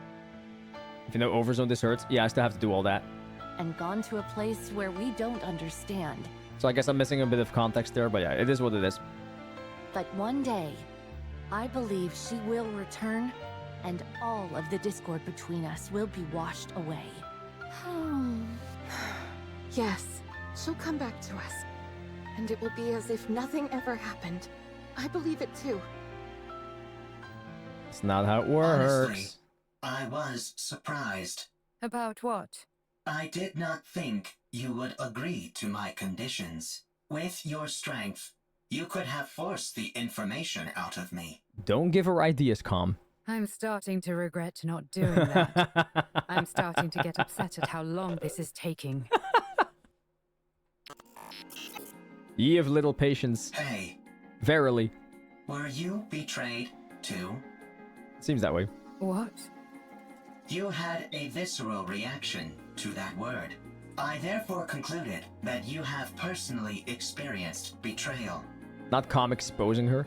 If you know Overzone this hurts, yeah, I still have to do all that. And gone to a place where we don't understand. So I guess I'm missing a bit of context there, but yeah, it is what it is. But one day, I believe she will return, and all of the discord between us will be washed away. Yes, she'll come back to us. And it will be as if nothing ever happened. I believe it too. It's not how it works. Honestly, I was surprised. About what? I did not think you would agree to my conditions. With your strength, you could have forced the information out of me. Don't give her ideas, Calm. I'm starting to regret not doing that. I'm starting to get upset at how long this is taking. Ye of little patience. Hey. Verily. Were you betrayed too? Seems that way. What? You had a visceral reaction to that word. I therefore concluded that you have personally experienced betrayal. Not Calm exposing her.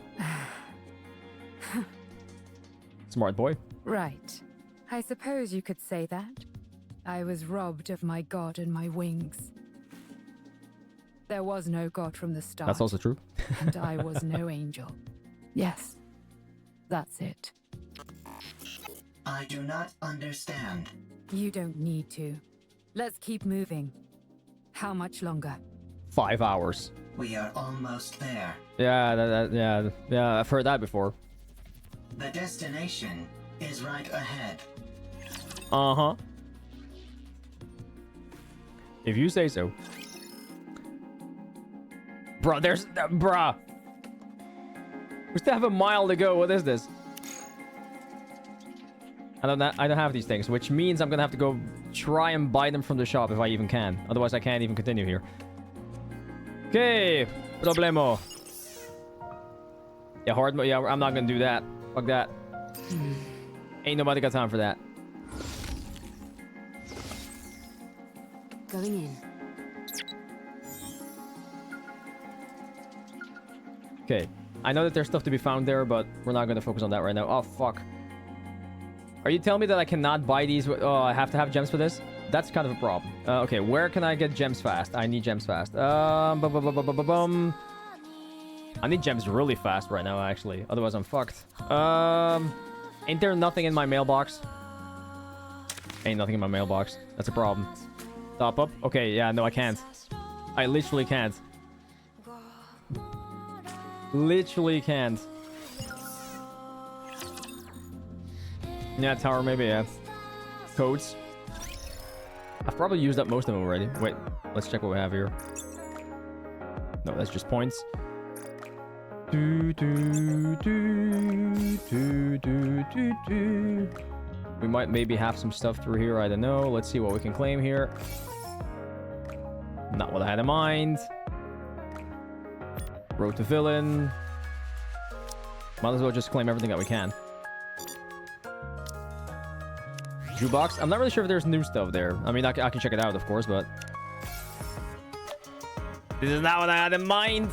Smart boy. Right. I suppose you could say that. I was robbed of my god and my wings. There was no god from the start. That's also true. And I was no angel. Yes. That's it. I do not understand. You don't need to. Let's keep moving. How much longer? 5 hours. We are almost there. Yeah, yeah, I've heard that before. The destination is right ahead. Uh-huh. If you say so. Bruh, bruh. We still have a mile to go. What is this? I don't have these things, which means I'm gonna have to go try and buy them from the shop if I even can. Otherwise, I can't even continue here. Okay, problemo. Yeah, hard mode. Yeah, I'm not gonna do that. Fuck that. Ain't nobody got time for that. Going in. Okay, I know that there's stuff to be found there, but we're not gonna focus on that right now. Oh, fuck. Are you telling me that I cannot buy these? Oh, I have to have gems for this? That's kind of a problem. Okay, where can I get gems fast? I need gems fast. I need gems really fast right now, actually. Otherwise, I'm fucked. Ain't there nothing in my mailbox? Ain't nothing in my mailbox. That's a problem. Top up? Okay, yeah, no, I can't. I literally can't. Literally can't. Yeah, tower maybe, yeah. Codes. I've probably used up most of them already. Wait, let's check what we have here. No, that's just points. We might maybe have some stuff through here, I don't know. Let's see what we can claim here. Not what I had in mind. Road to villain. Might as well just claim everything that we can. Jukebox. I'm not really sure if there's new stuff there. I mean, I can check it out, of course, but... This is not what I had in mind!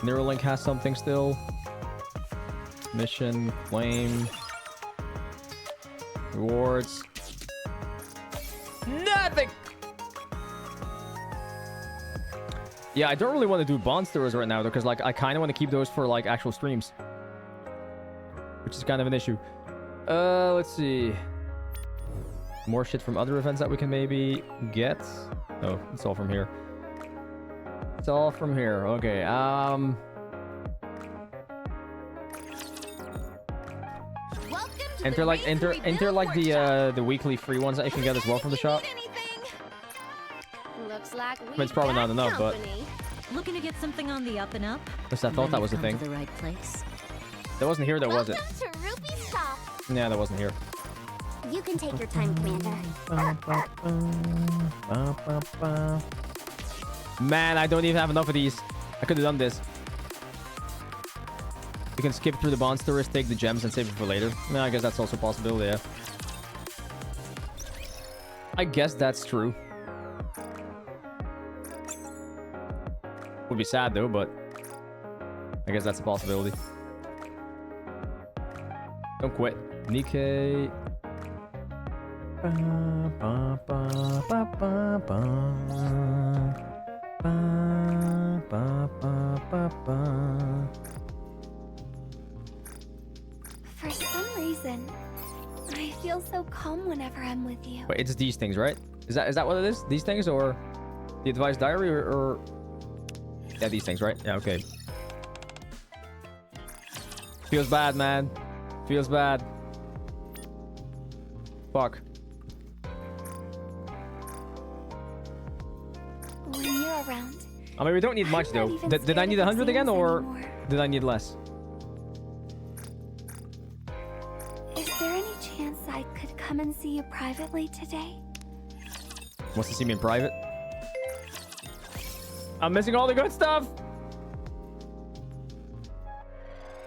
Neuralink has something still. Mission, claim... Rewards... Nothing! Yeah, I don't really want to do bond stores right now, though, because, like, I kind of want to keep those for, like, actual streams. Which is kind of an issue. Let's see. More shit from other events that we can maybe get. Oh, it's all from here. It's all from here. Okay, Enter like the weekly free ones that you can get as well from the shop. Looks like I mean, it's probably not enough, but Looking to get something on the up and up? because I thought that was the thing. The right place. That wasn't here, though, was it? Welcome to Ruby's shop. Yeah, that wasn't here. You can take your time, Commander. Man, I don't even have enough of these. I could have done this. You can skip through the monsters, take the gems, and save it for later. No, I guess that's also a possibility, yeah. I guess that's true. Would be sad, though, but I guess that's a possibility. Don't quit. Nikke. For some reason, I feel so calm whenever I'm with you. Wait, it's these things, right? Is that what it is? These things, or the advice diary, or... Yeah, these things, right? Yeah, okay. Feels bad, man. Feels bad. Fuck. When you're around, I mean, we don't need much, though. Did I need 100 again, or did I need less? is there any chance I could come and see you privately today? Wants to see me in private? I'm missing all the good stuff!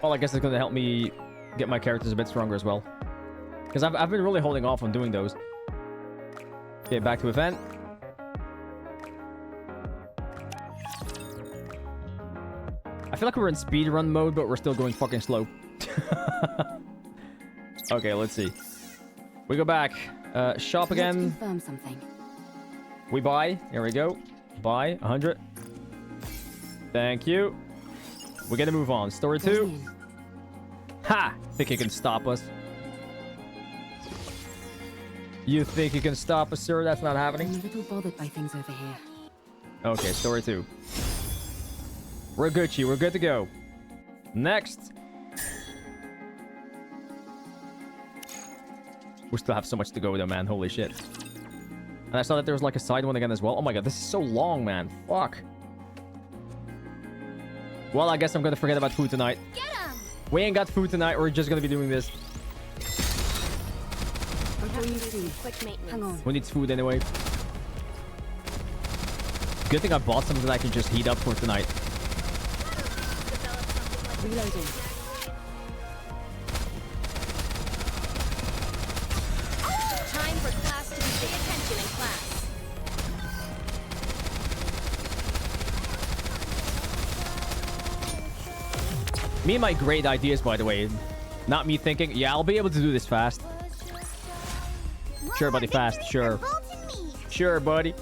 Well, I guess it's gonna help me get my characters a bit stronger as well. Because I've been really holding off on doing those. Okay, back to event. I feel like we're in speedrun mode, but we're still going fucking slow. Okay, let's see. We go back. Shop again. Let's confirm something. We buy. Here we go. Buy 100. Thank you. We're gonna move on. Story 2. Ha! Think you can stop us? You think you can stop us, sir? That's not happening. I'm a little bothered by things over here. Okay, story 2. We're Gucci. We're good to go. Next. We still have so much to go though, man. Holy shit. And I saw that there was like a side one again as well. Oh my god, this is so long, man. Fuck. Well, I guess I'm gonna forget about food tonight. We ain't got food tonight. We're just gonna be doing this. Hang on. Who needs food anyway? Good thing I bought something that I can just heat up for tonight. Reloading. Time for class to pay attention in class. Me and my great ideas, by the way. Not me thinking, yeah, I'll be able to do this fast. Sure, buddy, fast. Sure. Sure, buddy.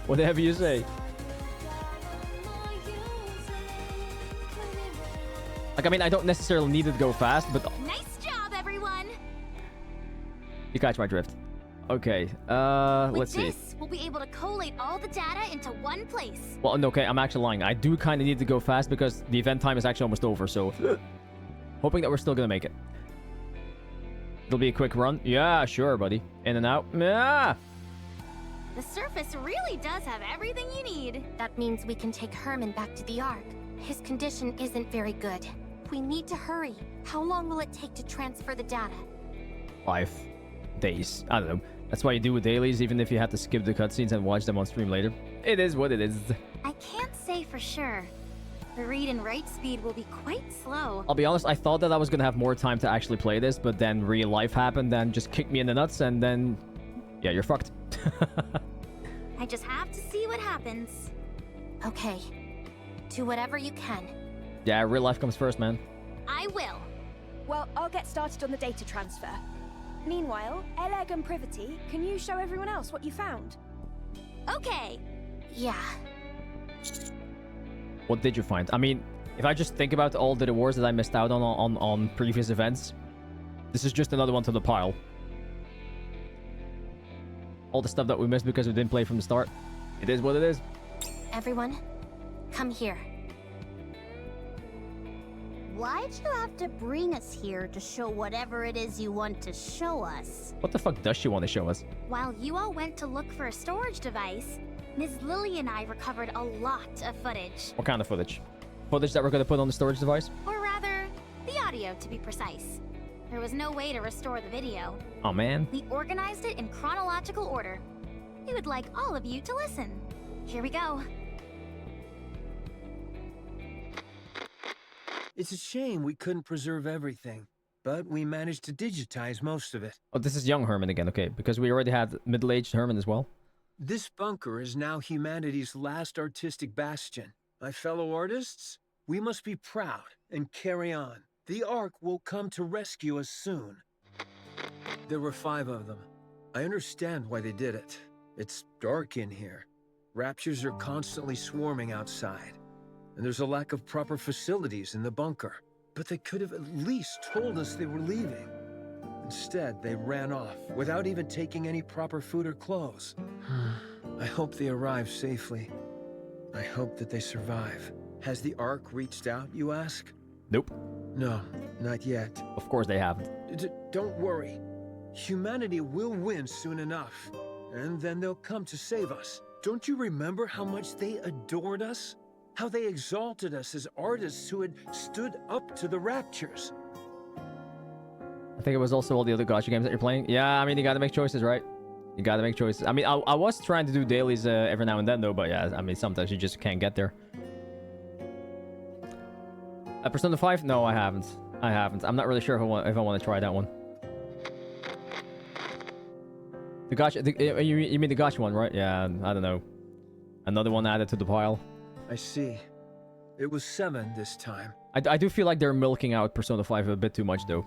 Whatever you say. Like, I mean, I don't necessarily need it to go fast, but... Nice job, everyone! You catch my drift. Okay, let's see. With this, we'll be able to collate all the data into one place. Well, no, okay, I'm actually lying. I do kind of need to go fast because the event time is actually almost over, so... Hoping that we're still gonna make it. It'll be a quick run. Yeah, sure, buddy. In and out. Yeah! The surface really does have everything you need. That means we can take Herman back to the Ark. His condition isn't very good. We need to hurry. How long will it take to transfer the data? 5 days. I don't know. That's why you do with dailies, even if you have to skip the cutscenes and watch them on stream later. It is what it is. I can't say for sure. The read and write speed will be quite slow. I'll be honest, I thought that I was gonna have more time to actually play this, but then real life happened and just kicked me in the nuts, and then... Yeah, you're fucked. I just have to see what happens. Okay. Do whatever you can. Yeah, real life comes first, man. I will. Well, I'll get started on the data transfer. Meanwhile, Eleg and Privity, can you show everyone else what you found? Okay. Yeah. What did you find? I mean, if I just think about all the rewards that I missed out on previous events, this is just another one to the pile. All the stuff that we missed because we didn't play from the start. It is what it is. Everyone, come here. Why'd you have to bring us here to show whatever it is you want to show us? What the fuck does she want to show us? While you all went to look for a storage device, Ms. Lily and I recovered a lot of footage. What kind of footage? Footage that we're gonna put on the storage device? Or rather, the audio to be precise. There was no way to restore the video. Oh man. We organized it in chronological order. We would like all of you to listen. Here we go. It's a shame we couldn't preserve everything, but we managed to digitize most of it. Oh, this is young Herman again, okay, because we already had middle-aged Herman as well. This bunker is now humanity's last artistic bastion. My fellow artists, we must be proud and carry on. The Ark will come to rescue us soon. There were 5 of them. I understand why they did it. It's dark in here. Raptures are constantly swarming outside. And there's a lack of proper facilities in the bunker. But they could have at least told us they were leaving. Instead, they ran off without even taking any proper food or clothes. I hope they arrive safely. I hope that they survive. Has the Ark reached out, you ask? Nope. No, not yet. Of course they haven't. Don't worry. Humanity will win soon enough. And then they'll come to save us. Don't you remember how much they adored us? How they exalted us as artists who had stood up to the Raptures. I think it was also all the other gacha games that you're playing. Yeah, I mean, you gotta make choices, right? You gotta make choices. I mean, I was trying to do dailies every now and then, though, but yeah, I mean, sometimes you just can't get there. Persona 5? No, I haven't. I haven't. I'm not really sure if I want to try that one. The gacha... you mean the gacha one, right? Yeah, I don't know. Another one added to the pile. I see. It was 7 this time. I do feel like they're milking out Persona 5 a bit too much, though.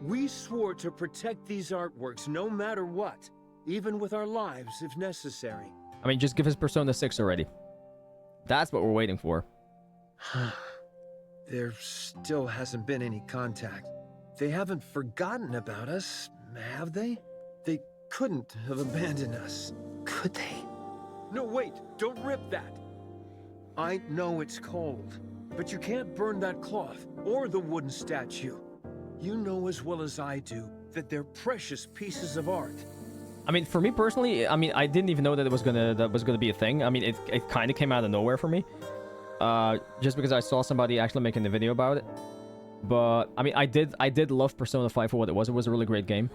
We swore to protect these artworks no matter what, even with our lives if necessary. I mean, just give us Persona 6 already. That's what we're waiting for. There still hasn't been any contact. They haven't forgotten about us, have they? They couldn't have abandoned us, could they? No, wait, don't rip that. I know it's cold, but you can't burn that cloth or the wooden statue. You know as well as I do that they're precious pieces of art. I mean, for me personally, I mean, I didn't even know that it was gonna be a thing. I mean, it kind of came out of nowhere for me. Just because I saw somebody actually making a video about it. But I mean, I did love Persona 5 for what it was. It was a really great game.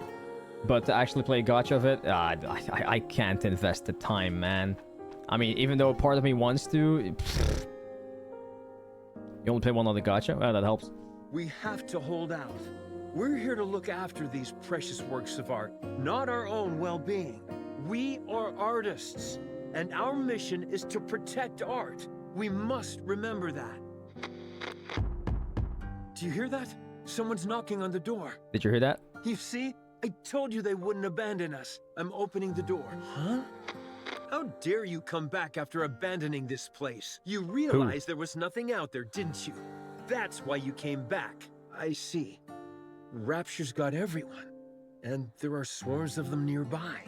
But to actually play a gacha of it, I can't invest the time, man. I mean, even though part of me wants to, you only play one other gacha. Well, that helps. We have to hold out. We're here to look after these precious works of art, not our own well-being. We are artists, and our mission is to protect art. We must remember that. Do you hear that? Someone's knocking on the door. Did you hear that? You see? I told you they wouldn't abandon us. I'm opening the door. Huh? How dare you come back after abandoning this place? You realized there was nothing out there, didn't you? That's why you came back. I see. Rapture's got everyone. And there are swarms of them nearby.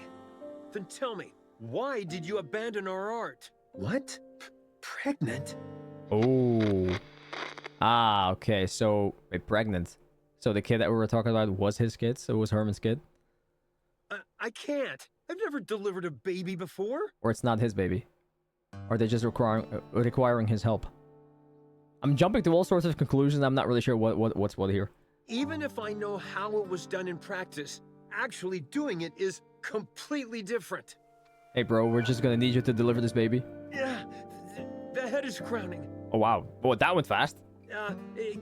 Then tell me, why did you abandon our art? What? Pregnant? Oh. Ah, okay. So, wait, pregnant. So the kid that we were talking about was his kid? So it was Herman's kid? I can't. I've never delivered a baby before. Or it's not his baby? Or they're just requiring his help? I'm jumping to all sorts of conclusions. I'm not really sure what's what here. Even if I know how it was done in practice, actually doing it is completely different. Hey, bro, we're just gonna need you to deliver this baby. Yeah, the head is crowning. Oh, wow. Boy, that went fast.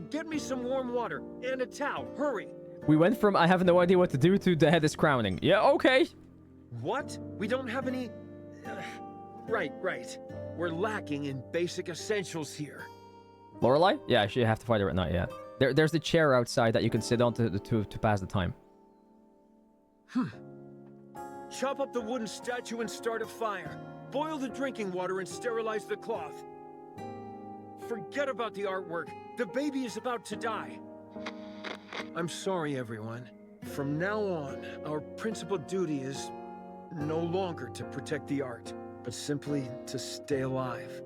Get me some warm water and a towel. Hurry. We went from I have no idea what to do to the head is crowning. Yeah, okay. What? We don't have any... Right. We're lacking in basic essentials here. Lorelei? Yeah, you have to fight her at night, yeah. There's the chair outside that you can sit on to pass the time. Chop up the wooden statue and start a fire. Boil the drinking water and sterilize the cloth. Forget about the artwork. The baby is about to die. I'm sorry, everyone. From now on, our principal duty is no longer to protect the art, but simply to stay alive.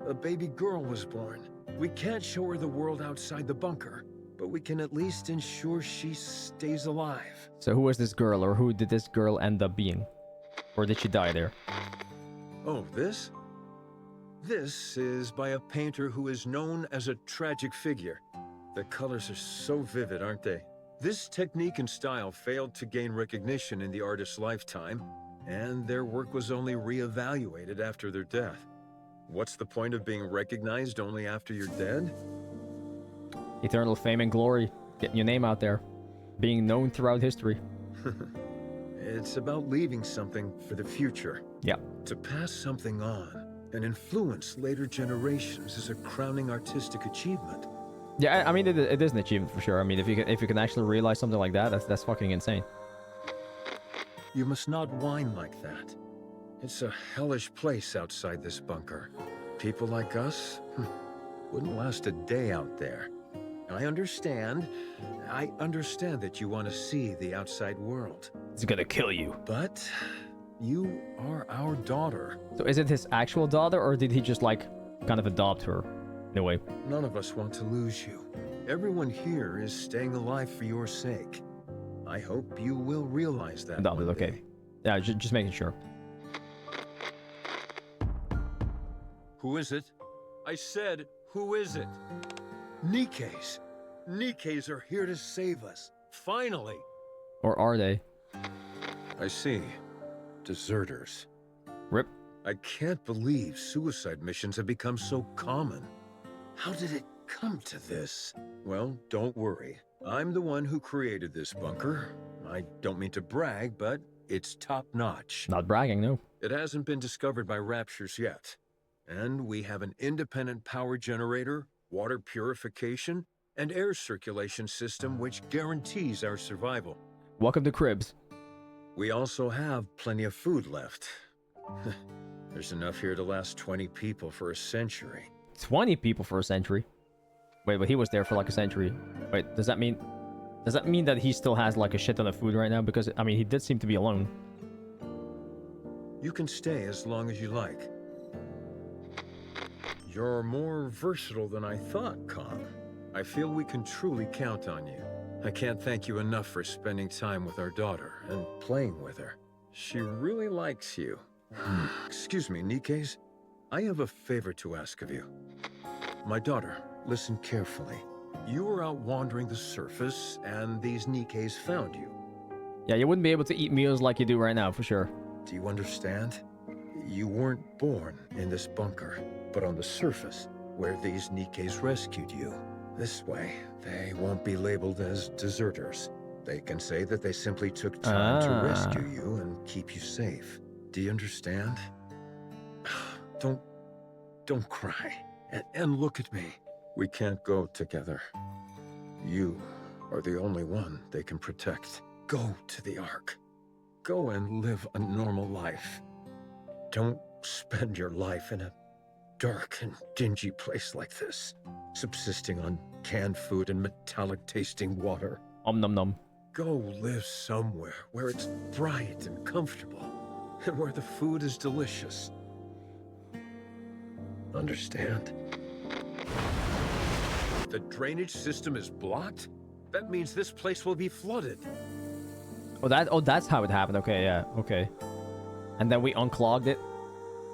A baby girl was born. We can't show her the world outside the bunker, but we can at least ensure she stays alive. So who was this girl, or who did this girl end up being? Or did she die there? Oh, this? This is by a painter who is known as a tragic figure. The colors are so vivid, aren't they? This technique and style failed to gain recognition in the artist's lifetime, and their work was only re-evaluated after their death. What's the point of being recognized only after you're dead? Eternal fame and glory. Getting your name out there. Being known throughout history. It's about leaving something for the future. Yeah. To pass something on and influence later generations is a crowning artistic achievement. Yeah, I mean, it is an achievement for sure. I mean, if you can actually realize something like that, that's fucking insane. You must not whine like that. It's a hellish place outside this bunker. People like us wouldn't last a day out there. I understand that you want to see the outside world. It's gonna kill you. But you are our daughter. So is it his actual daughter, or did he just, like, kind of adopt her in a way? None of us want to lose you. Everyone here is staying alive for your sake. I hope you will realize that. Adopted, okay. Yeah, just making sure. Who is it? I said, who is it? Nikke's. Nikke's are here to save us. Finally. Or are they? I see. Deserters. Rip. I can't believe suicide missions have become so common. How did it come to this? Well, don't worry. I'm the one who created this bunker. I don't mean to brag, but it's top-notch. Not bragging, no. It hasn't been discovered by Raptures yet. And we have an independent power generator, water purification, and air circulation system which guarantees our survival. Welcome to Cribs. We also have plenty of food left. There's enough here to last 20 people for a century. 20 people for a century? Wait, but he was there for like a century. Wait, does that mean that he still has like a shit ton of food right now? Because, I mean, he did seem to be alone. You can stay as long as you like. You're more versatile than I thought, Con. I feel we can truly count on you. I can't thank you enough for spending time with our daughter and playing with her. She really likes you. Excuse me, Nikke's. I have a favor to ask of you. My daughter, listen carefully. You were out wandering the surface, and these Nikke's found you. Yeah, you wouldn't be able to eat meals like you do right now, for sure. Do you understand? You weren't born in this bunker, but on the surface, where these Nikke's rescued you. This way, they won't be labeled as deserters. They can say that they simply took time to rescue you and keep you safe. Do you understand? Don't cry. And look at me. We can't go together. You are the only one they can protect. Go to the Ark. Go and live a normal life. Don't spend your life in a dark and dingy place like this, subsisting on canned food and metallic-tasting water. Nom nom. Go live somewhere where it's bright and comfortable, and where the food is delicious. Understand? The drainage system is blocked? That means this place will be flooded. Oh, that's how it happened. Okay, yeah, okay. And then we unclogged it.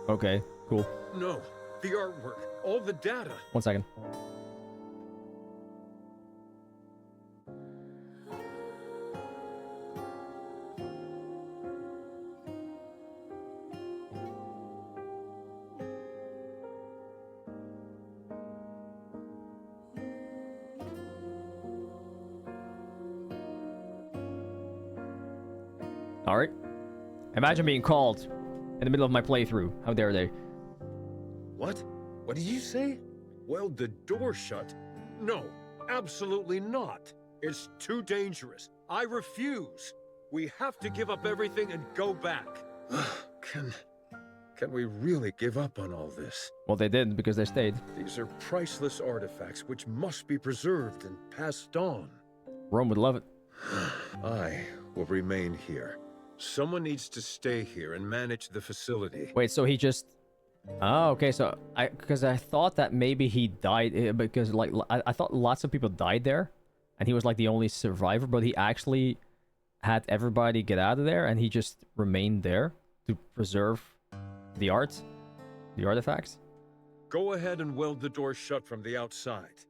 Okay, cool. No, the artwork, all the data. 1 second. Alright. Imagine being called in the middle of my playthrough. How dare they? What? What did you say? Well, the door shut. No, absolutely not. It's too dangerous. I refuse. We have to give up everything and go back. Can we really give up on all this? Well, they did because they stayed. These are priceless artifacts which must be preserved and passed on. Rome would love it. I will remain here. Someone needs to stay here and manage the facility. Wait, so he just Oh, okay. So because I thought that maybe he died because like I thought lots of people died there, and he was like the only survivor, but he actually had everybody get out of there, and he just remained there to preserve the art, the artifacts. Go ahead and weld the door shut from the outside.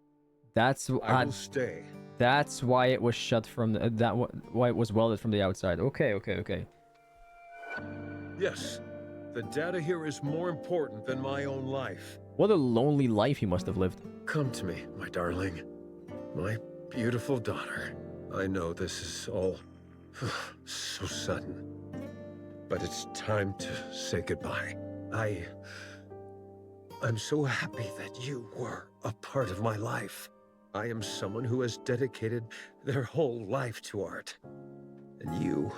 That's I will stay. That's why it was shut from why it was welded from the outside. Okay. Yes, the data here is more important than my own life. What a lonely life he must have lived. Come to me, my darling. My beautiful daughter. I know this is all so sudden, but it's time to say goodbye. I'm so happy that you were a part of my life. I am someone who has dedicated their whole life to art. And you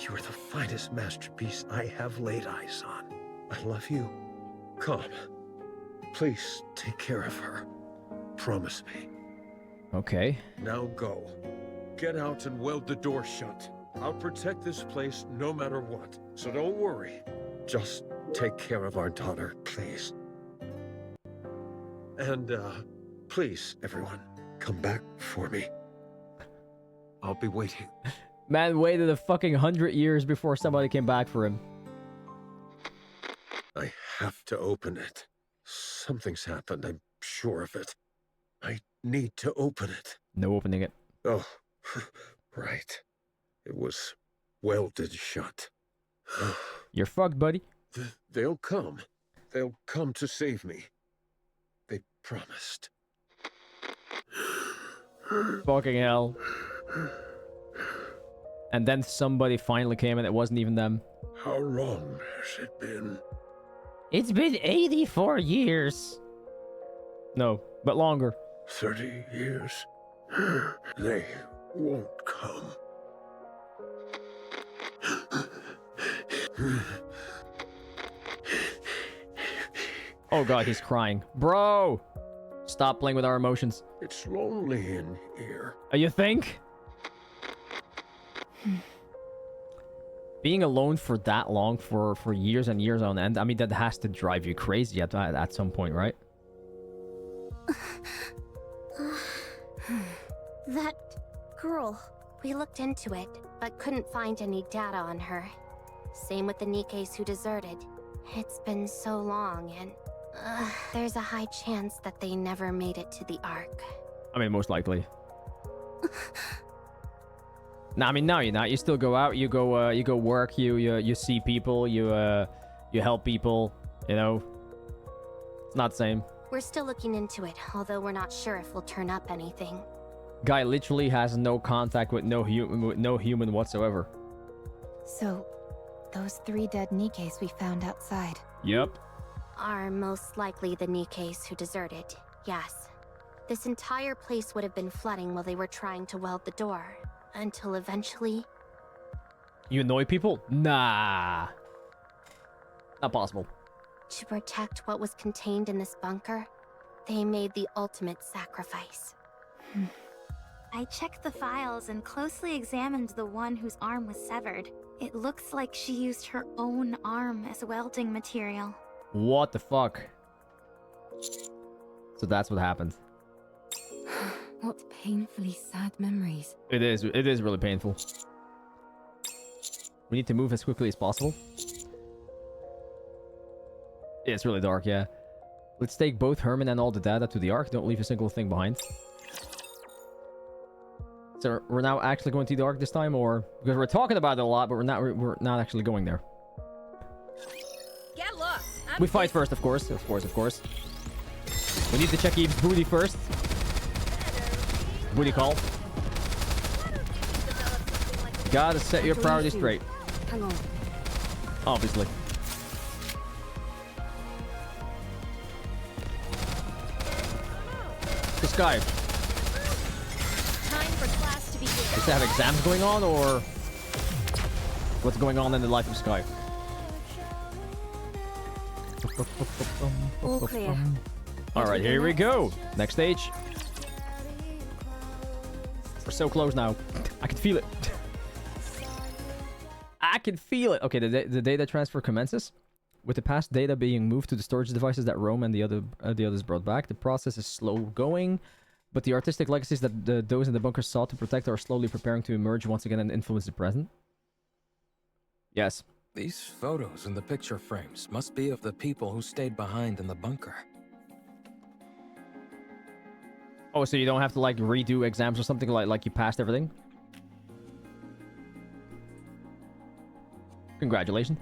are the finest masterpiece I have laid eyes on. I love you. Come. Please take care of her. Promise me. Okay. Now go. Get out and weld the door shut. I'll protect this place no matter what, so don't worry. Just take care of our daughter, please. And, please, everyone, come back for me. I'll be waiting. Man waited a fucking 100 years before somebody came back for him. I have to open it. Something's happened, I'm sure of it. I need to open it. No opening it. Oh, right. It was welded shut. You're fucked, buddy. They'll come. They'll come to save me. They promised. Fucking hell. And then somebody finally came and it wasn't even them. How long has it been? It's been 84 years. No, but longer. 30 years. They won't come. Oh god, he's crying. Bro! Stop playing with our emotions. It's lonely in here. You think? Being alone for that long, for years and years on end, I mean, that has to drive you crazy at some point, right? That girl. We looked into it, but couldn't find any data on her. Same with the Nikkes who deserted. It's been so long, and there's a high chance that they never made it to the Ark. I mean, most likely. No, I mean, no, you're not. You still go out. You go work. You see people. You help people. You know, it's not the same. We're still looking into it, although we're not sure if we'll turn up anything. Guy literally has no contact with no human whatsoever. So, those 3 dead Nikkes we found outside. Yep. Are most likely the Nikkes who deserted. Yes. This entire place would have been flooding while they were trying to weld the door. Until eventually... You annoy people? Nah. Not possible. To protect what was contained in this bunker, they made the ultimate sacrifice. I checked the files and closely examined the one whose arm was severed. It looks like she used her own arm as welding material. What the fuck? So that's what happened. What painfully sad memories. It is really painful. We need to move as quickly as possible. Yeah, it's really dark, yeah. Let's take both Herman and all the data to the Ark. Don't leave a single thing behind. So we're now actually going to the Ark this time, or because we're talking about it a lot, but we're not actually going there. Get lost. We fight first, of course. Of course. We need to check Eve's booty first. Booty call. Gotta set your priorities straight. Hang on. Obviously. The sky. Time for class to begin. Does they have exams going on, or what's going on in the life of Sky? All clear. Alright, here we go. Next stage. We're so close now. I can feel it. I can feel it. Okay, the data transfer commences. With the past data being moved to the storage devices that Rome and the others brought back, the process is slow going, but the artistic legacies that those in the bunker sought to protect are slowly preparing to emerge once again and influence the present. Yes. These photos in the picture frames must be of the people who stayed behind in the bunker. Oh, so you don't have to like redo exams or something, like you passed everything? Congratulations.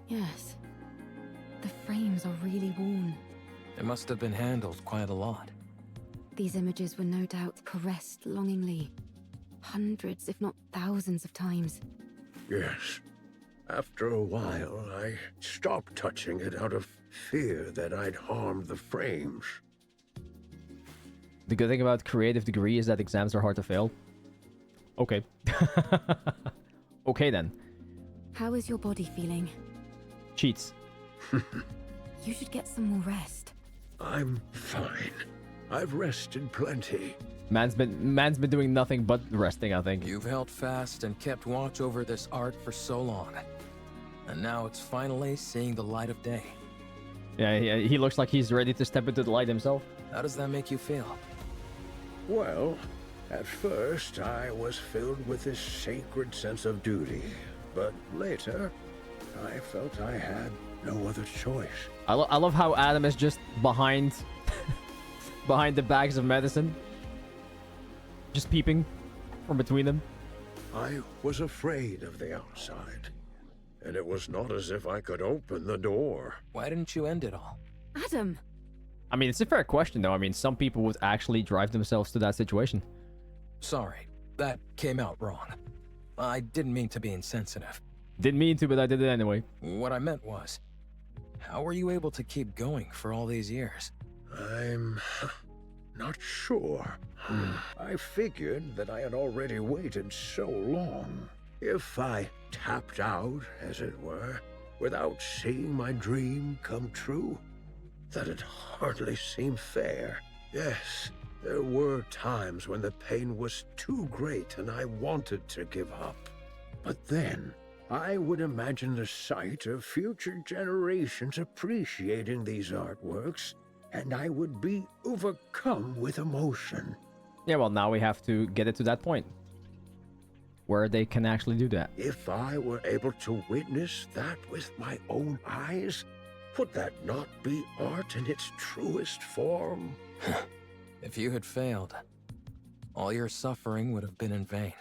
Yes. The frames are really worn. It must have been handled quite a lot. These images were no doubt caressed longingly. Hundreds, if not thousands of times. Yes. After a while, I stopped touching it out of fear that I'd harmed the frames. The good thing about creative degree is that exams are hard to fail. Okay. Okay then. How is your body feeling? Cheats. You should get some more rest. I'm fine. I've rested plenty. Man's been doing nothing but resting, I think. You've held fast and kept watch over this art for so long. And now it's finally seeing the light of day. Yeah, he looks like he's ready to step into the light himself. How does that make you feel? Well, at first I was filled with this sacred sense of duty. But later, I felt I had no other choice. I love how Adam is just behind behind the bags of medicine. Just peeping from between them. I was afraid of the outside. And it was not as if I could open the door. Why didn't you end it all? Adam! I mean, it's a fair question, though. I mean, some people would actually drive themselves to that situation. Sorry, that came out wrong. I didn't mean to be insensitive. Didn't mean to, but I did it anyway. What I meant was, how were you able to keep going for all these years? I'm not sure. I figured that I had already waited so long. If I tapped out, as it were, without seeing my dream come true, that'd hardly seem fair. Yes, there were times when the pain was too great and I wanted to give up. But then, I would imagine the sight of future generations appreciating these artworks, and I would be overcome with emotion. Yeah, well, now we have to get it to that point where they can actually do that. If I were able to witness that with my own eyes, would that not be art in its truest form? If you had failed, all your suffering would have been in vain.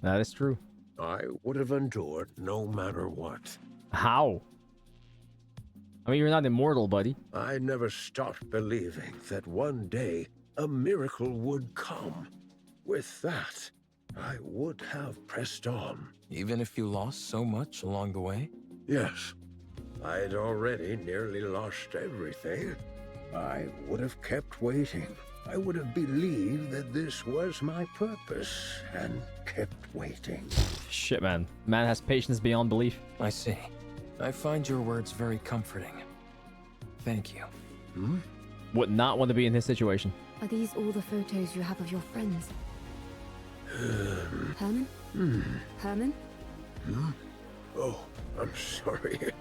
That is true. I would have endured no matter what. How? I mean, you're not immortal, buddy. I never stopped believing that one day a miracle would come. With that, I would have pressed on. Even if you lost so much along the way? Yes. I'd already nearly lost everything. I would have kept waiting. I would have believed that this was my purpose and kept waiting. Shit, man. Man has patience beyond belief. I see. I find your words very comforting. Thank you. Would not want to be in his situation. Are these all the photos you have of your friends? Herman? Herman? Oh, I'm sorry.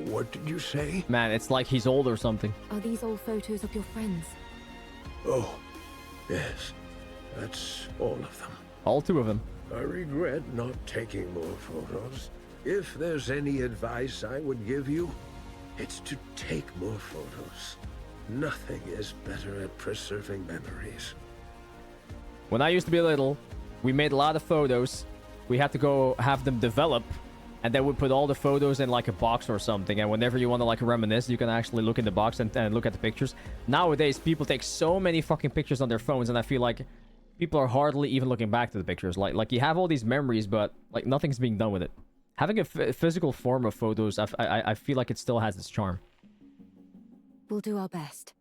What did you say? Man, it's like he's old or something. Are these all photos of your friends? Oh, yes. That's all of them. All two of them. I regret not taking more photos. If there's any advice I would give you, it's to take more photos. Nothing is better at preserving memories. When I used to be little, we made a lot of photos. We had to go have them develop, and then we put all the photos in like a box or something. And whenever you want to like reminisce, you can actually look in the box and look at the pictures. Nowadays, people take so many fucking pictures on their phones, and I feel like people are hardly even looking back to the pictures. Like you have all these memories, but like nothing's being done with it. Having a physical form of photos, I feel like it still has its charm. We'll do our best.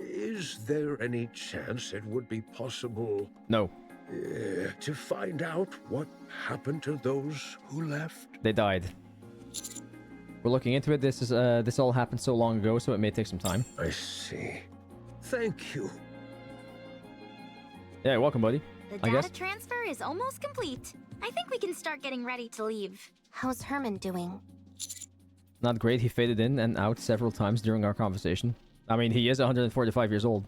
Is there any chance it would be possible... No. To find out what happened to those who left? They died. We're looking into it. This all happened so long ago, so it may take some time. I see. Thank you. Yeah, welcome, buddy. The data transfer is almost complete. I think we can start getting ready to leave. How's Herman doing? Not great. He faded in and out several times during our conversation. I mean, he is 145 years old.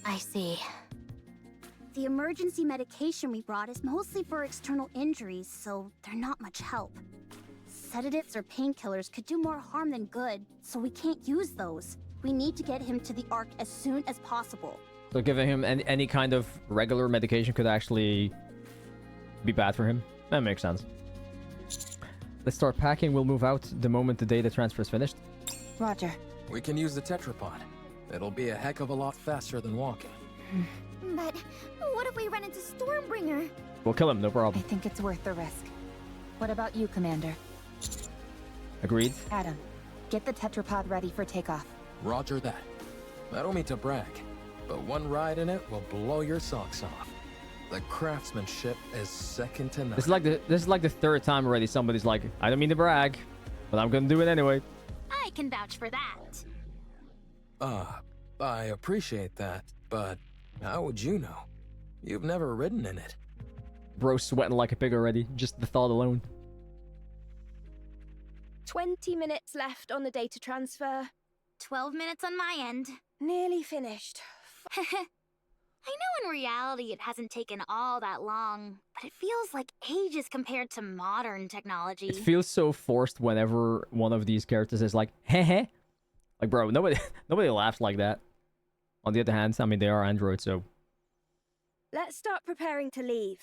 I see. The emergency medication we brought is mostly for external injuries, so they're not much help. Sedatives or painkillers could do more harm than good, so we can't use those. We need to get him to the Ark as soon as possible. So giving him any kind of regular medication could actually be bad for him. That makes sense. Let's start packing. We'll move out the moment the data transfer is finished. Roger. We can use the tetrapod. It'll be a heck of a lot faster than walking. But what if we run into Stormbringer? We'll kill him, no problem. I think it's worth the risk. What about you, Commander? Agreed. Adam, get the tetrapod ready for takeoff. Roger that. I don't mean to brag, but one ride in it will blow your socks off. The craftsmanship is second to none. This is like the third time already somebody's like, I don't mean to brag, but I'm gonna do it anyway. I can vouch for that. I appreciate that, but how would you know? You've never ridden in it. Bro's sweating like a pig already, just the thought alone. 20 minutes left on the data transfer. 12 minutes on my end. Nearly finished. I know in reality it hasn't taken all that long, but it feels like ages compared to modern technology. It feels so forced whenever one of these characters is like, heh heh. Like, bro, nobody laughs like that. On the other hand, I mean, they are androids, so... Let's start preparing to leave.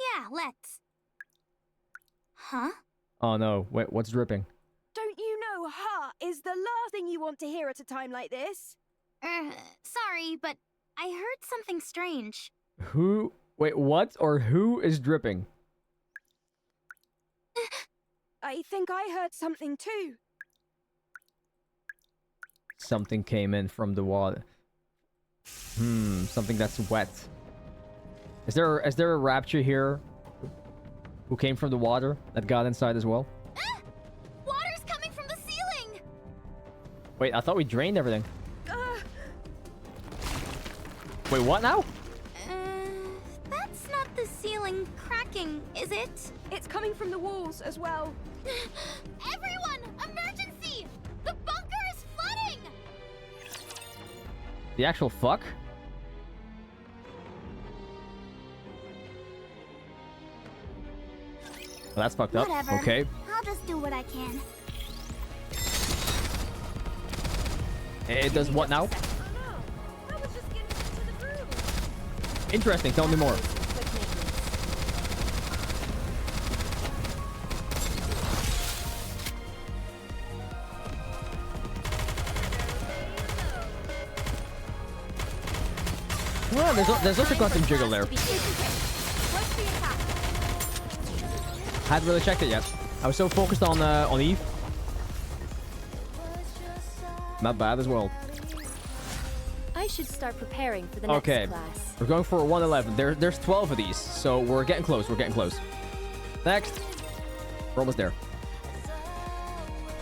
Yeah, let's. Huh? Oh no, wait, what's dripping? Don't you know "ha" is the last thing you want to hear at a time like this? Sorry, but I heard something strange. Who... Wait, what or who is dripping? I think I heard something too. Something came in from the water. Something that's wet. Is there a rapture here who came from the water that got inside as well? Water's coming from the ceiling! Wait, I thought we drained everything. Wait, what now? That's not the ceiling cracking, is it? It's coming from the walls as well. Everyone, emergency! The bunker is flooding! The actual fuck? Well, that's fucked up. Whatever. Okay. I'll just do what I can. It does what now? Interesting. Tell me more. Well, there's also quantum jiggle there. Hadn't really checked it yet. I was so focused on Eve. Not bad as well. I should start preparing for the Okay, next class. we're going for 111. There's 12 of these, so we're getting close. We're getting close. Next, we're almost there.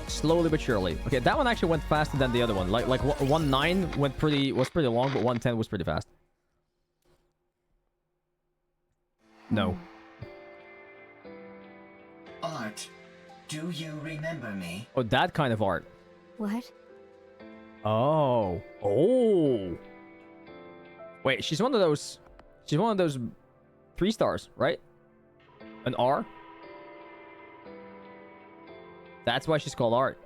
Slowly but surely. Okay, that one actually went faster than the other one. Like 1.9 was pretty long, but 1.10 was pretty fast. No. Art, do you remember me? Oh, that kind of art. What? Oh. Oh. Wait, she's one of those 3 stars, right? An R? That's why she's called Art.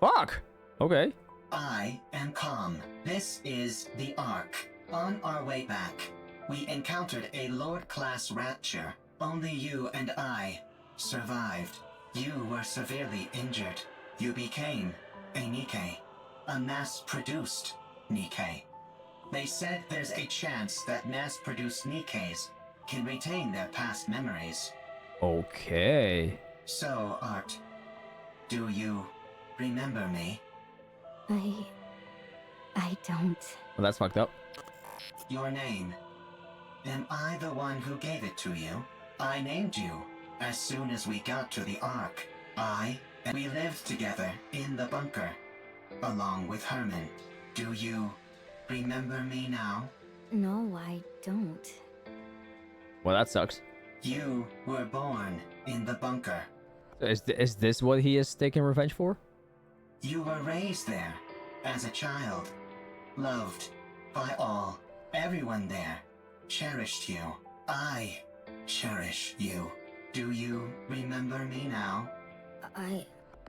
Fuck. Okay. I am calm. This is the Ark. On our way back, we encountered a Lord-class rapture. Only you and I survived. You were severely injured. You became a Nikke. A mass-produced Nikke. They said there's a chance that mass-produced Nikkes can retain their past memories. Okay. So, Art, do you remember me? I don't. Well, that's fucked up. Your name. Am I the one who gave it to you? I named you as soon as we got to the Ark. We lived together in the bunker, along with Herman. Do you remember me now? No, I don't. Well, that sucks. You were born in the bunker. Is this what he is taking revenge for? You were raised there as a child, loved by all. Everyone there cherished you. I cherish you. Do you remember me now?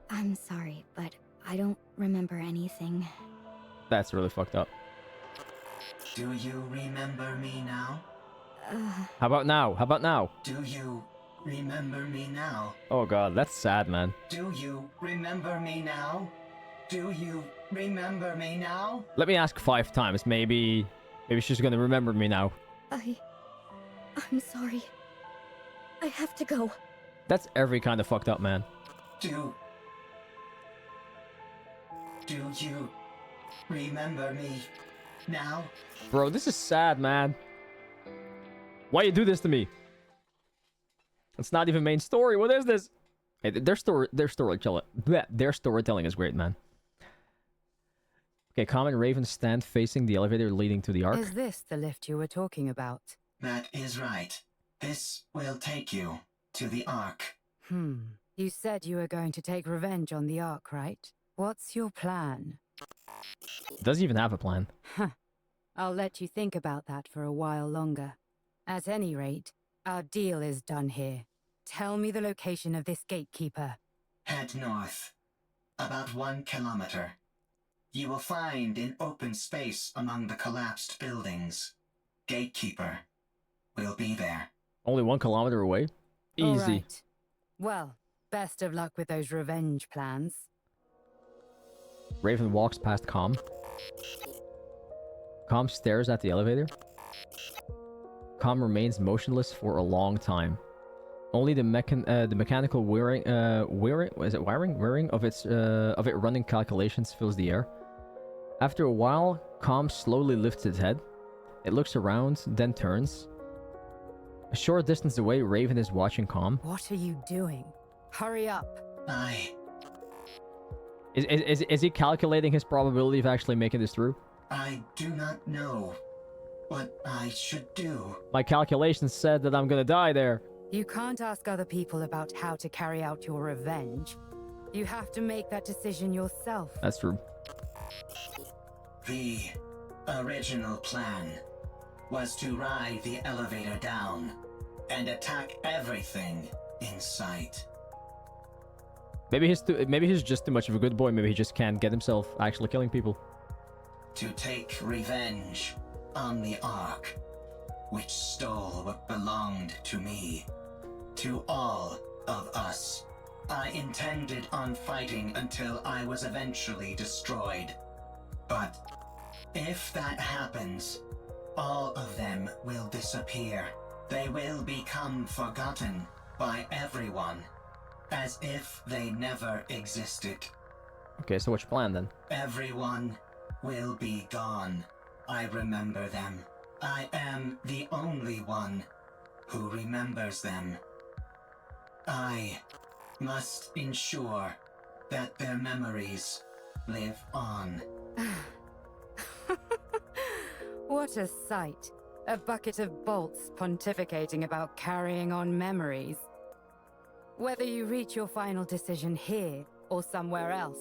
I'm sorry, but I don't remember anything. That's really fucked up. Do you remember me now? How about now? How about now? Do you remember me now? Oh god, that's sad, man. Do you remember me now? Do you remember me now? Let me ask 5 times. Maybe she's gonna remember me now. I'm sorry. I have to go. That's every kind of fucked up, man. Do you remember me now? Bro, this is sad, man. Why you do this to me? It's not even main story. What is this? Hey, their storytelling is great, man. Okay, Calm and Raven stand facing the elevator leading to the Ark. Is this the lift you were talking about? That is right. This will take you to the Ark. You said you were going to take revenge on the Ark, right? What's your plan? Does he even have a plan? I'll let you think about that for a while longer. At any rate, our deal is done here. Tell me the location of this gatekeeper. Head north. About 1 kilometer. You will find an open space among the collapsed buildings. Gatekeeper will be there. Only 1 kilometer away? Easy. All right. Well, best of luck with those revenge plans. Raven walks past Calm. Calm stares at the elevator. Calm remains motionless for a long time. Only the mechanical whirring of it running calculations fills the air. After a while, Calm slowly lifts its head. It looks around, then turns. A short distance away, Raven is watching Calm. What are you doing? Hurry up. Is he calculating his probability of actually making this through? I do not know what I should do. My calculations said that I'm gonna die there. You can't ask other people about how to carry out your revenge. You have to make that decision yourself. That's true. The original plan was to ride the elevator down and attack everything in sight. Maybe he's just too much of a good boy. Maybe he just can't get himself actually killing people. To take revenge on the Ark, which stole what belonged to me, to all of us. I intended on fighting until I was eventually destroyed. But if that happens, all of them will disappear. They will become forgotten by everyone, as if they never existed. Okay, so what's your plan then? Everyone will be gone. I remember them. I am the only one who remembers them. I must ensure that their memories live on. What a sight. A bucket of bolts pontificating about carrying on memories. Whether you reach your final decision here or somewhere else,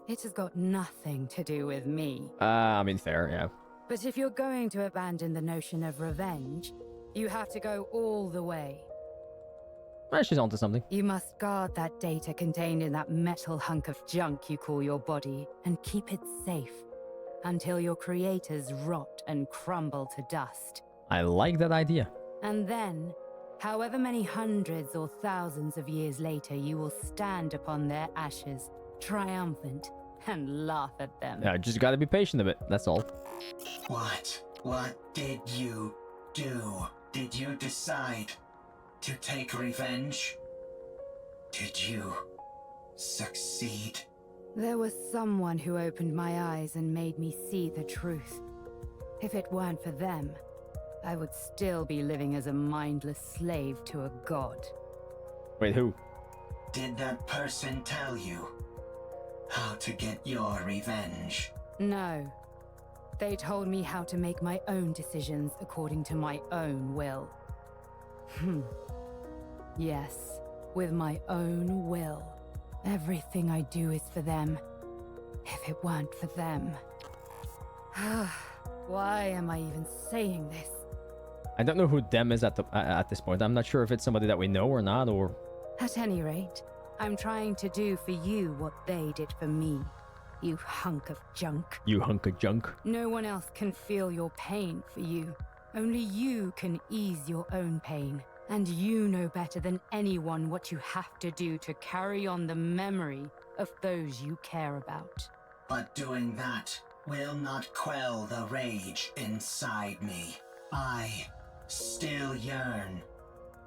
it has got nothing to do with me. I mean, fair, yeah. But if you're going to abandon the notion of revenge, you have to go all the way. Well, she's onto something. You must guard that data contained in that metal hunk of junk you call your body, and keep it safe until your creators rot and crumble to dust. I like that idea. And then, however many hundreds or thousands of years later, you will stand upon their ashes, triumphant, and laugh at them. Yeah, just gotta be patient a bit, that's all. What did you do? Did you decide to take revenge? Did you succeed? There was someone who opened my eyes and made me see the truth. If it weren't for them, I would still be living as a mindless slave to a god. Wait, who? Did that person tell you how to get your revenge? No. They told me how to make my own decisions according to my own will. Yes, with my own will. Everything I do is for them. If it weren't for them... Why am I even saying this? I don't know who them is at this point. I'm not sure if it's somebody that we know or not, or... At any rate, I'm trying to do for you what they did for me. You hunk of junk. You hunk of junk. No one else can feel your pain for you. Only you can ease your own pain. And you know better than anyone what you have to do to carry on the memory of those you care about. But doing that will not quell the rage inside me. I still yearn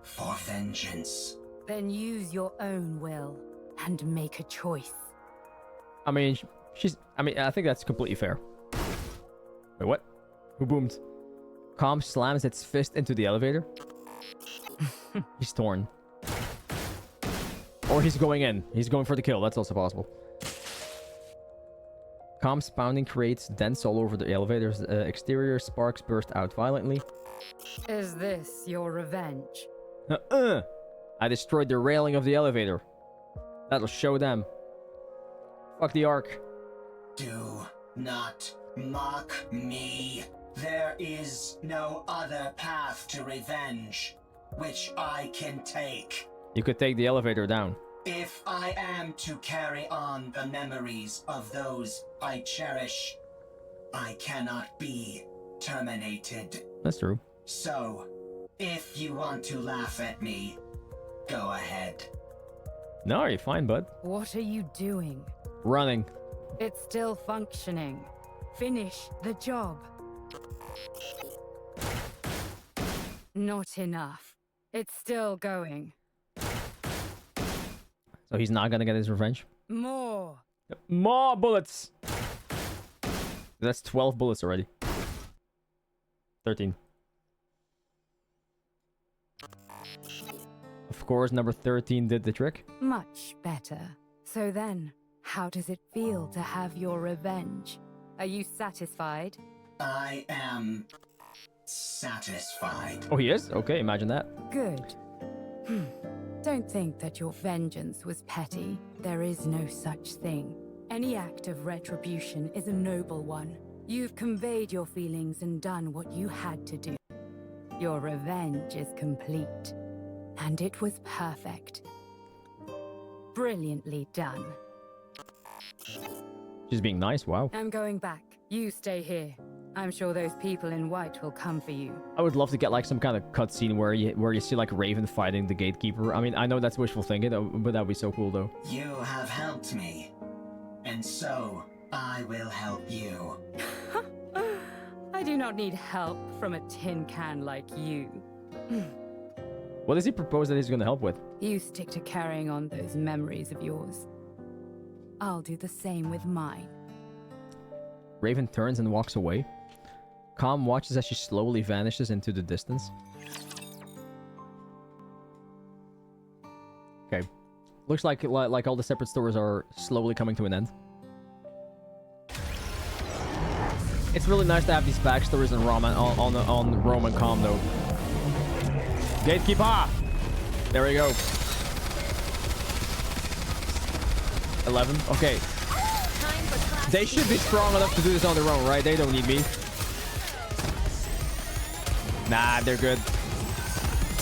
for vengeance. Then use your own will and make a choice. I mean, I think that's completely fair. Wait, what? Who boomed? Calm slams its fist into the elevator. He's torn. Or he's going in. He's going for the kill. That's also possible. Calm's pounding creates dents all over the elevator's exterior. Sparks burst out violently. Is this your revenge? I destroyed the railing of the elevator. That'll show them. Fuck the Ark. Do not mock me. There is no other path to revenge which I can take. You could take the elevator down. If I am to carry on the memories of those I cherish, I cannot be terminated. That's true. So, if you want to laugh at me, go ahead. No, you're fine, bud. What are you doing? Running. It's still functioning. Finish the job. Not enough. It's still going. So he's not gonna get his revenge? More. More bullets! That's 12 bullets already. 13. Of course, number 13 did the trick. Much better. So then, how does it feel to have your revenge? Are you satisfied? I am satisfied. Oh, he is? Okay, imagine that. Good. Don't think that your vengeance was petty. There is no such thing. Any act of retribution is a noble one. You've conveyed your feelings and done what you had to do. Your revenge is complete. And it was perfect. Brilliantly done. She's being nice, wow. I'm going back. You stay here. I'm sure those people in white will come for you. I would love to get like some kind of cutscene where you see like Raven fighting the gatekeeper. I mean, I know that's wishful thinking, but that would be so cool though. You have helped me, and so I will help you. I do not need help from a tin can like you. What does he propose that he's gonna help with? You stick to carrying on those memories of yours. I'll do the same with mine. Raven turns and walks away. Calm watches as she slowly vanishes into the distance. Okay. Looks like all the separate stores are slowly coming to an end. It's really nice to have these backstories on Rome and Calm though. Gatekeeper! There we go. 11. Okay. They should be strong enough to do this on their own, right? They don't need me. Nah, they're good.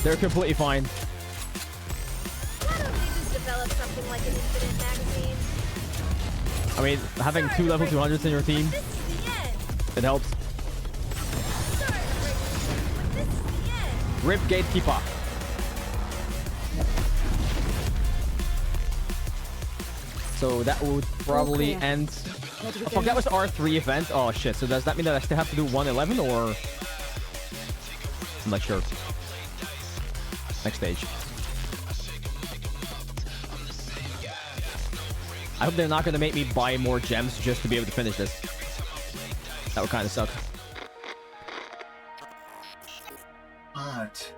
They're completely fine. Why don't we just develop something like an infinite magazine? I mean, having 2 level 200s in your team, it helps. Rip Gatekeeper. So that would probably end... Oh, fuck, that was R3 event. Oh shit, so does that mean that I still have to do 111 or... I'm not sure. Next stage. I hope they're not gonna make me buy more gems just to be able to finish this. That would kind of suck. Art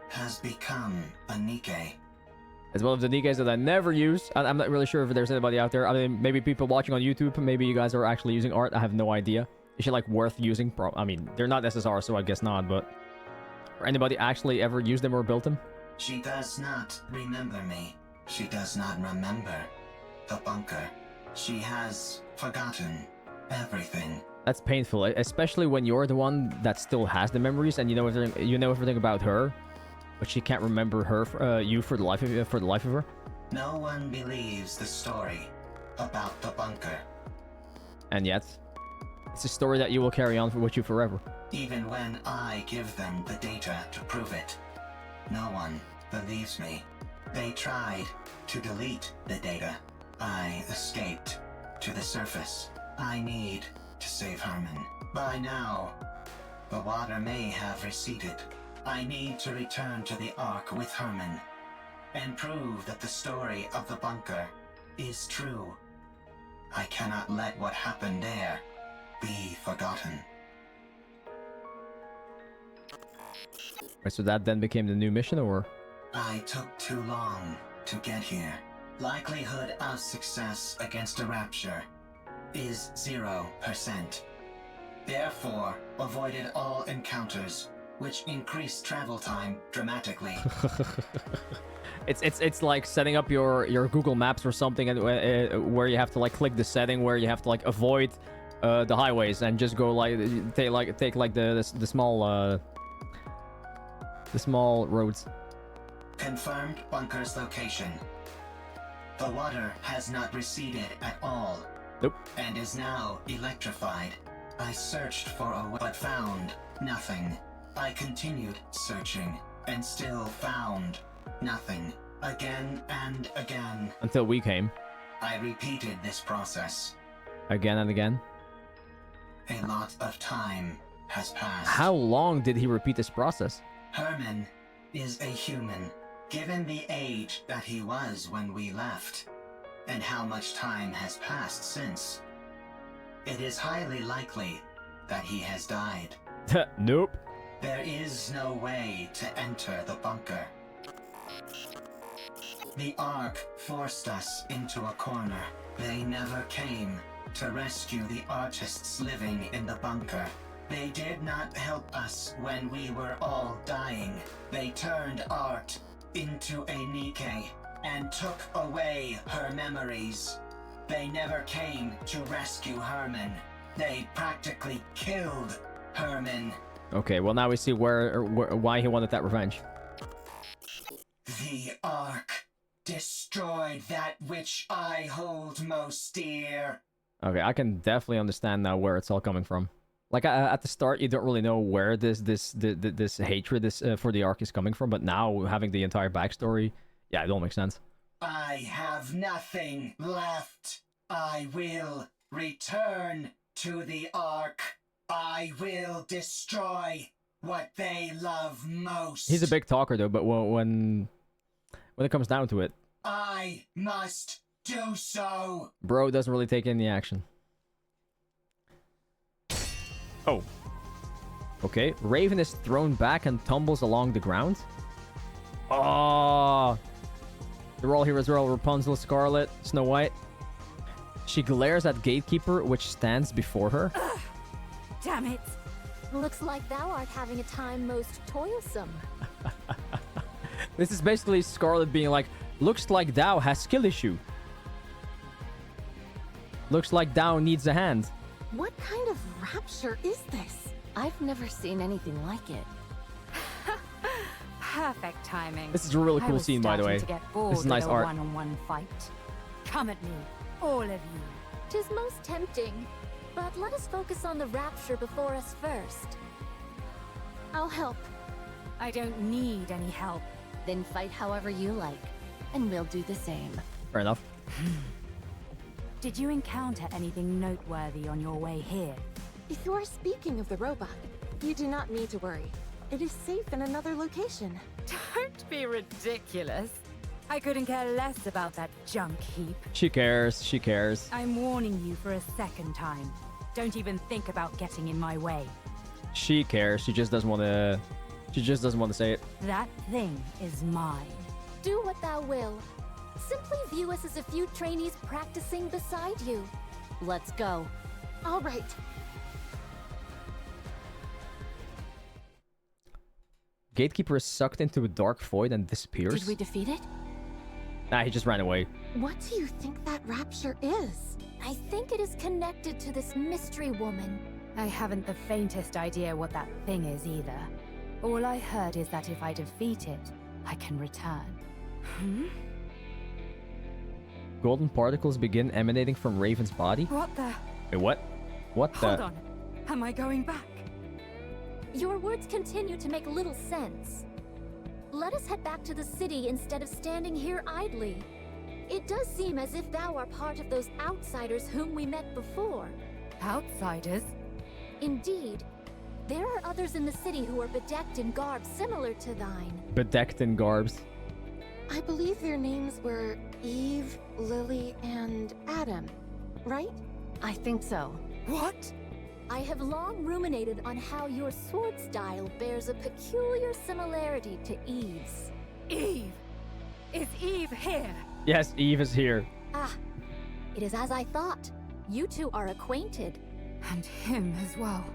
has become a Nikke. As well as the Nikkes that I never use. I'm not really sure if there's anybody out there. I mean, maybe people watching on YouTube, maybe you guys are actually using art. I have no idea. Is it like worth using? I mean, they're not SSR, so I guess not, but... Or anybody actually ever used them or built them? She does not remember me. She does not remember the bunker. She has forgotten everything. That's painful, especially when you're the one that still has the memories and you know everything about her, but she can't remember you for the life of her. No one believes the story about the bunker. And yet, it's a story that you will carry on with you forever. Even when I give them the data to prove it, no one believes me. They tried to delete the data. I escaped to the surface. I need to save Herman. By now, the water may have receded. I need to return to the Ark with Herman and prove that the story of the bunker is true. I cannot let what happened there be forgotten. Right, so that then became the new mission, or? I took too long to get here. Likelihood of success against a rapture is 0%. Therefore, avoided all encounters, which increased travel time dramatically. It's like setting up your Google Maps or something, and where you have to like click the setting where you have to like avoid the highways and just go like take the small roads. Confirmed bunker's location. The water has not receded at all. Nope. And is now electrified. I searched for a way, but found nothing. I continued searching and still found nothing. Again and again. Until we came. I repeated this process. Again and again. A lot of time has passed. How long did he repeat this process? Herman is a human. Given the age that he was when we left, and how much time has passed since, it is highly likely that he has died. Nope. There is no way to enter the bunker. The Ark forced us into a corner. They never came to rescue the artists living in the bunker. They did not help us when we were all dying. They turned art into a Nikke and took away her memories. They never came to rescue Herman. They practically killed Herman. Okay, well now we see why he wanted that revenge. The Ark destroyed that which I hold most dear. Okay, I can definitely understand now where it's all coming from. Like at the start, you don't really know where this hatred for the Ark is coming from, but now having the entire backstory, yeah, it all makes sense. I have nothing left. I will return to the Ark. I will destroy what they love most. He's a big talker though, but when it comes down to it, I must do so. bro doesn't really take any action. Oh. Okay, Raven is thrown back and tumbles along the ground. Oh. They're all here as well. Rapunzel, Scarlet, Snow White. She glares at Gatekeeper, which stands before her. Damn it! Looks like thou art having a time most toilsome. This is basically Scarlet being like, looks like thou has skill issue. Looks like thou needs a hand. What kind of rapture is this? I've never seen anything like it. Perfect timing. This is a really cool scene, by the way. This is nice art. One-on-one fight. Come at me, all of you. 'Tis most tempting, but let us focus on the rapture before us first. I'll help. I don't need any help. Then fight however you like, and we'll do the same. Fair enough. Did you encounter anything noteworthy on your way here? If you are speaking of the robot, you do not need to worry. It is safe in another location. Don't be ridiculous. I couldn't care less about that junk heap. She cares. She cares. I'm warning you for a second time. Don't even think about getting in my way. She cares. She just doesn't want to. She just doesn't want to say it. That thing is mine. Do what thou will. Simply view us as a few trainees practicing beside you. Let's go. All right. Gatekeeper is sucked into a dark void and disappears. Did we defeat it? Nah, he just ran away. What do you think that rapture is? I think it is connected to this mystery woman. I haven't the faintest idea what that thing is either. All I heard is that if I defeat it, I can return. Hmm? Golden particles begin emanating from Raven's body. What the? Wait, what? What the? Hold on. Am I going back? Your words continue to make little sense. Let us head back to the city instead of standing here idly. It does seem as if thou art part of those outsiders whom we met before. Outsiders? Indeed. There are others in the city who are bedecked in garbs similar to thine. Bedecked in garbs. I believe their names were Eve, Lily, and Adam, right? I think so. What? I have long ruminated on how your sword style bears a peculiar similarity to Eve's. Eve! Is Eve here? Yes, Eve is here. Ah, it is as I thought. You two are acquainted. And him as well.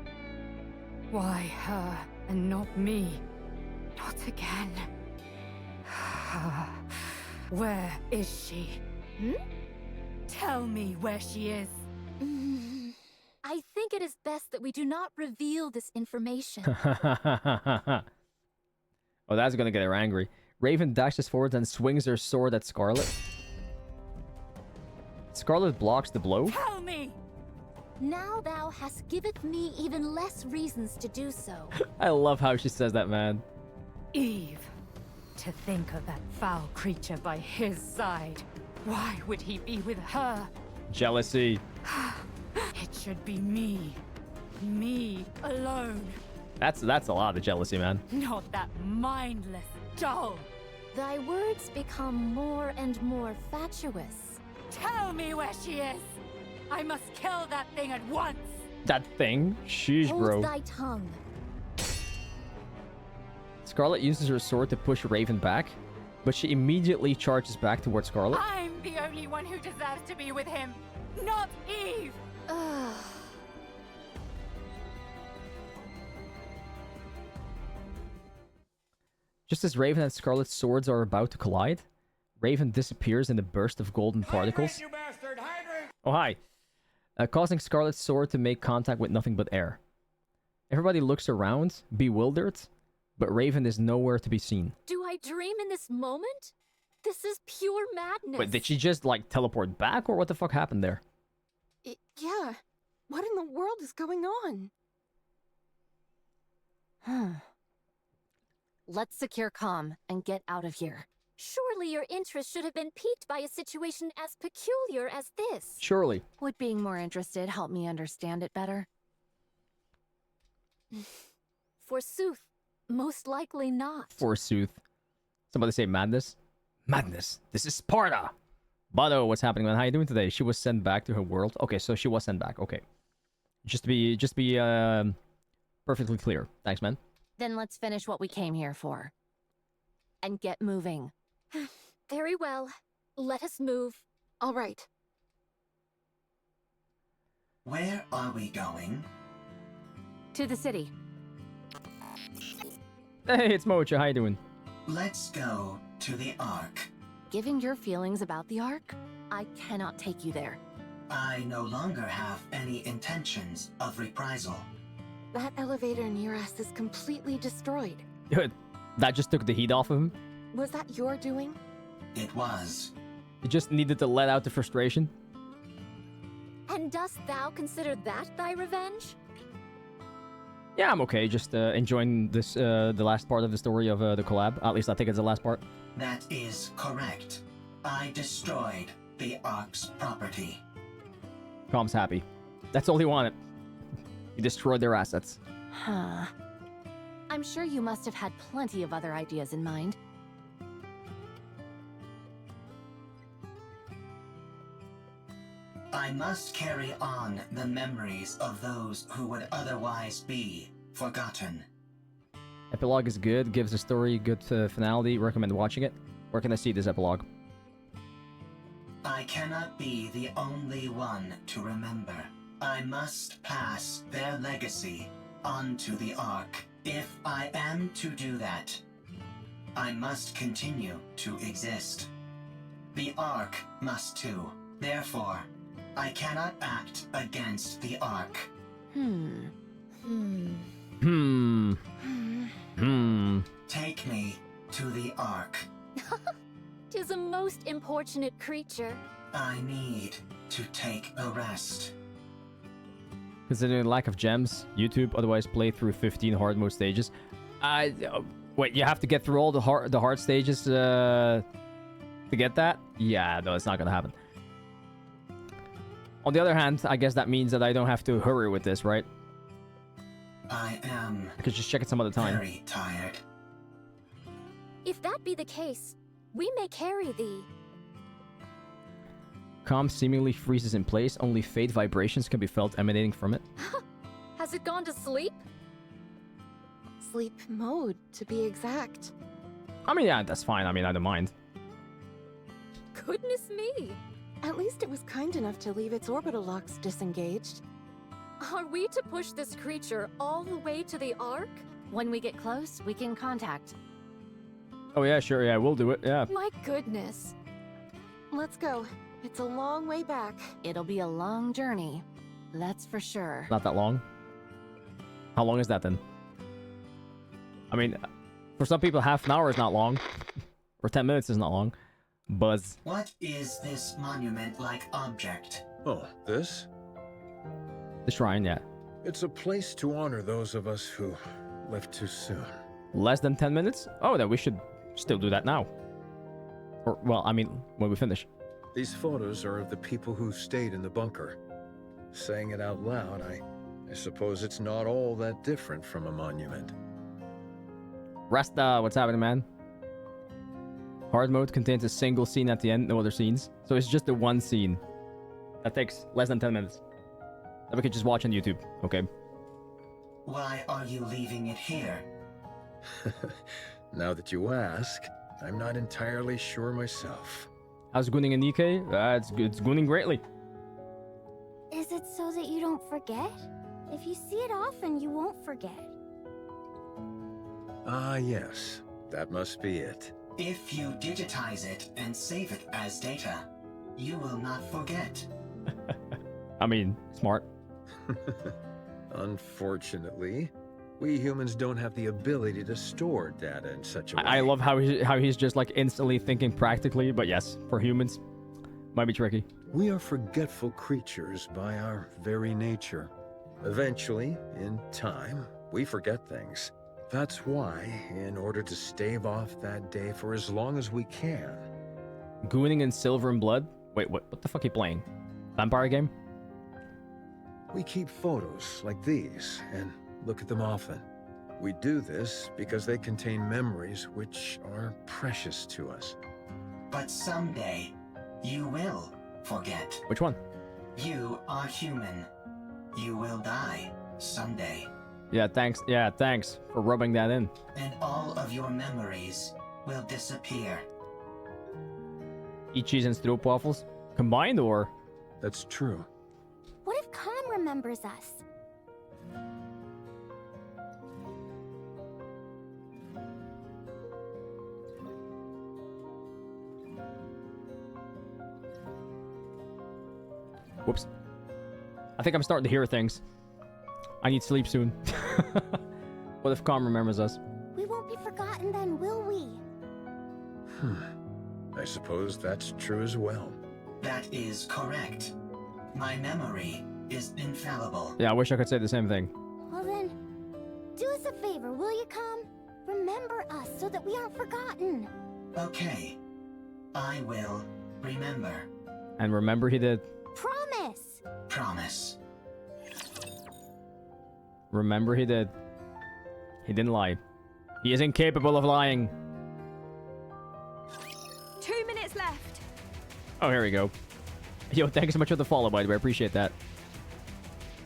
Why her and not me? Not again. Where is she? Hmm? Tell me where she is. I think it is best that we do not reveal this information. Oh, that's gonna get her angry. Raven dashes forward and swings her sword at Scarlet. Scarlet blocks the blow. Tell me! Now thou hast giveth me even less reasons to do so. I love how she says that, man. Eve. To think of that foul creature by his side. Why would he be with her? Jealousy. It should be me. Me alone. That's a lot of jealousy, man. Not that mindless doll. Thy words become more and more fatuous. Tell me where she is. I must kill that thing at once. That thing? Sheesh, Hold bro. thy tongue. Scarlet uses her sword to push Raven back, but she immediately charges back towards Scarlet. I'm the only one who deserves to be with him, not Eve. Just as Raven and Scarlet's swords are about to collide, Raven disappears in a burst of golden particles. Oh, hi. Causing Scarlet's sword to make contact with nothing but air. Everybody looks around, bewildered, but Raven is nowhere to be seen. Do I dream in this moment? This is pure madness. Wait, did she just, like, teleport back, or what the fuck happened there? Yeah. What in the world is going on? Let's secure comm and get out of here. Surely your interest should have been piqued by a situation as peculiar as this. Surely. Would being more interested help me understand it better? Forsooth, most likely not. Forsooth. Somebody say madness? Madness. This is Sparta. Bado, what's happening, man? How you doing today? She was sent back to her world. Okay, so she was sent back. Okay. Just to be perfectly clear. Thanks, man. Then let's finish what we came here for. And get moving. Very well. Let us move. All right. Where are we going? To the city. Hey, it's Mocha. How you doing? Let's go to the Ark. Given your feelings about the Ark, I cannot take you there. I no longer have any intentions of reprisal. That elevator near us is completely destroyed. Good. That just took the heat off of him. Was that your doing? It was. He just needed to let out the frustration. And dost thou consider that thy revenge? Yeah, I'm okay. Just enjoying this, the last part of the story of the collab. At least I think it's the last part. That is correct. I destroyed the Ark's property. Calm's happy. That's all he wanted. He destroyed their assets. Huh. I'm sure you must have had plenty of other ideas in mind. I must carry on the memories of those who would otherwise be forgotten. Epilogue is good. Gives the story a good finality. Recommend watching it. Where can I see this epilogue? I cannot be the only one to remember. I must pass their legacy onto the Ark. If I am to do that, I must continue to exist. The Ark must too. Therefore, I cannot act against the Ark. Take me to the Ark. 'Tis a most importunate creature. I need to take a rest. Considering the lack of gems, YouTube otherwise play through 15 hard mode stages. Wait, you have to get through all the hard stages to get that? Yeah, no, it's not gonna happen. On the other hand, I guess that means that I don't have to hurry with this, right? I am. I could just check it some other time. Very tired. If that be the case, we may carry thee. Calm seemingly freezes in place. Only faint vibrations can be felt emanating from it. Has it gone to sleep? Sleep mode, to be exact. I mean, yeah, that's fine. I mean, I don't mind. Goodness me! At least it was kind enough to leave its orbital locks disengaged. Are we to push this creature all the way to the Ark? When we get close, we can contact. Oh yeah, sure, yeah, we'll do it, yeah. My goodness. Let's go. It's a long way back. It'll be a long journey. That's for sure. Not that long. How long is that then? I mean, for some people, half an hour is not long. Or 10 minutes is not long. Buzz. What is this monument-like object? Oh, this? The shrine, yeah. It's a place to honor those of us who left too soon. Less than 10 minutes? Oh, then we should still do that now. Or, well, I mean, when we finish. These photos are of the people who stayed in the bunker. Saying it out loud, I suppose it's not all that different from a monument. Rasta, what's happening, man? Hard mode contains a single scene at the end, no other scenes. So it's just the one scene. That takes less than 10 minutes. That we could just watch on YouTube, okay? Why are you leaving it here? Now that you ask, I'm not entirely sure myself. How's Gunning and Nikke? It's Gunning greatly. Is it so that you don't forget? If you see it often, you won't forget. Ah, yes. That must be it. If you digitize it and save it as data, you will not forget. I mean, smart. Unfortunately, we humans don't have the ability to store data in such a way. I love how he's just like instantly thinking practically, but yes, for humans, might be tricky. We are forgetful creatures by our very nature. Eventually, in time, we forget things. That's why, in order to stave off that day for as long as we can... Gooning in Silver and Blood? Wait, what the fuck are you playing? Vampire game? We keep photos like these and look at them often. We do this because they contain memories which are precious to us. But someday, you will forget. Which one? You are human. You will die someday. Yeah, thanks for rubbing that in. And all of your memories will disappear. Eat cheese and stroopwafels? Combined, or? That's true. What if Calm remembers us? Whoops. I think I'm starting to hear things. I need sleep soon. What if Calm remembers us? We won't be forgotten then, will we? I suppose that's true as well. That is correct. My memory is infallible. Yeah, I wish I could say the same thing. Well then, do us a favor, will you, Calm? Remember us so that we aren't forgotten. Okay. I will remember. And remember he did. Promise! Promise. Remember he did. He didn't lie. He is incapable of lying. 2 minutes left. Oh, here we go. Yo, thank you so much for the follow, by the way. I appreciate that.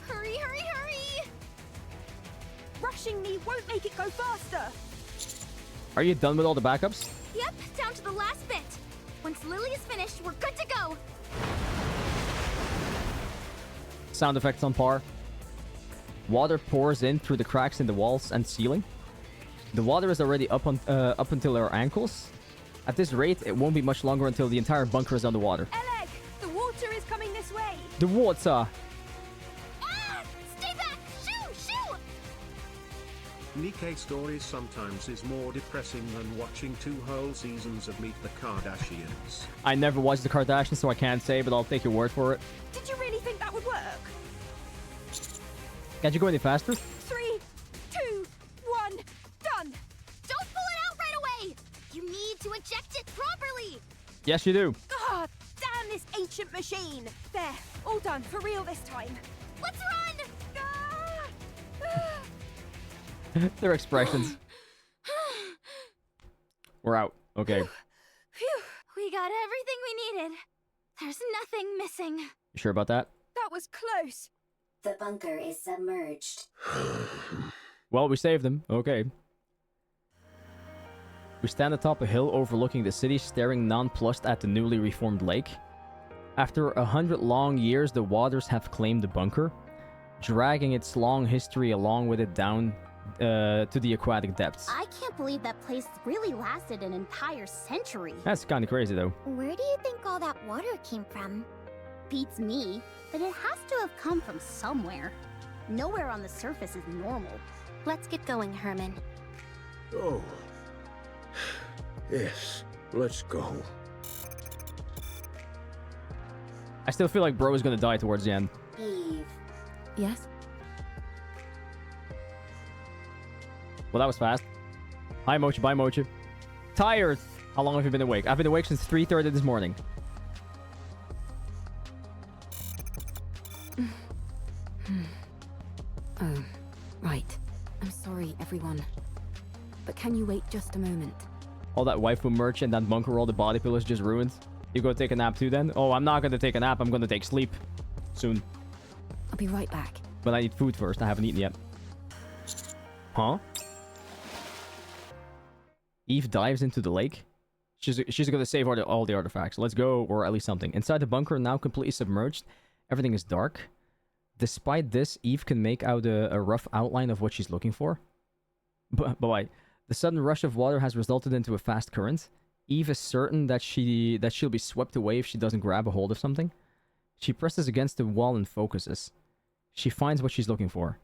Hurry, hurry, hurry! Rushing me won't make it go faster. Are you done with all the backups? Yep, down to the last bit. Once Lily is finished, we're good to go. Sound effects on par. Water pours in through the cracks in the walls and ceiling. The water is already up until our ankles. At this rate, it won't be much longer until the entire bunker is underwater. Eleg, the water is coming this way. The water! Ah! Stay back! Shoo! Nikke stories sometimes is more depressing than watching 2 whole seasons of Meet the Kardashians. I never watched the Kardashians, so I can't say, but I'll take your word for it. Did you really think that would work? Can't you go any faster? 3, 2, 1, done! Don't pull it out right away! You need to eject it properly! Yes, you do. God damn this ancient machine! There, all done, for real this time. Let's run! Their expressions. We're out. Okay. Phew, we got everything we needed. There's nothing missing. You sure about that? That was close. The bunker is submerged. Well, we saved them. Okay. We stand atop a hill overlooking the city, staring nonplussed at the newly reformed lake. After 100 long years, the waters have claimed the bunker, dragging its long history along with it down to the aquatic depths. I can't believe that place really lasted an entire century. That's kind of crazy, though. Where do you think all that water came from? Beats me, but it has to have come from somewhere. Nowhere on the surface is normal. Let's get going, Herman. Oh. Yes, let's go. I still feel like bro is gonna die towards the end. Eve. Yes? Well, that was fast. Hi, Mochi. Bye, Mochi. Tired. How long have you been awake? I've been awake since 3:30 this morning. Oh, right. I'm sorry, everyone. But can you wait just a moment? All that waifu merch and that bunker, all the body pillows just ruined. You go take a nap too then? Oh, I'm not gonna take a nap. I'm gonna take sleep. Soon. I'll be right back. But I need food first. I haven't eaten yet. Huh? Eve dives into the lake. She's gonna save all the artifacts. Let's go, or at least something. Inside the bunker, now completely submerged. Everything is dark. Despite this, Eve can make out a rough outline of what she's looking for. But why? The sudden rush of water has resulted into a fast current. Eve is certain that she'll be swept away if she doesn't grab a hold of something. She presses against the wall and focuses. She finds what she's looking for.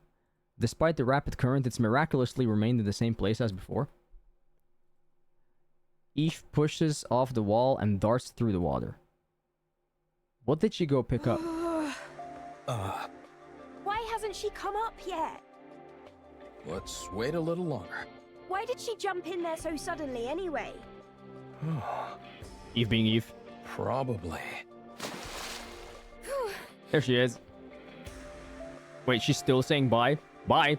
Despite the rapid current, it's miraculously remained in the same place as before. Eve pushes off the wall and darts through the water. What did she go pick up? Why hasn't she come up yet? Let's wait a little longer. Why did she jump in there so suddenly anyway? Eve being Eve. Probably. There she is. Wait, she's still saying bye? Bye.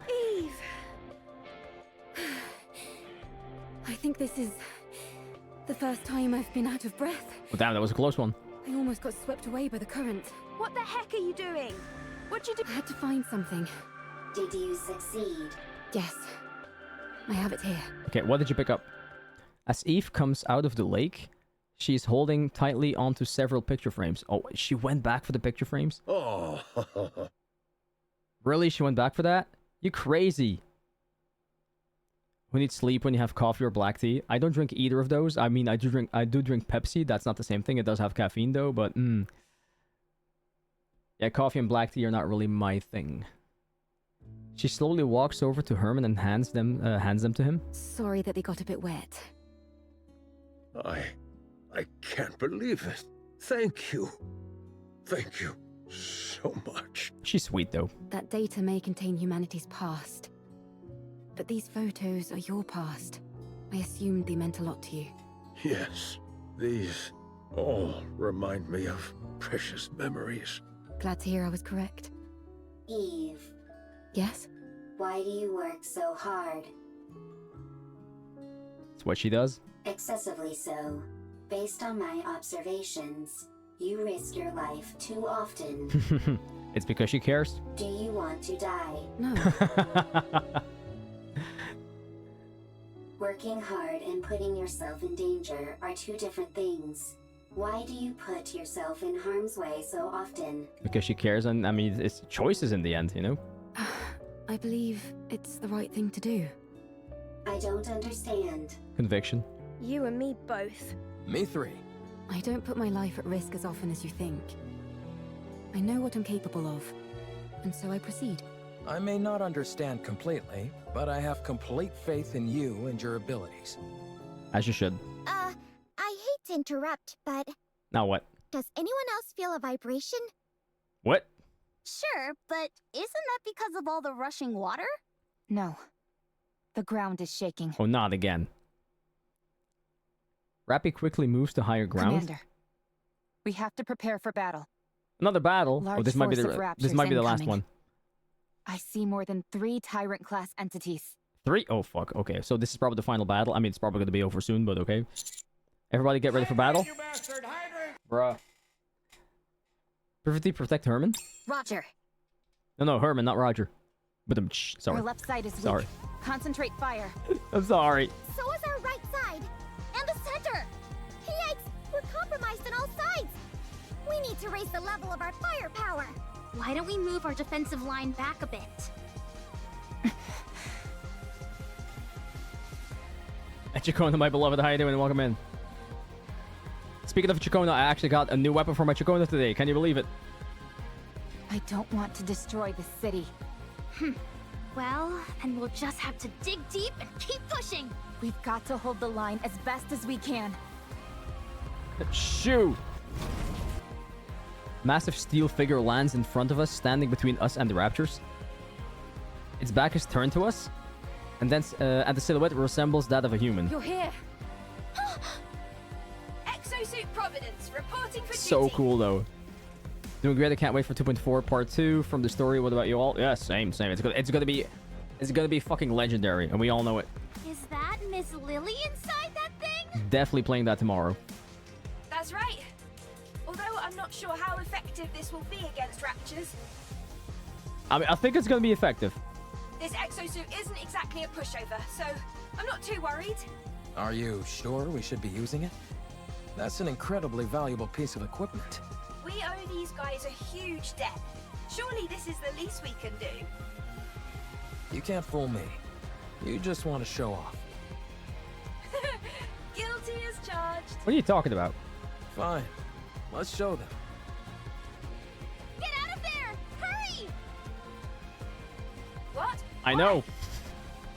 Eve. I think this is the first time I've been out of breath. Oh, damn, that was a close one. I almost got swept away by the current. What the heck are you doing? What'd you do? I had to find something. Did you succeed? Yes. I have it here. Okay, what did you pick up? As Eve comes out of the lake, she's holding tightly onto several picture frames. Oh, she went back for the picture frames? Oh. Really? She went back for that? You crazy. Who needs sleep when you have coffee or black tea? I don't drink either of those. I mean, I do drink Pepsi. That's not the same thing. It does have caffeine though, but yeah, coffee and black tea are not really my thing. She slowly walks over to Herman and hands them to him. Sorry that they got a bit wet. I can't believe it. Thank you. Thank you so much. She's sweet though. That data may contain humanity's past. But these photos are your past. I assumed they meant a lot to you. Yes, these all remind me of precious memories. Glad to hear I was correct. Eve. Yes? Why do you work so hard? It's what she does. Excessively so. Based on my observations, you risk your life too often. It's because she cares. Do you want to die? No. Working hard and putting yourself in danger are two different things. Why do you put yourself in harm's way so often? Because she cares, and I mean, it's choices in the end, you know? I believe it's the right thing to do. I don't understand. Conviction. You and me both. Me three. I don't put my life at risk as often as you think. I know what I'm capable of, and so I proceed. I may not understand completely, but I have complete faith in you and your abilities. As you should. I hate to interrupt, but Now what? does anyone else feel a vibration? What? Sure, but isn't that because of all the rushing water? No. The ground is shaking. Oh, not again. Rappy quickly moves to higher ground. Commander, we have to prepare for battle. Another battle. Large Oh, this might be force of the raptors last incoming. one. I see more than 3 Tyrant-class entities. 3? Oh, fuck. Okay, so this is probably the final battle. I mean, it's probably going to be over soon, but okay. Everybody get ready for battle. Bruh. Perfectly protect Herman? Roger. No, Herman, not Roger. But sorry. Our left side is Sorry. weak. Concentrate fire. I'm sorry. So is our right side! And the center! Yikes! We're compromised on all sides! We need to raise the level of our firepower! Why don't we move our defensive line back a bit? Chikona, my beloved, how you doing? Welcome in. Speaking of Chikona, I actually got a new weapon for my Chikona today. Can you believe it? I don't want to destroy the city. Well, then we'll just have to dig deep and keep pushing. We've got to hold the line as best as we can. Shoo! Massive steel figure lands in front of us, standing between us and the raptors. Its back is turned to us, and then and the silhouette resembles that of a human. You're here. Exosuit Providence reporting for So duty. cool though. Doing great. I can't wait for 2.4 part 2 from the story. What about you all? Yeah, same. It's gonna be fucking legendary, and we all know it. Is that Miss Lily inside that thing? Definitely playing that tomorrow. That's right. Although I'm not sure how effective this will be against raptors. I mean, I think it's gonna be effective. This exosuit isn't exactly a pushover, so I'm not too worried. Are you sure we should be using it? That's an incredibly valuable piece of equipment. We owe these guys a huge debt. Surely this is the least we can do. You can't fool me. You just want to show off. Guilty as charged. What are you talking about? Fine. Let's show them. Get out of there! Hurry! What? I know.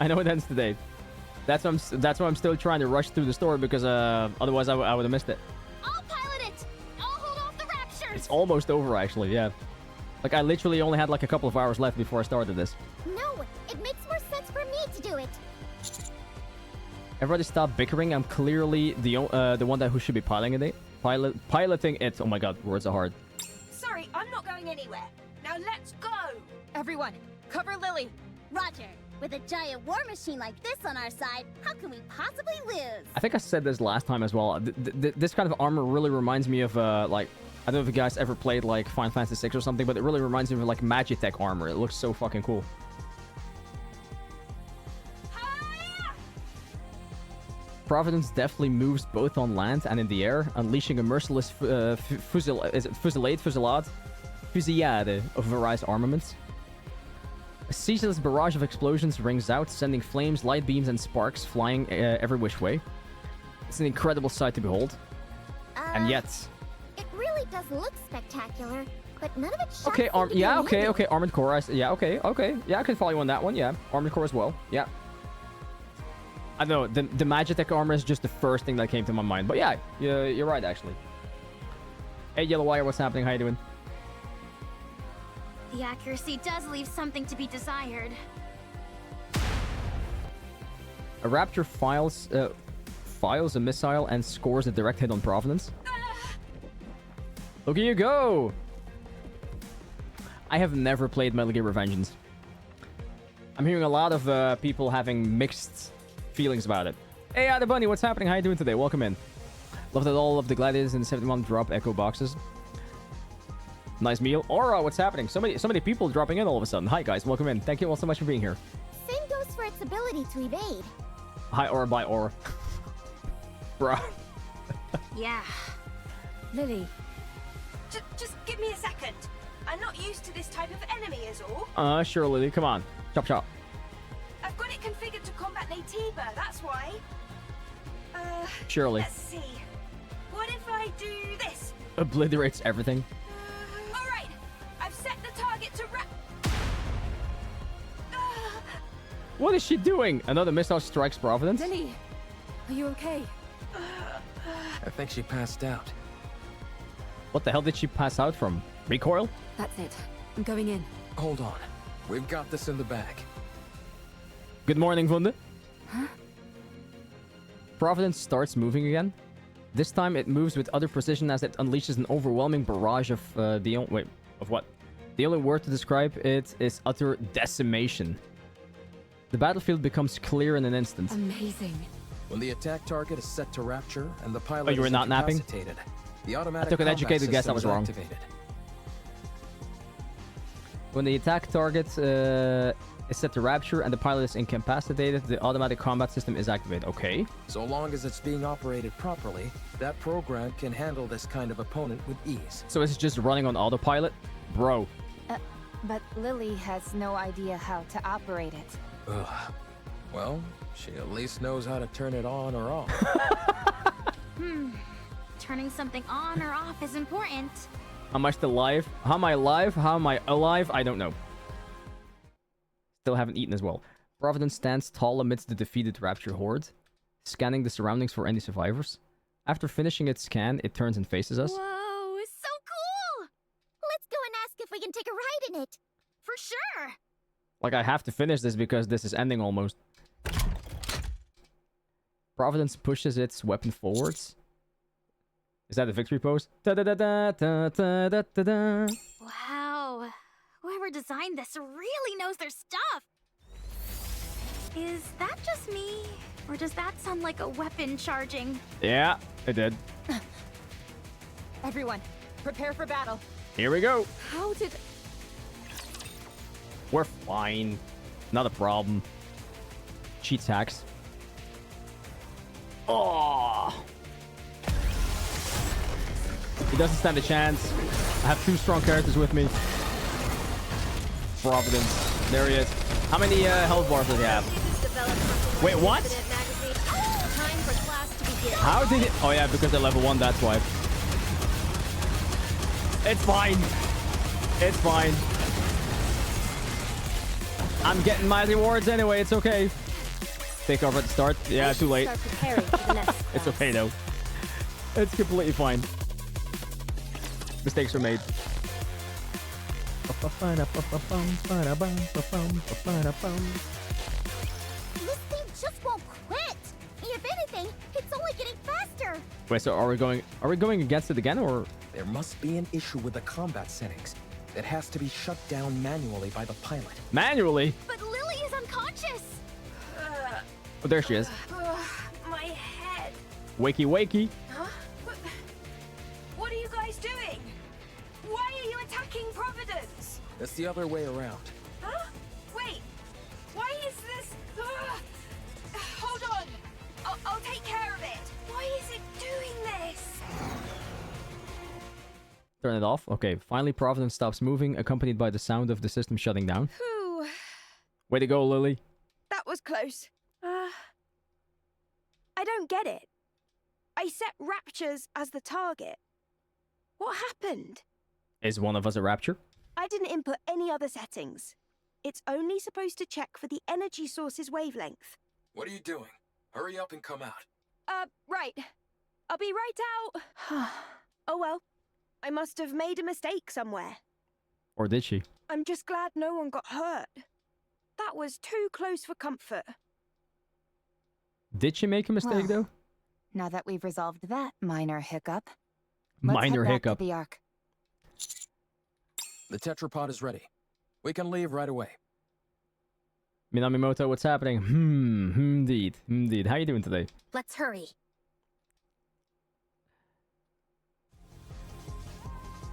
I know it ends today. That's why I'm still trying to rush through the story, because otherwise I would have missed it. I'll pilot it! I'll hold off the raptures! It's almost over, actually, yeah. Like, I literally only had like a couple of hours left before I started this. No, it makes more sense for me to do it. Everybody stop bickering. I'm clearly the one who should be piloting it. Piloting it. Oh my god, words are hard. Sorry, I'm not going anywhere. Now let's go! Everyone, cover Lily. Roger. With a giant war machine like this on our side, how can we possibly lose? I think I said this last time as well. This kind of armor really reminds me of like, I don't know if you guys ever played like Final Fantasy VI or something, but it really reminds me of like Magitech armor. It looks so fucking cool. Providence definitely moves both on land and in the air, unleashing a merciless fusillade of various armaments. A ceaseless barrage of explosions rings out, sending flames, light beams, and sparks flying every which way. It's an incredible sight to behold. And yet... It really does look spectacular, but none of it shows. Okay, okay, Armored Core. Yeah, okay. Yeah, I can follow you on that one, yeah. Armored Core as well, yeah. I know, the Magitech armor is just the first thing that came to my mind. But yeah, you're right, actually. Hey, Yellow Wire, what's happening? How you doing? The accuracy does leave something to be desired. A Raptor files a missile and scores a direct hit on Providence. Look at you go! I have never played Metal Gear Revengeance. I'm hearing a lot of people having mixed feelings about it. Hey, Ada Bunny, what's happening? How you doing today? Welcome in. Love that all of the gladiators in the 71 drop echo boxes. Nice meal. Aura, what's happening? So many people dropping in all of a sudden. Hi, guys. Welcome in. Thank you all so much for being here. Same goes for its ability to evade. Hi, Aura, bye, Aura. Bruh. Yeah. Lily. Just give me a second. I'm not used to this type of enemy is all. Sure, Lily. Come on. Chop chop. I've got it configured to combat Naytiba, that's why. Surely. Let's see. What if I do this? Obliterates everything. Alright, I've set the target to What is she doing? Another missile strikes Providence? Lily, are you okay? I think she passed out. What the hell did she pass out from? Recoil? That's it. I'm going in. Hold on. We've got this in the bag. Good morning, Wunde. Huh? Providence starts moving again. This time it moves with utter precision as it unleashes an overwhelming barrage of of what? The only word to describe it is utter decimation. The battlefield becomes clear in an instant. Amazing. When the attack target is set to rapture and the pilot you were is not napping? incapacitated, the automatic I took an combat educated guess, I system was is wrong. activated. When the attack target is set to rapture and the pilot is incapacitated, the automatic combat system is activated. Okay. So long as it's being operated properly, that program can handle this kind of opponent with ease. So it's just running on autopilot? Bro. But Lily has no idea how to operate it. Ugh. Well, she at least knows how to turn it on or off. Turning something on or off is important. How am I still alive? How am I alive? How am I alive? I don't know. Still haven't eaten as well. Providence stands tall amidst the defeated Rapture horde, scanning the surroundings for any survivors. After finishing its scan, it turns and faces us. Whoa, so cool! Let's go and ask if we can take a ride in it. For sure! Like, I have to finish this because this is ending almost. Providence pushes its weapon forwards. Is that a victory pose? Da-da-da-da-da-da-da-da. Wow. Whoever designed this really knows their stuff. Is that just me? Or does that sound like a weapon charging? Yeah, it did. Everyone, prepare for battle. Here we go. How did... We're fine. Not a problem. Cheat hacks. Oh. He doesn't stand a chance. I have two strong characters with me. Providence. There he is. How many health bars does he have? Wait, what? How did it... Oh yeah, because they're level 1, that's why. It's fine. It's fine. I'm getting my rewards anyway, it's okay. Take over at the start. Yeah, too late. It's okay though. It's completely fine. Mistakes were made. This thing just won't quit. If anything, it's only getting faster. Wait, so are we going against it again, or? There must be an issue with the combat settings. It has to be shut down manually by the pilot. Manually? But Lily is unconscious. Oh, there she is. My head. Wakey, wakey. Huh? What are you guys doing? Why are you attacking Providence? It's the other way around. Huh? Wait. Why is this... Hold on. I'll take care of it. Why is it doing this? Turn it off. Okay, finally Providence stops moving, accompanied by the sound of the system shutting down. Whew. Way to go, Lily. That was close. I don't get it. I set Raptures as the target. What happened? Is one of us a Rapture? I didn't input any other settings. It's only supposed to check for the energy source's wavelength. What are you doing? Hurry up and come out. Right. I'll be right out. Oh well. I must have made a mistake somewhere. Or did she? I'm just glad no one got hurt. That was too close for comfort. Did she make a mistake, though? Now that we've resolved that minor hiccup, Minor let's head hiccup. back to the Ark. The tetrapod is ready. We can leave right away. Minamimoto, what's happening? Indeed. Indeed. How you doing today? Let's hurry.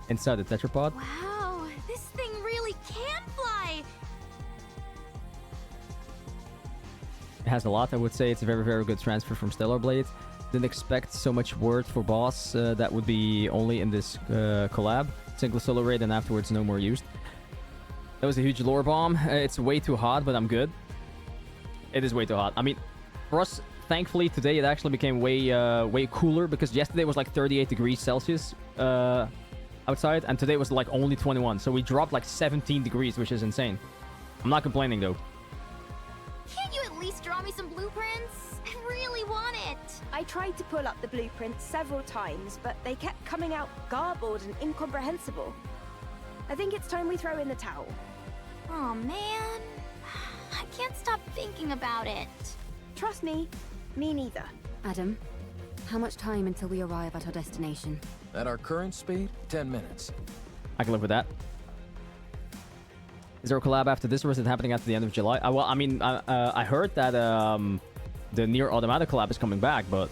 Inside the tetrapod? Wow, this thing really can fly. It has a lot. I would say it's a very, very good transfer from Stellar Blade. Didn't expect so much word for boss. That would be only in this collab. Single solo raid and afterwards no more used. That was a huge lore bomb. It's way too hot, but I'm good. It is way too hot. I mean, for us, thankfully, today it actually became way cooler because yesterday was like 38 degrees Celsius outside, and today was like only 21. So we dropped like 17 degrees, which is insane. I'm not complaining though. Can't you at least draw me some blueprints? I really want it. I tried to pull up the blueprints several times, but they kept coming out garbled and incomprehensible. I think it's time we throw in the towel. Oh man, I can't stop thinking about it. Trust me, me neither. Adam, how much time until we arrive at our destination? At our current speed, 10 minutes. I can live with that. Is there a collab after this, or is it happening at the end of July? Well, I mean, I heard that the Nier Automata collab is coming back, but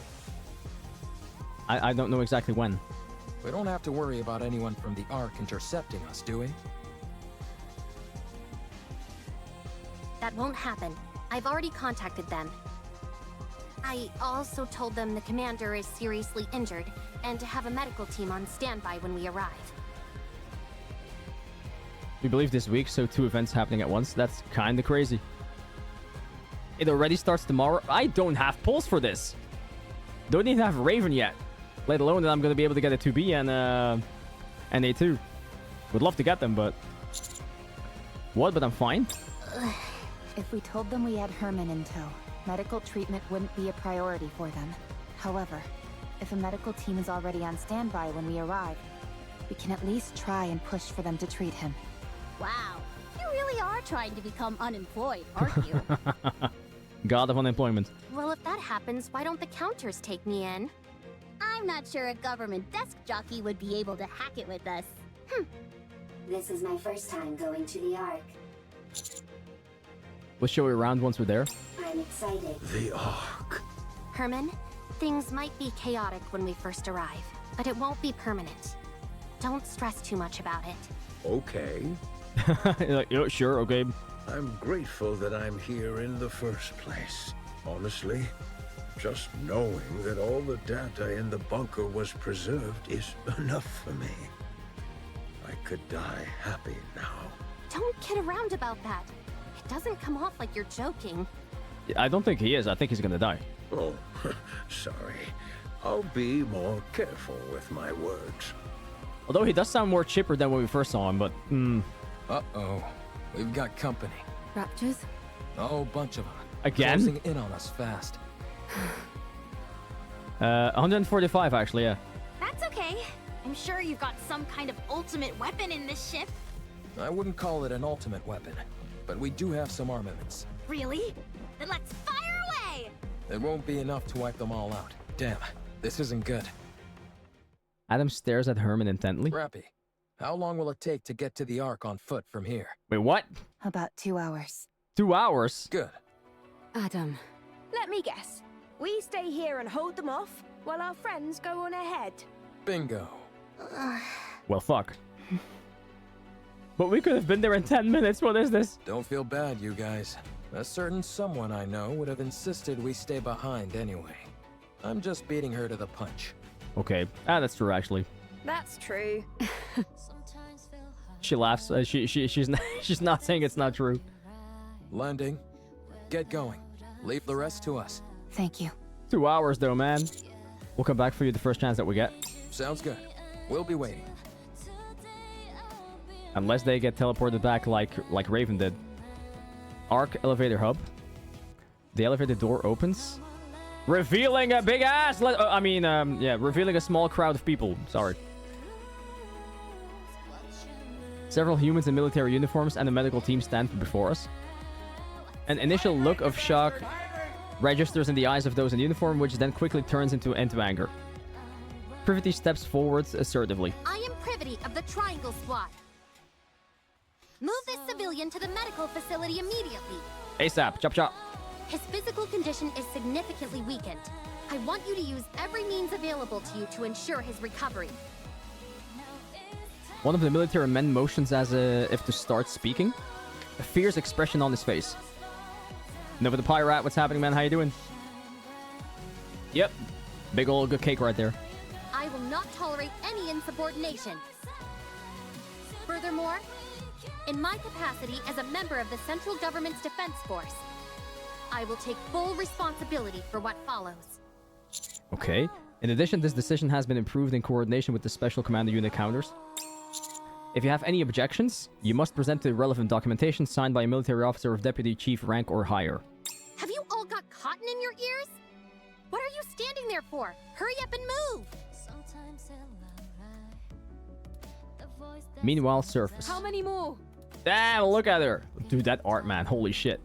I don't know exactly when. We don't have to worry about anyone from the Ark intercepting us, do we? That won't happen. I've already contacted them. I also told them the commander is seriously injured and to have a medical team on standby when we arrive. We believe this week, so 2 events happening at once. That's kinda crazy. It already starts tomorrow. I don't have pulls for this. Don't even have Raven yet. Let alone that I'm gonna be able to get a 2B and A2. Would love to get them, but... What? But I'm fine? If we told them we had Herman in tow, medical treatment wouldn't be a priority for them. However, if a medical team is already on standby when we arrive, we can at least try and push for them to treat him. Wow, you really are trying to become unemployed, aren't you? God of unemployment. Well, if that happens, why don't the counters take me in? I'm not sure a government desk jockey would be able to hack it with us. This is my first time going to the Ark. We'll show you around once we're there. I'm excited. The Ark. Herman, things might be chaotic when we first arrive, but it won't be permanent. Don't stress too much about it. Okay. Like, yeah, sure, okay. I'm grateful that I'm here in the first place. Honestly, just knowing that all the data in the bunker was preserved is enough for me. I could die happy now. Don't kid around about that. It doesn't come off like you're joking. I don't think he is. I think he's gonna die. Oh, sorry. I'll be more careful with my words. Although he does sound more chipper than when we first saw him, but... Uh-oh. We've got company. Raptures? A whole bunch of them. Again? Closing in on us fast. 145 actually, yeah. That's okay. I'm sure you've got some kind of ultimate weapon in this ship. I wouldn't call it an ultimate weapon, but we do have some armaments. Really? Then let's fire away! It won't be enough to wipe them all out. Damn, this isn't good. Adam stares at Herman intently. Rappy, how long will it take to get to the Ark on foot from here? Wait, what? About 2 hours. 2 hours? Good. Adam. Let me guess. We stay here and hold them off, while our friends go on ahead. Bingo. Well, fuck. But we could have been there in 10 minutes. What is this? Don't feel bad, you guys. A certain someone I know would have insisted we stay behind anyway. I'm just beating her to the punch. Okay. That's true, actually. That's true. She laughs. She's not, she's not saying it's not true. Landing. Get going. Leave the rest to us. Thank you. 2 hours, though, man. We'll come back for you the first chance that we get. Sounds good. We'll be waiting. Unless they get teleported back like Raven did. Arc elevator hub. The elevator door opens. Revealing a big ass! Revealing a small crowd of people. Sorry. Several humans in military uniforms and a medical team stand before us. An initial look of shock registers in the eyes of those in uniform, which then quickly turns into anger. Privity steps forwards assertively. I am Privity of the Triangle Squad. Move this civilian to the medical facility immediately. ASAP. Chop chop. His physical condition is significantly weakened. I want you to use every means available to you to ensure his recovery. One of the military men motions as if to start speaking. A fierce expression on his face. Nova the Pirate, what's happening, man? How you doing? Yep. Big ol' good cake right there. I will not tolerate any insubordination. Furthermore, in my capacity as a member of the central government's defense force, I will take full responsibility for what follows. Okay. In addition, this decision has been improved in coordination with the Special Commander Unit counters. If you have any objections, you must present the relevant documentation signed by a military officer of Deputy Chief rank or higher. Have you all got cotton in your ears? What are you standing there for? Hurry up and move! Meanwhile, surface. How many more? Damn, look at her. Dude, that art, man. Holy shit.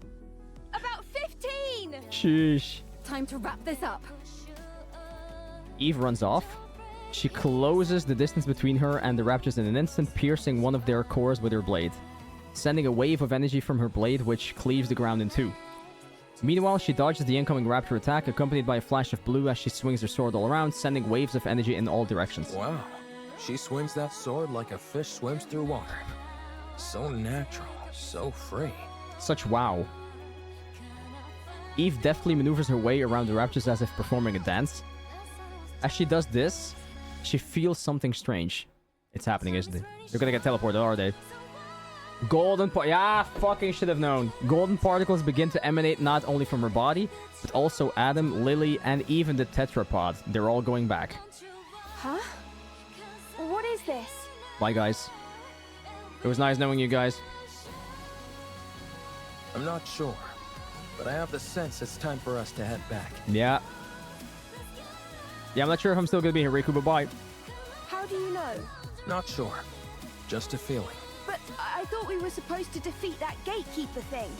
About 15! Sheesh. Time to wrap this up. Eve runs off. She closes the distance between her and the raptors in an instant, piercing one of their cores with her blade, sending a wave of energy from her blade which cleaves the ground in two. Meanwhile, she dodges the incoming raptor attack, accompanied by a flash of blue as she swings her sword all around, sending waves of energy in all directions. Wow. She swings that sword like a fish swims through water. So natural, so free. Such wow. Eve deftly maneuvers her way around the raptors as if performing a dance. As she does this, she feels something strange. It's happening, isn't it? They're gonna get teleported, are they? Yeah, fucking should have known. Golden particles begin to emanate not only from her body, but also Adam, Lily, and even the tetrapod. They're all going back. Huh? What is this? Bye, guys. It was nice knowing you guys. I'm not sure, but I have the sense it's time for us to head back. Yeah. Yeah, I'm not sure if I'm still gonna be here, Riku, but bye. How do you know? Not sure. Just a feeling. But I thought we were supposed to defeat that gatekeeper thing.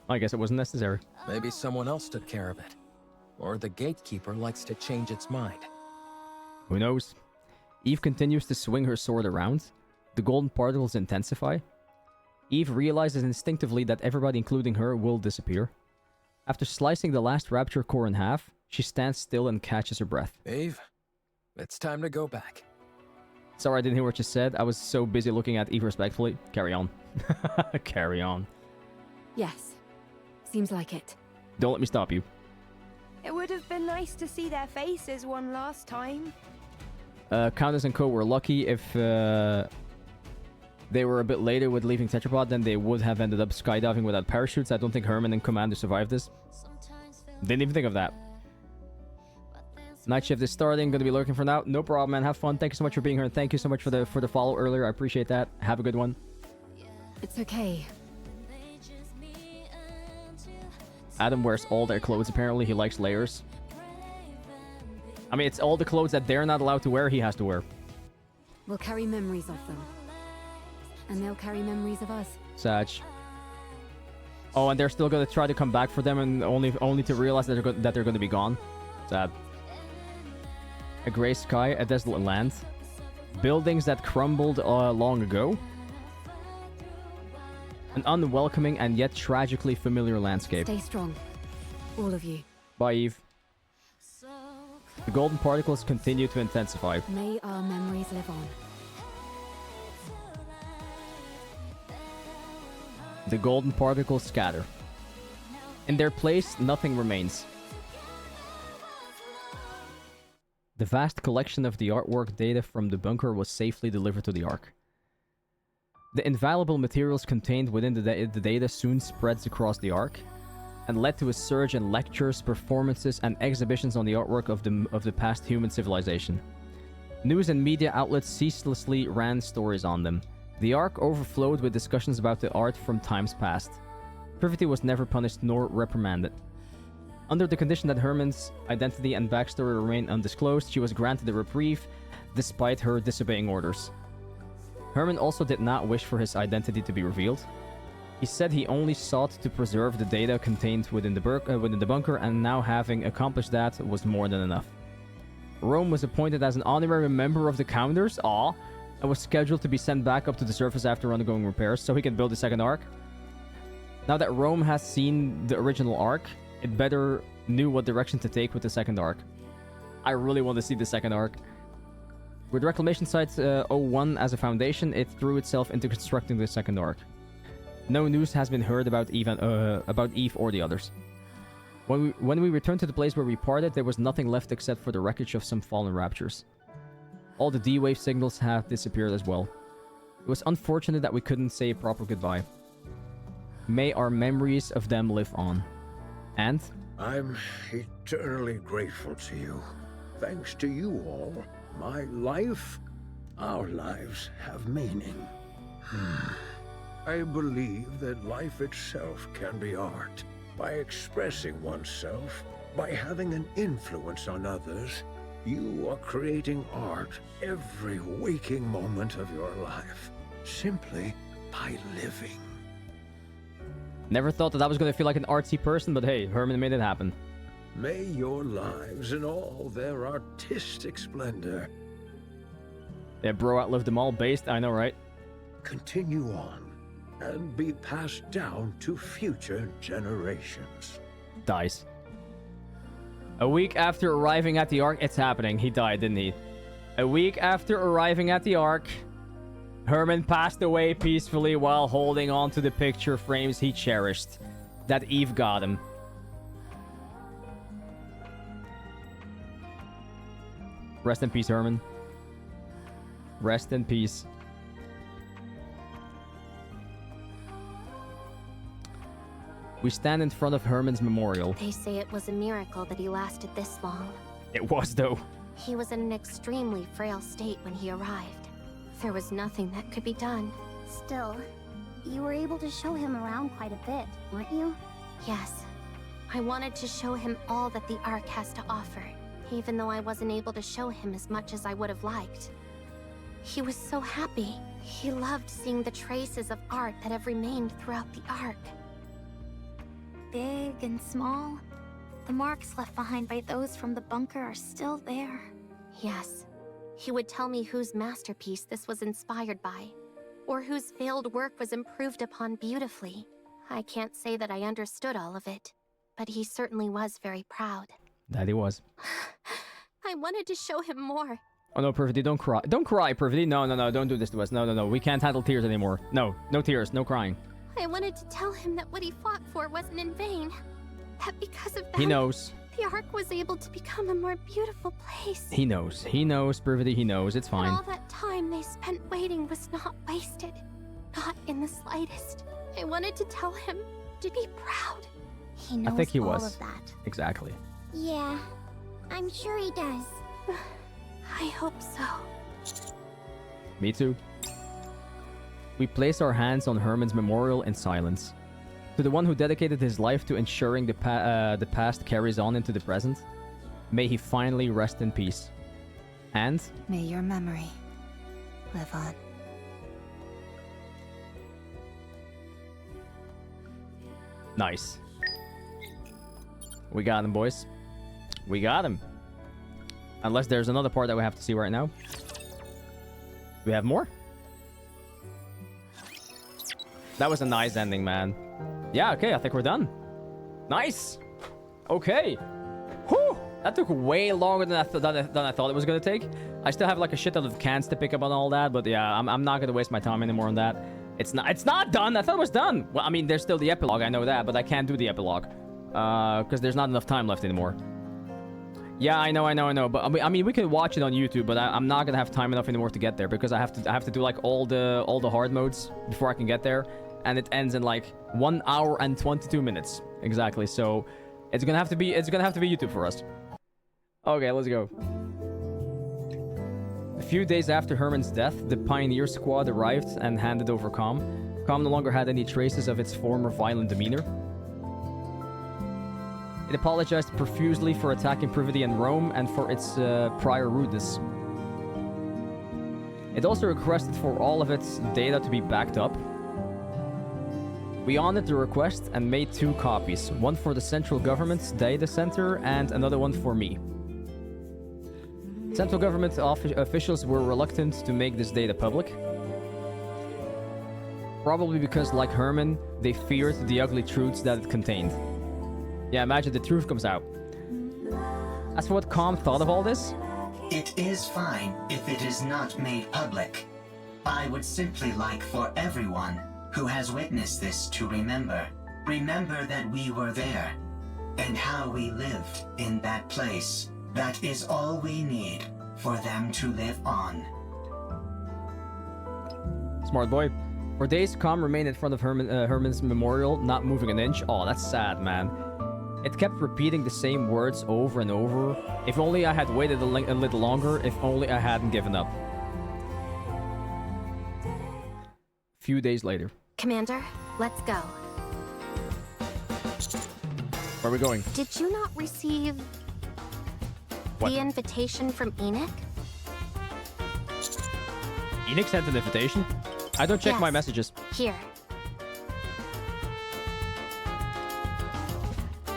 I guess it wasn't necessary. Maybe someone else took care of it. Or the gatekeeper likes to change its mind. Who knows? Eve continues to swing her sword around. The golden particles intensify. Eve realizes instinctively that everybody, including her, will disappear. After slicing the last rapture core in half, she stands still and catches her breath. Eve, it's time to go back. Sorry I didn't hear what you said. I was so busy looking at Eve respectfully. Carry on. Carry on. Yes. Seems like it. Don't let me stop you. It would have been nice to see their faces one last time. Countess and Co were lucky. If they were a bit later with leaving Tetrapod, then they would have ended up skydiving without parachutes. I don't think Herman and Commander survived this. Didn't even think of that. Night shift is starting. Gonna be lurking for now. No problem, man. Have fun. Thank you so much for being here, and thank you so much for the follow earlier. I appreciate that. Have a good one. It's okay. Adam wears all their clothes. Apparently, he likes layers. I mean, it's all the clothes that they're not allowed to wear. He has to wear. We'll carry memories of them, and they'll carry memories of us. Sag. Oh, and they're still gonna try to come back for them, and only to realize that they're gonna be gone. Sad. A gray sky, a desolate land, buildings that crumbled long ago, an unwelcoming and yet tragically familiar landscape. Stay strong, all of you. Bye, Eve. The golden particles continue to intensify. May our memories live on. The golden particles scatter. In their place, nothing remains. The vast collection of the artwork data from the bunker was safely delivered to the Ark. The invaluable materials contained within the data soon spreads across the Ark, and led to a surge in lectures, performances, and exhibitions on the artwork of the past human civilization. News and media outlets ceaselessly ran stories on them. The Ark overflowed with discussions about the art from times past. Privity was never punished nor reprimanded. Under the condition that Herman's identity and backstory remain undisclosed, she was granted a reprieve, despite her disobeying orders. Herman also did not wish for his identity to be revealed. He said he only sought to preserve the data contained within the bunker, and now having accomplished that was more than enough. Rome was appointed as an honorary member of the Counters, and was scheduled to be sent back up to the surface after undergoing repairs, so he can build the second Ark. Now that Rome has seen the original Ark, it better knew what direction to take with the second Ark. I really want to see the second Ark. With Reclamation Site 01 as a foundation, it threw itself into constructing the second Ark. No news has been heard about Eve or the others. When we returned to the place where we parted, there was nothing left except for the wreckage of some fallen raptors. All the D-wave signals have disappeared as well. It was unfortunate that we couldn't say a proper goodbye. May our memories of them live on. And? I'm eternally grateful to you. Thanks to you all, my life, our lives have meaning. I believe that life itself can be art. By expressing oneself, by having an influence on others, you are creating art every waking moment of your life, simply by living. Never thought that I was going to feel like an artsy person, but hey, Herman made it happen. May your lives in all their artistic splendor. Yeah, bro outlived them all based, I know, right? Continue on and be passed down to future generations. Dies. A week after arriving at the Ark, it's happening. He died, didn't he? A week after arriving at the Ark, Herman passed away peacefully while holding on to the picture frames he cherished. That Eve got him. Rest in peace, Herman. Rest in peace. We stand in front of Herman's memorial. They say it was a miracle that he lasted this long. It was, though. He was in an extremely frail state when he arrived. There was nothing that could be done. Still, you were able to show him around quite a bit, weren't you? Yes. I wanted to show him all that the Ark has to offer, even though I wasn't able to show him as much as I would have liked. He was so happy. He loved seeing the traces of art that have remained throughout the Ark. Big and small, the marks left behind by those from the bunker are still there. Yes. He would tell me whose masterpiece this was inspired by, or whose failed work was improved upon beautifully. I can't say that I understood all of it, but he certainly was very proud. That he was. I wanted to show him more. Oh no, Perfidy, don't cry. Don't cry, Perfidy. No, don't do this to us. No. We can't handle tears anymore. No tears, no crying. I wanted to tell him that what he fought for wasn't in vain. That because of that, He knows. the Ark was able to become a more beautiful place. He knows, Perfidy, he knows. It's fine. And all that time they spent waiting was not wasted. Not in the slightest. I wanted to tell him to be proud. He knows I think he all was. of that. Exactly. Yeah, I'm sure he does. I hope so. Me too. We place our hands on Herman's memorial in silence. To the one who dedicated his life to ensuring the past carries on into the present, may he finally rest in peace. And may your memory live on. Nice. We got him, boys. We got him. Unless there's another part that we have to see right now. We have more? That was a nice ending, man. Yeah, okay, I think we're done. Nice. Okay. Whew. That took way longer than I thought it was going to take. I still have like a shit ton of cans to pick up on all that, but yeah, I'm not going to waste my time anymore on that. It's not done. I thought it was done. Well, I mean, there's still the epilogue, I know that, but I can't do the epilogue. Because there's not enough time left anymore. Yeah, I know, but I mean, we can watch it on YouTube, but I'm not gonna have time enough anymore to get there because I have to do like all the hard modes before I can get there, and it ends in like 1 hour and 22 minutes exactly. So it's gonna have to be YouTube for us. Okay, let's go. A few days after Herman's death, the Pioneer Squad arrived and handed over COLLAB. COLLAB no longer had any traces of its former violent demeanor. It apologized profusely for attacking Privity and Rome and for its prior rudeness. It also requested for all of its data to be backed up. We honored the request and made 2 copies, one for the central government's data center and another one for me. Central government officials were reluctant to make this data public. Probably because, like Herman, they feared the ugly truths that it contained. Yeah, imagine the truth comes out. As for what COLLAB thought of all this? It is fine if it is not made public. I would simply like for everyone who has witnessed this to remember that we were there. and how we lived in that place. That is all we need for them to live on. Smart boy. For days, Com remained in front of Herman's memorial, not moving an inch. Oh, that's sad, man. It kept repeating the same words over and over. If only I had waited a little longer. If only I hadn't given up. Few days later. Commander, let's go. Where are we going? Did you not receive What? the invitation from Enoch? Enoch sent an invitation? I don't check Yes. my messages. Here.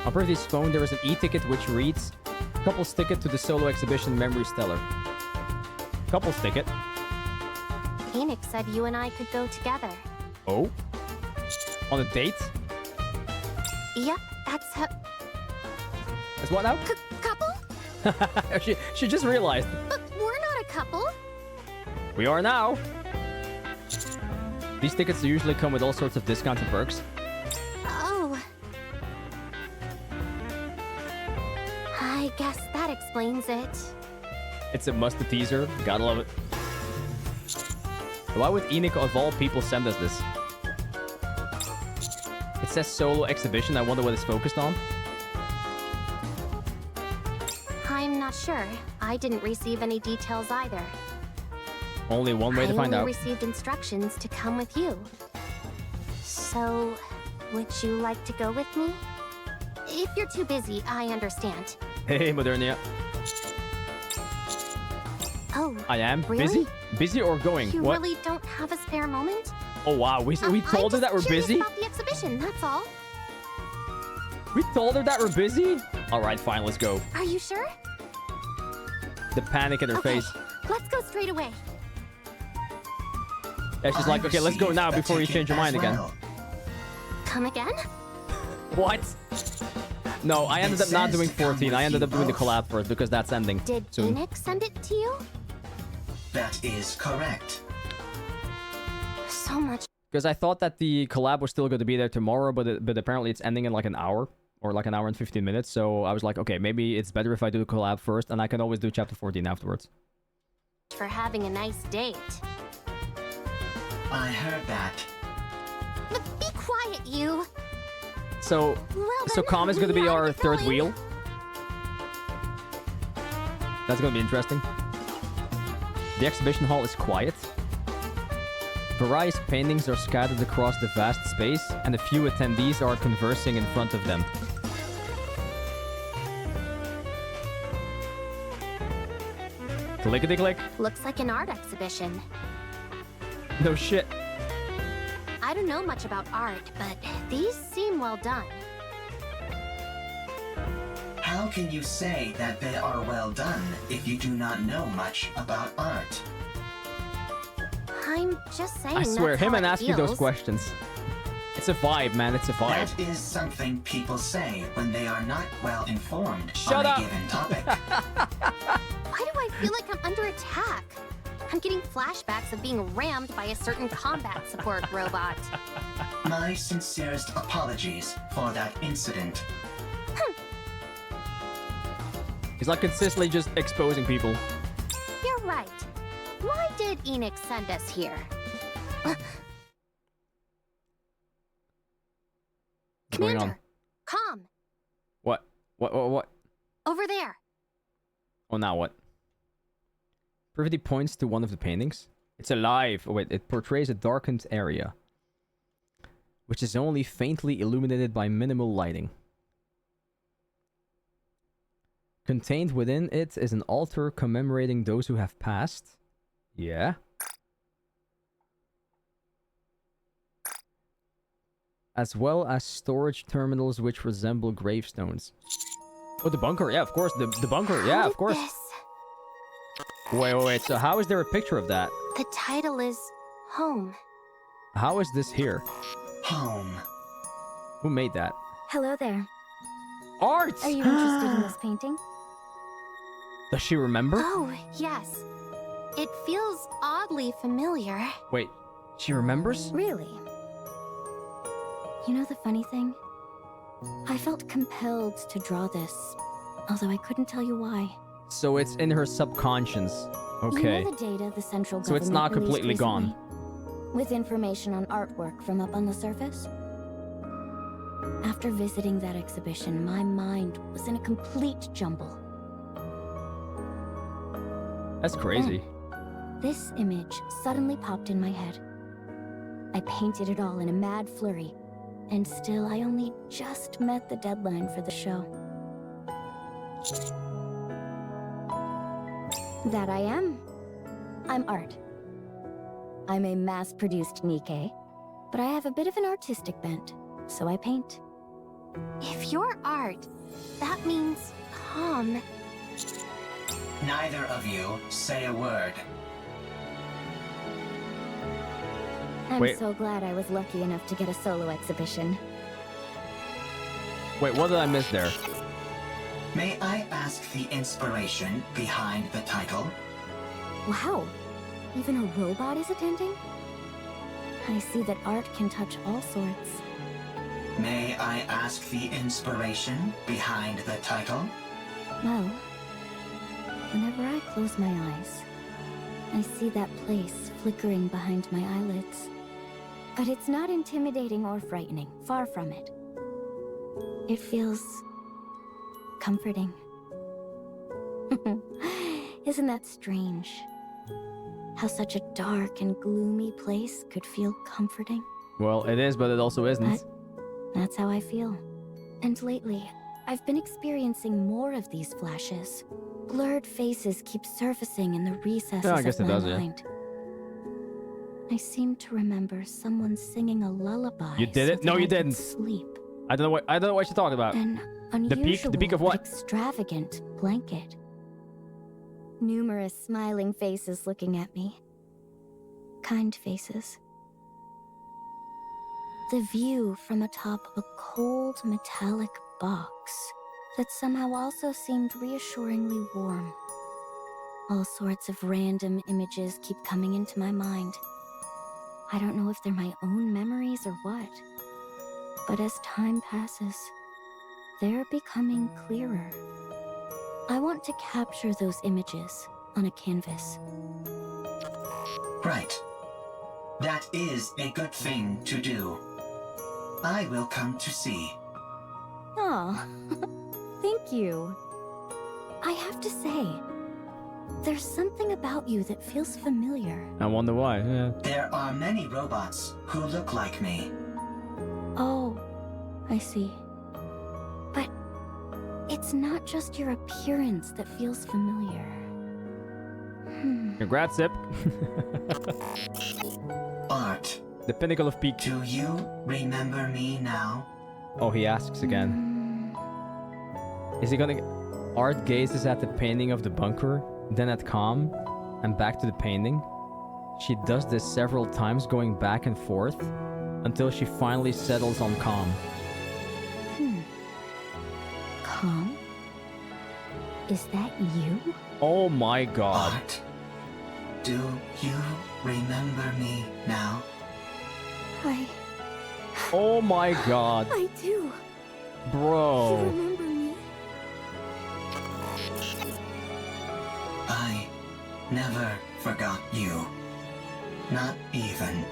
On Privy's phone, there is an e-ticket which reads, Couples ticket to the solo exhibition Memory Stellar. Couples ticket? Enoch said you and I could go together. Oh? On a date? Yep, that's how... That's what now? Couple? she just realized. But we're not a couple. We are now. These tickets usually come with all sorts of discounts and perks. Oh. I guess that explains it. It's a must teaser. Gotta love it. Why would Enoch of all people send us this? It says solo exhibition. I wonder what it's focused on. I'm not sure. I didn't receive any details either. Only one way to find I out. only received instructions to come with you. So, would you like to go with me? If you're too busy, I understand. Hey, Modernia. Oh, I am really? busy? Busy or going? You What? really don't have a spare moment? Oh wow, we told her that we're I'm just curious busy? about the exhibition, that's all. We told her that we're busy? Alright, fine, let's go. Are you sure? The panic in her Okay, face. let's go straight away. Yeah, she's like, okay, let's go now before you change your mind again. Come again? What? No, I ended up not doing 14. I ended up doing the collab first because that's ending Did soon. Enoch send it to you? That is correct. So much. Because I thought that the collab was still going to be there tomorrow, but apparently it's ending in like an hour. Or like an hour and 15 minutes. So I was like, okay, maybe it's better if I do the collab first, and I can always do chapter 14 afterwards. For having a nice date. I heard that. But be quiet, you. So, Well, so then, Com is going to be we our are third going. wheel. That's going to be interesting. The exhibition hall is quiet. Various paintings are scattered across the vast space, and a few attendees are conversing in front of them. Clickety-click. Looks like an art exhibition. No shit. I don't know much about art, but these seem well done. How can you say that they are well done if you do not know much about art? I'm just saying. I swear, that's him how and it ask you those feels. questions. It's a vibe, man. It's a vibe. That is something people say when they are not well informed Shut on up. a given topic. Why do I feel like I'm under attack? I'm getting flashbacks of being rammed by a certain combat support robot. My sincerest apologies for that incident. He's like consistently just exposing people. You're right. Why did Enoch send us here? What's going on? Come, What? What? over there. Oh, now what? Privity points to one of the paintings. It's alive. Oh, wait, it portrays a darkened area, which is only faintly illuminated by minimal lighting. Contained within it is an altar commemorating those who have passed. Yeah. As well as storage terminals which resemble gravestones. Oh, the bunker. Yeah, of course. The bunker. Yeah, of course. Wait. So how is there a picture of that? The title is Home. How is this here? Home. Who made that? Hello there. Art! Are you interested in this painting? Does she remember? Oh, yes. It feels oddly familiar. Wait, she remembers? Really? You know the funny thing? I felt compelled to draw this, although I couldn't tell you why. So it's in her subconscious. Okay. You know the data the central So it's government not released completely gone. recently? With information on artwork from up on the surface? After visiting that exhibition, my mind was in a complete jumble. That's crazy. This image suddenly popped in my head. I painted it all in a mad flurry, and still I only just met the deadline for the show. That I am. I'm art. I'm a mass-produced Nikke, but I have a bit of an artistic bent, so I paint. If you're art, that means calm. Neither of you say a word. I'm Wait. so glad I was lucky enough to get a solo exhibition. Wait, what did I miss there? May I ask the inspiration behind the title? Wow, even a robot is attending? I see that art can touch all sorts. May I ask the inspiration behind the title? Well, whenever I close my eyes, I see that place flickering behind my eyelids. But it's not intimidating or frightening, far from it. It feels comforting. Isn't that strange? How such a dark and gloomy place could feel comforting? Well, it is, but it also isn't. That's how I feel. And lately, I've been experiencing more of these flashes. Blurred faces keep surfacing in the recesses Yeah, I guess of it my does, yeah. mind. I seem to remember someone singing a lullaby. You did it? so No, that you I could didn't. Sleep. I don't know what you're talking about. An The peak of unusual what? but extravagant blanket. Numerous smiling faces looking at me. Kind faces. The view from atop a cold metallic box that somehow also seemed reassuringly warm. All sorts of random images keep coming into my mind. I don't know if they're my own memories or what, but as time passes, they're becoming clearer. I want to capture those images on a canvas. Right. That is a good thing to do. I will come to see. Aw, thank you. I have to say, there's something about you that feels familiar. I wonder why. Yeah. There are many robots who look like me. Oh, I see. But it's not just your appearance that feels familiar. Congrats, Zip. Art. The pinnacle of peak. Do you remember me now? Oh, he asks again. Is he gonna... Art gazes at the painting of the bunker, then at Calm, and back to the painting. She does this several times, going back and forth, until she finally settles on Calm. Calm? Is that you? Oh my god. Art. Do you remember me now? Oh my god. I do. Bro. You remember me? I never forgot you. Not even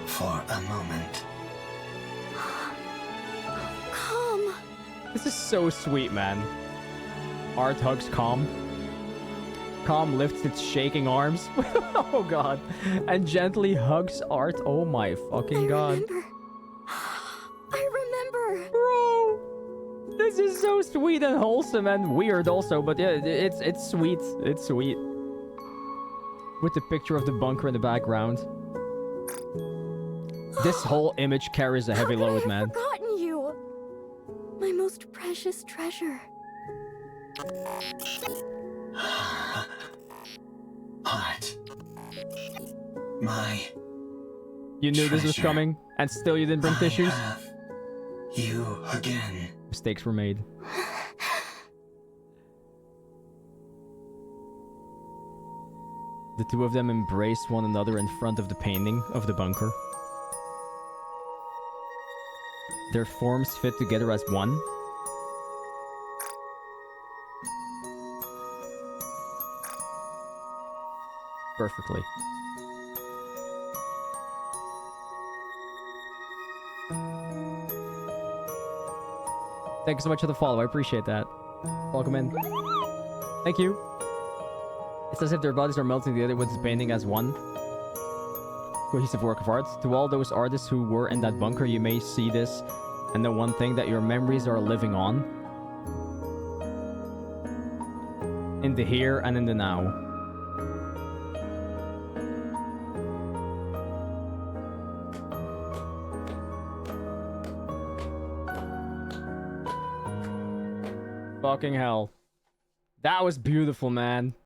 for a moment. Calm. This is so sweet, man. Art hugs Calm. Calm lifts its shaking arms. Oh god. And gently hugs Art. Oh my fucking god. I remember. Bro. This is so sweet and wholesome and weird also, but yeah, it's sweet. It's sweet. With the picture of the bunker in the background. This whole image carries a heavy load, man. Forgotten you. My most precious treasure. Art. My You knew this was treasure. coming, and still you didn't bring tissues? You again. Mistakes were made. The two of them embrace one another in front of the painting of the bunker. Their forms fit together as one. Perfectly. Thank you so much for the follow. I appreciate that. Welcome in. Thank you. It's as if their bodies are melting together with this painting as one cohesive work of art. To all those artists who were in that bunker, you may see this and the one thing that your memories are living on. In the here and in the now. Fucking hell. That was beautiful, man.